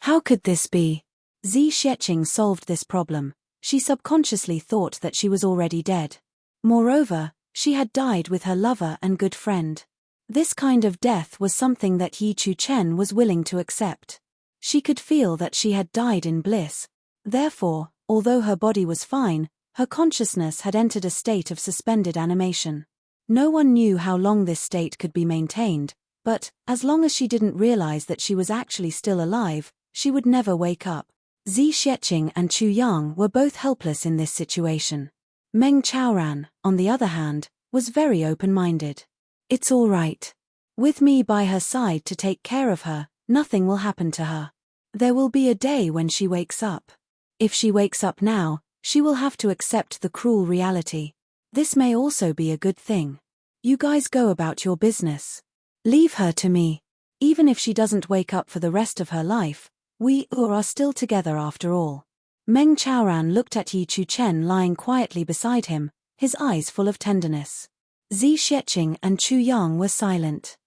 How could this be? Zi Xieching solved this problem. She subconsciously thought that she was already dead. Moreover, she had died with her lover and good friend. This kind of death was something that Yi Chu Chen was willing to accept. She could feel that she had died in bliss. Therefore, although her body was fine, her consciousness had entered a state of suspended animation. No one knew how long this state could be maintained, but, as long as she didn't realize that she was actually still alive, she would never wake up. Zi Xieching and Chu Yang were both helpless in this situation. Meng Chaoran, on the other hand, was very open-minded. It's all right. With me by her side to take care of her, nothing will happen to her. There will be a day when she wakes up. If she wakes up now, she will have to accept the cruel reality. This may also be a good thing. You guys go about your business. Leave her to me. Even if she doesn't wake up for the rest of her life, we are still together after all. Meng Chaoran looked at Yi Chu Chen lying quietly beside him, his eyes full of tenderness. Zi Xieching and Chu Yang were silent.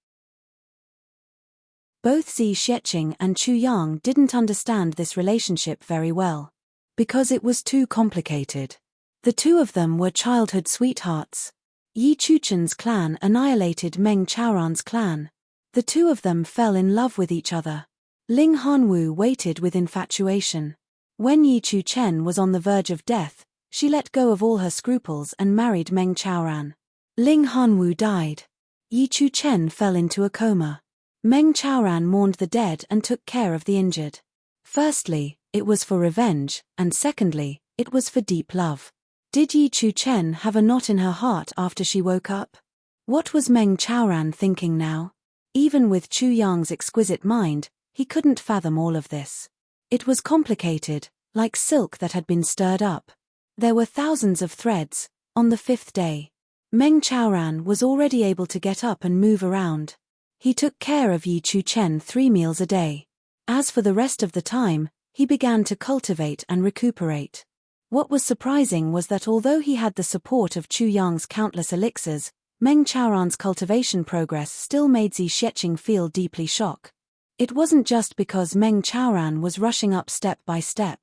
Both Zi Xieching and Chu Yang didn't understand this relationship very well. Because it was too complicated. The two of them were childhood sweethearts. Yi Chu Chen's clan annihilated Meng Chaoran's clan. The two of them fell in love with each other. Ling Hanwu waited with infatuation. When Yi Chu Chen was on the verge of death, she let go of all her scruples and married Meng Chaoran. Ling Hanwu died. Yi Chu Chen fell into a coma. Meng Chaoran mourned the dead and took care of the injured. Firstly, it was for revenge, and secondly, it was for deep love. Did Yi Chu Chen have a knot in her heart after she woke up? What was Meng Chaoran thinking now? Even with Chu Yang's exquisite mind, he couldn't fathom all of this. It was complicated, like silk that had been stirred up. There were thousands of threads. On the 5th day, Meng Chaoran was already able to get up and move around. He took care of Yi Chu Chen 3 meals a day. As for the rest of the time, he began to cultivate and recuperate. What was surprising was that although he had the support of Chu Yang's countless elixirs, Meng Chaoran's cultivation progress still made Zi Xieching feel deeply shocked. It wasn't just because Meng Chaoran was rushing up step by step.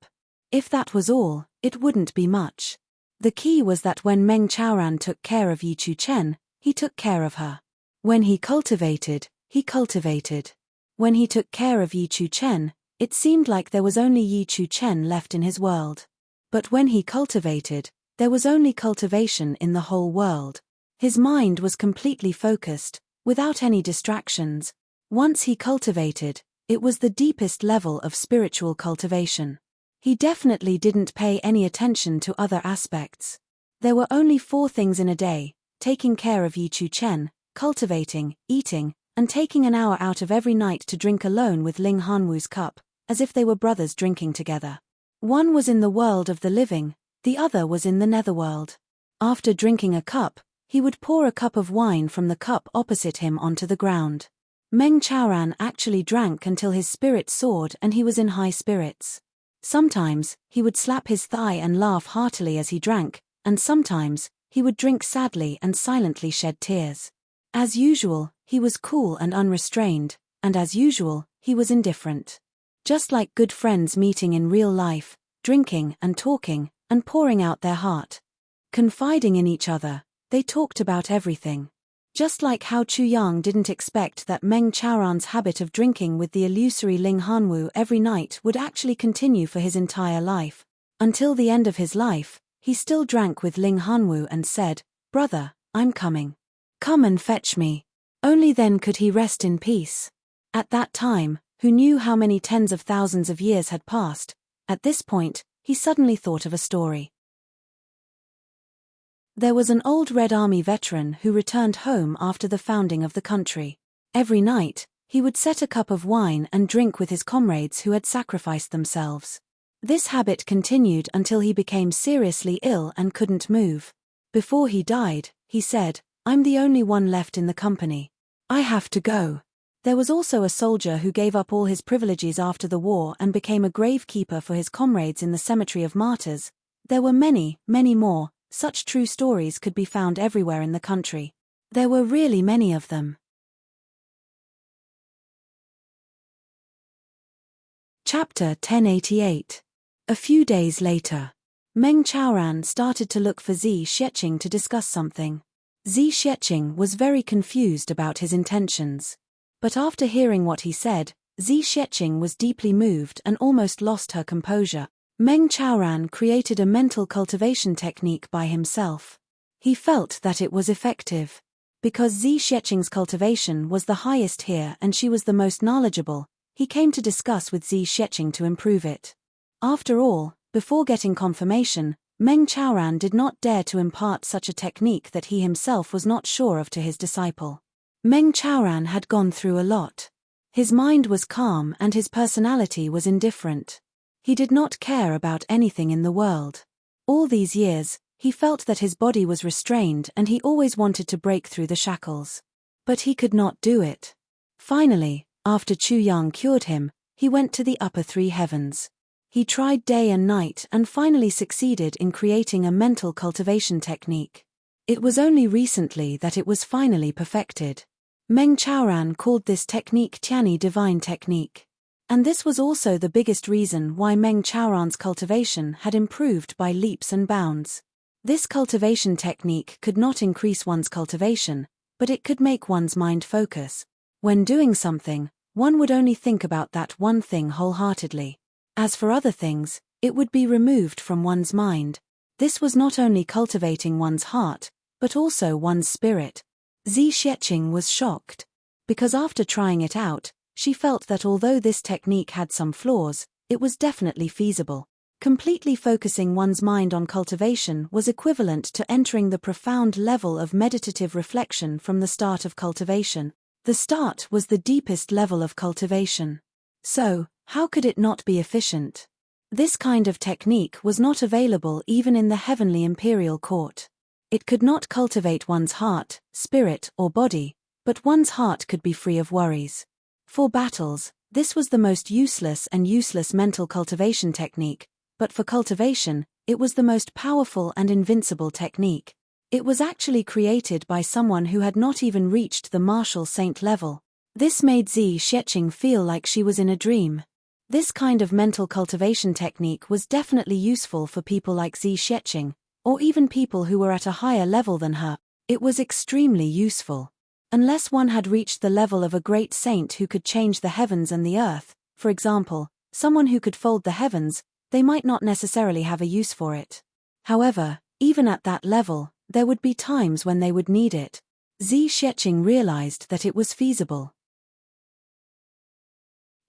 If that was all, it wouldn't be much. The key was that when Meng Chaoran took care of Yi Chu Chen, he took care of her. When he cultivated, he cultivated. When he took care of Yi Chu Chen, it seemed like there was only Yi Chu Chen left in his world. But when he cultivated, there was only cultivation in the whole world. His mind was completely focused, without any distractions. Once he cultivated, it was the deepest level of spiritual cultivation. He definitely didn't pay any attention to other aspects. There were only 4 things in a day: taking care of Yi Chu Chen, cultivating, eating, and taking an hour out of every night to drink alone with Ling Hanwu's cup, as if they were brothers drinking together. One was in the world of the living, the other was in the netherworld. After drinking a cup, he would pour a cup of wine from the cup opposite him onto the ground. Meng Chaoran actually drank until his spirit soared and he was in high spirits. Sometimes, he would slap his thigh and laugh heartily as he drank, and sometimes, he would drink sadly and silently shed tears. As usual, he was cool and unrestrained, and as usual, he was indifferent. Just like good friends meeting in real life, drinking and talking, and pouring out their heart. Confiding in each other, they talked about everything. Just like how Chu Yang didn't expect that Meng Chaoran's habit of drinking with the illusory Ling Hanwu every night would actually continue for his entire life. Until the end of his life, he still drank with Ling Hanwu and said, "Brother, I'm coming. Come and fetch me." Only then could he rest in peace. At that time, who knew how many tens of thousands of years had passed? At this point, he suddenly thought of a story. There was an old Red Army veteran who returned home after the founding of the country. Every night, he would set a cup of wine and drink with his comrades who had sacrificed themselves. This habit continued until he became seriously ill and couldn't move. Before he died, he said, "I'm the only one left in the company. I have to go." There was also a soldier who gave up all his privileges after the war and became a gravekeeper for his comrades in the cemetery of martyrs. There were many, many more. Such true stories could be found everywhere in the country. There were really many of them. Chapter 1088. A few days later. Meng Chaoran started to look for Zi Xieching to discuss something. Zi Xieching was very confused about his intentions. But after hearing what he said, Zi Xieching was deeply moved and almost lost her composure. Meng Chaoran created a mental cultivation technique by himself. He felt that it was effective. Because Zi Xieching's cultivation was the highest here and she was the most knowledgeable, he came to discuss with Zi Xieching to improve it. After all, before getting confirmation, Meng Chaoran did not dare to impart such a technique that he himself was not sure of to his disciple. Meng Chaoran had gone through a lot. His mind was calm and his personality was indifferent. He did not care about anything in the world. All these years, he felt that his body was restrained and he always wanted to break through the shackles. But he could not do it. Finally, after Chu Yang cured him, he went to the upper 3 heavens. He tried day and night and finally succeeded in creating a mental cultivation technique. It was only recently that it was finally perfected. Meng Chaoran called this technique Tianyi divine technique. And this was also the biggest reason why Meng Chaoran's cultivation had improved by leaps and bounds. This cultivation technique could not increase one's cultivation, but it could make one's mind focus. When doing something, one would only think about that one thing wholeheartedly. As for other things, it would be removed from one's mind. This was not only cultivating one's heart, but also one's spirit. Zi Xieching was shocked. Because after trying it out, she felt that although this technique had some flaws, it was definitely feasible. Completely focusing one's mind on cultivation was equivalent to entering the profound level of meditative reflection from the start of cultivation. The start was the deepest level of cultivation. So, how could it not be efficient? This kind of technique was not available even in the heavenly imperial court. It could not cultivate one's heart, spirit, or body, but one's heart could be free of worries. For battles, this was the most useless mental cultivation technique, but for cultivation, it was the most powerful and invincible technique. It was actually created by someone who had not even reached the martial saint level. This made Zi Xieching feel like she was in a dream. This kind of mental cultivation technique was definitely useful for people like Zi Xieching, or even people who were at a higher level than her. It was extremely useful. Unless one had reached the level of a great saint who could change the heavens and the earth, for example, someone who could fold the heavens, they might not necessarily have a use for it. However, even at that level, there would be times when they would need it. Zi Xieching realized that it was feasible.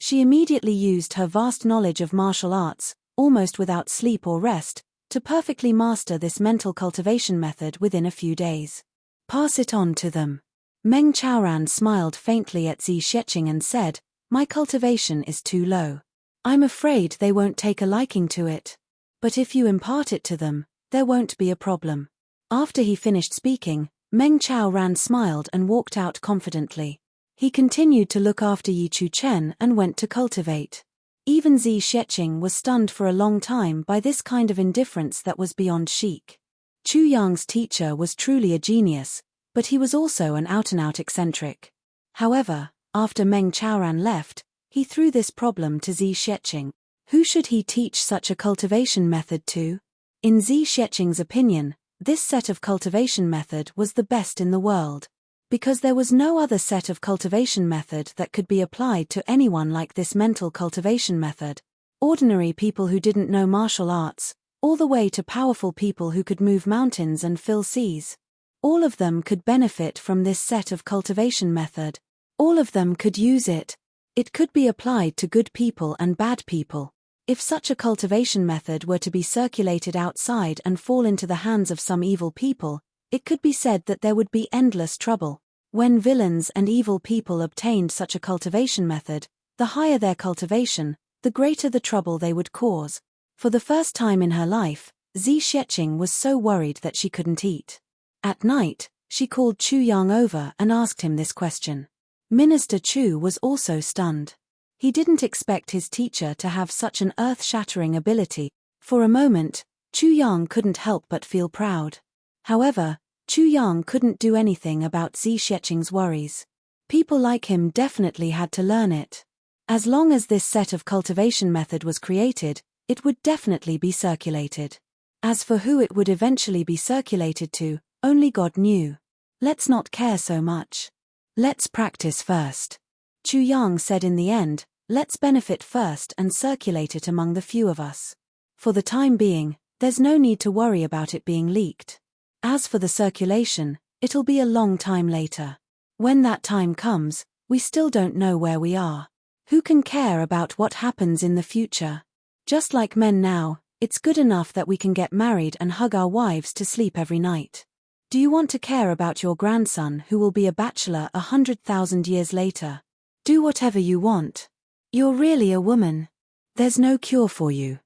She immediately used her vast knowledge of martial arts, almost without sleep or rest, to perfectly master this mental cultivation method within a few days. Pass it on to them. Meng Chaoran smiled faintly at Zi Sheqing and said, "My cultivation is too low. I'm afraid they won't take a liking to it. But if you impart it to them, there won't be a problem." After he finished speaking, Meng Chaoran smiled and walked out confidently. He continued to look after Yi Chu Chen and went to cultivate. Even Zi Sheqing was stunned for a long time by this kind of indifference that was beyond chic. Chu Yang's teacher was truly a genius, but he was also an out-and-out eccentric. However, after Meng Chaoran left, he threw this problem to Zi Sheqing. Who should he teach such a cultivation method to? In Zi Sheqing's opinion, this set of cultivation method was the best in the world. Because there was no other set of cultivation method that could be applied to anyone like this mental cultivation method. Ordinary people who didn't know martial arts, all the way to powerful people who could move mountains and fill seas. All of them could benefit from this set of cultivation method. All of them could use it. It could be applied to good people and bad people. If such a cultivation method were to be circulated outside and fall into the hands of some evil people, it could be said that there would be endless trouble. When villains and evil people obtained such a cultivation method, the higher their cultivation, the greater the trouble they would cause. For the first time in her life, Zi Sheqing was so worried that she couldn't eat. At night, she called Chu Yang over and asked him this question. Minister Chu was also stunned. He didn't expect his teacher to have such an earth-shattering ability. For a moment, Chu Yang couldn't help but feel proud. However, Chu Yang couldn't do anything about Zi Sheqing's worries. People like him definitely had to learn it. As long as this set of cultivation method was created, it would definitely be circulated. As for who it would eventually be circulated to, only God knew. Let's not care so much. Let's practice first. Chu Yang said in the end, let's benefit first and circulate it among the few of us. For the time being, there's no need to worry about it being leaked. As for the circulation, it'll be a long time later. When that time comes, we still don't know where we are. Who can care about what happens in the future? Just like men now, it's good enough that we can get married and hug our wives to sleep every night. Do you want to care about your grandson who will be a bachelor 100,000 years later? Do whatever you want. You're really a woman. There's no cure for you.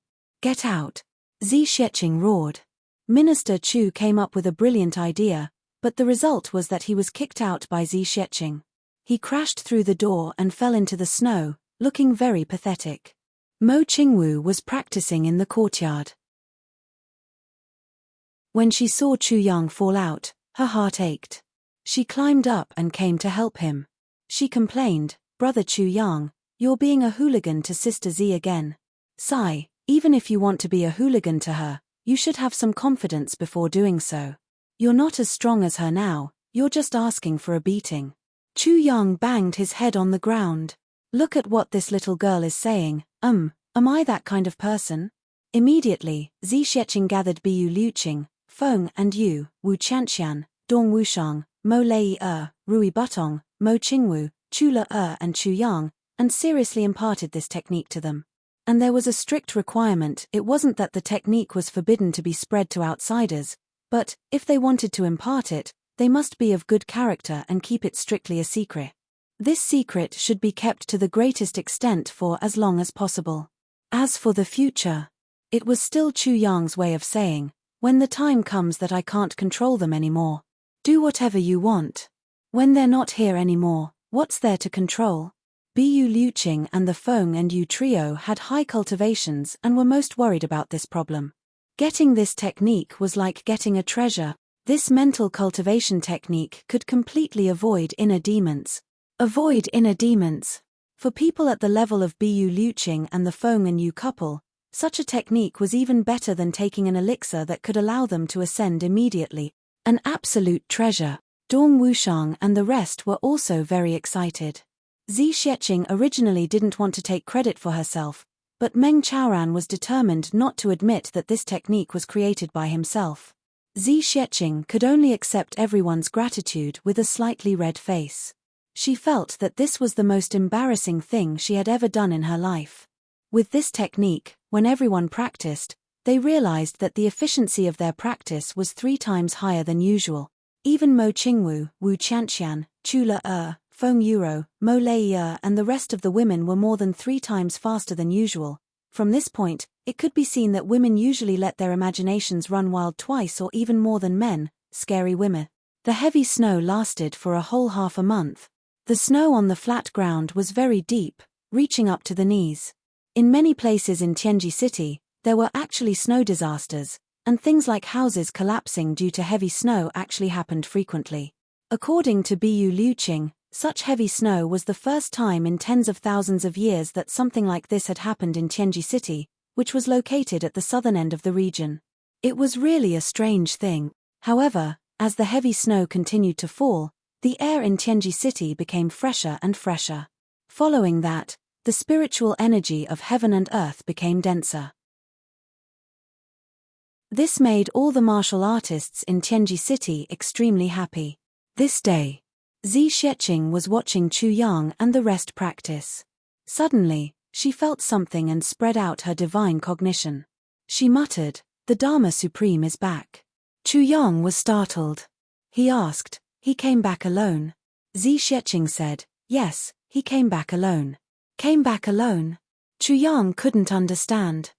Get out. Zi Sheqing roared. Minister Chu came up with a brilliant idea, but the result was that he was kicked out by Zi Sheqing. He crashed through the door and fell into the snow, looking very pathetic. Mo Qingwu was practicing in the courtyard. When she saw Chu Yang fall out, her heart ached. She climbed up and came to help him. She complained, "Brother Chu Yang, you're being a hooligan to Sister Zi again. Sigh, even if you want to be a hooligan to her, you should have some confidence before doing so. You're not as strong as her now, you're just asking for a beating." Chu Yang banged his head on the ground. Look at what this little girl is saying, am I that kind of person? Immediately, Zi Sheqing gathered Biyu Liuqing, Feng and Yu, Wu Qianqian, Dong Wushang, Mo Lei Rui Butong, Mo Qingwu, Chu Le and Chu Yang, and seriously imparted this technique to them. And there was a strict requirement. It wasn't that the technique was forbidden to be spread to outsiders, but, if they wanted to impart it, they must be of good character and keep it strictly a secret. This secret should be kept to the greatest extent for as long as possible. As for the future, it was still Chu Yang's way of saying, when the time comes that I can't control them anymore, do whatever you want. When they're not here anymore, what's there to control? Biyu Liuqing and the Feng and Yu trio had high cultivations and were most worried about this problem. Getting this technique was like getting a treasure. This mental cultivation technique could completely avoid inner demons. Avoid inner demons. For people at the level of Biyu Liuqing and the Feng and Yu couple, such a technique was even better than taking an elixir that could allow them to ascend immediately. An absolute treasure. Dong Wushang and the rest were also very excited. Zi Sheqing originally didn't want to take credit for herself, but Meng Chaoran was determined not to admit that this technique was created by himself. Zi Sheqing could only accept everyone's gratitude with a slightly red face. She felt that this was the most embarrassing thing she had ever done in her life. With this technique, when everyone practiced, they realized that the efficiency of their practice was 3 times higher than usual. Even Mo Qingwu, Wu Qianqian, Chula Feng Euro, Mo Lei and the rest of the women were more than 3 times faster than usual. From this point, it could be seen that women usually let their imaginations run wild twice or even more than men, scary women. The heavy snow lasted for a whole half a month. The snow on the flat ground was very deep, reaching up to the knees. In many places in Tianji City, there were actually snow disasters, and things like houses collapsing due to heavy snow actually happened frequently. According to Bu Liuqing, such heavy snow was the first time in tens of thousands of years that something like this had happened in Tianji City, which was located at the southern end of the region. It was really a strange thing. However, as the heavy snow continued to fall, the air in Tianji City became fresher and fresher. Following that, the spiritual energy of heaven and earth became denser. This made all the martial artists in Tianji City extremely happy. This day, Zi Xieching was watching Chu Yang and the rest practice. Suddenly, she felt something and spread out her divine cognition. She muttered, "The Dharma Supreme is back." Chu Yang was startled. He asked, "He came back alone?" Zi Xieching said, "Yes, he came back alone." Came back alone? Chu Yang couldn't understand.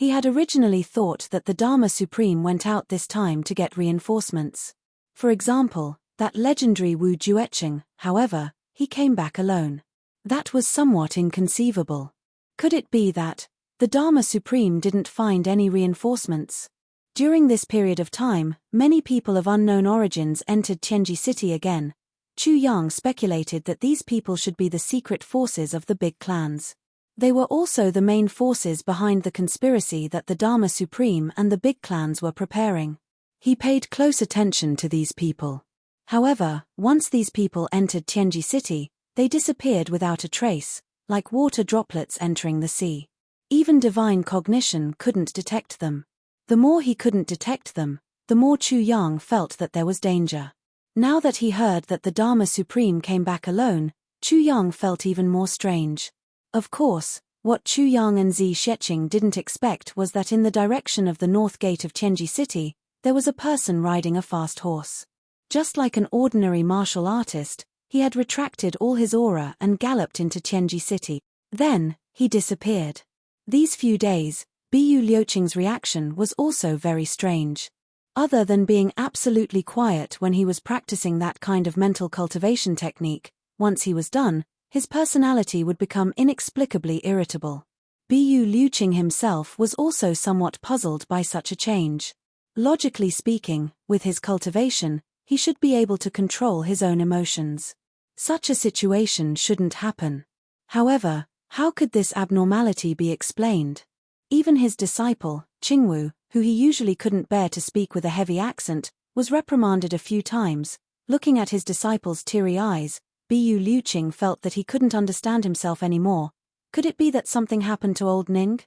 He had originally thought that the Dharma Supreme went out this time to get reinforcements. For example, that legendary Wu Jueqing, however, he came back alone. That was somewhat inconceivable. Could it be that the Dharma Supreme didn't find any reinforcements? During this period of time, many people of unknown origins entered Tianji City again. Chu Yang speculated that these people should be the secret forces of the big clans. They were also the main forces behind the conspiracy that the Dharma Supreme and the big clans were preparing. He paid close attention to these people. However, once these people entered Tianji City, they disappeared without a trace, like water droplets entering the sea. Even divine cognition couldn't detect them. The more he couldn't detect them, the more Chu Yang felt that there was danger. Now that he heard that the Dharma Supreme came back alone, Chu Yang felt even more strange. Of course, what Chu Yang and Zi Xieching didn't expect was that in the direction of the north gate of Tianji City, there was a person riding a fast horse. Just like an ordinary martial artist, he had retracted all his aura and galloped into Tianji City. Then, he disappeared. These few days, Bu Liuqing's reaction was also very strange. Other than being absolutely quiet when he was practicing that kind of mental cultivation technique, once he was done, his personality would become inexplicably irritable. Bu Liuqing himself was also somewhat puzzled by such a change. Logically speaking, with his cultivation, he should be able to control his own emotions. Such a situation shouldn't happen. However, how could this abnormality be explained? Even his disciple, Qingwu, who he usually couldn't bear to speak with a heavy accent, was reprimanded a few times. Looking at his disciple's teary eyes, Bu Liuqing felt that he couldn't understand himself anymore. Could it be that something happened to old Ning?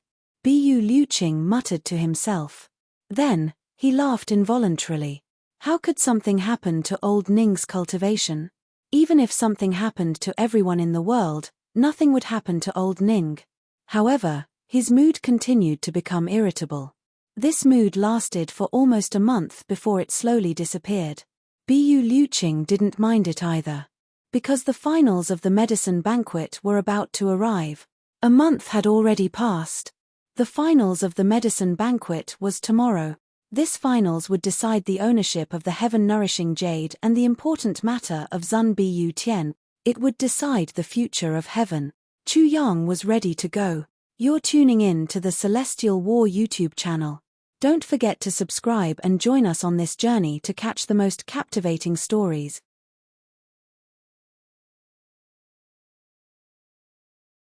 Bu Liuqing muttered to himself. Then, he laughed involuntarily. How could something happen to old Ning's cultivation? Even if something happened to everyone in the world, nothing would happen to old Ning. However, his mood continued to become irritable. This mood lasted for almost a month before it slowly disappeared. Bu Liuqing didn't mind it either. Because the finals of the medicine banquet were about to arrive. A month had already passed. The finals of the medicine banquet was tomorrow. This finals would decide the ownership of the heaven-nourishing jade and the important matter of Zun Bu Tian. It would decide the future of heaven. Chu Yang was ready to go. You're tuning in to the Celestial War YouTube channel. Don't forget to subscribe and join us on this journey to catch the most captivating stories.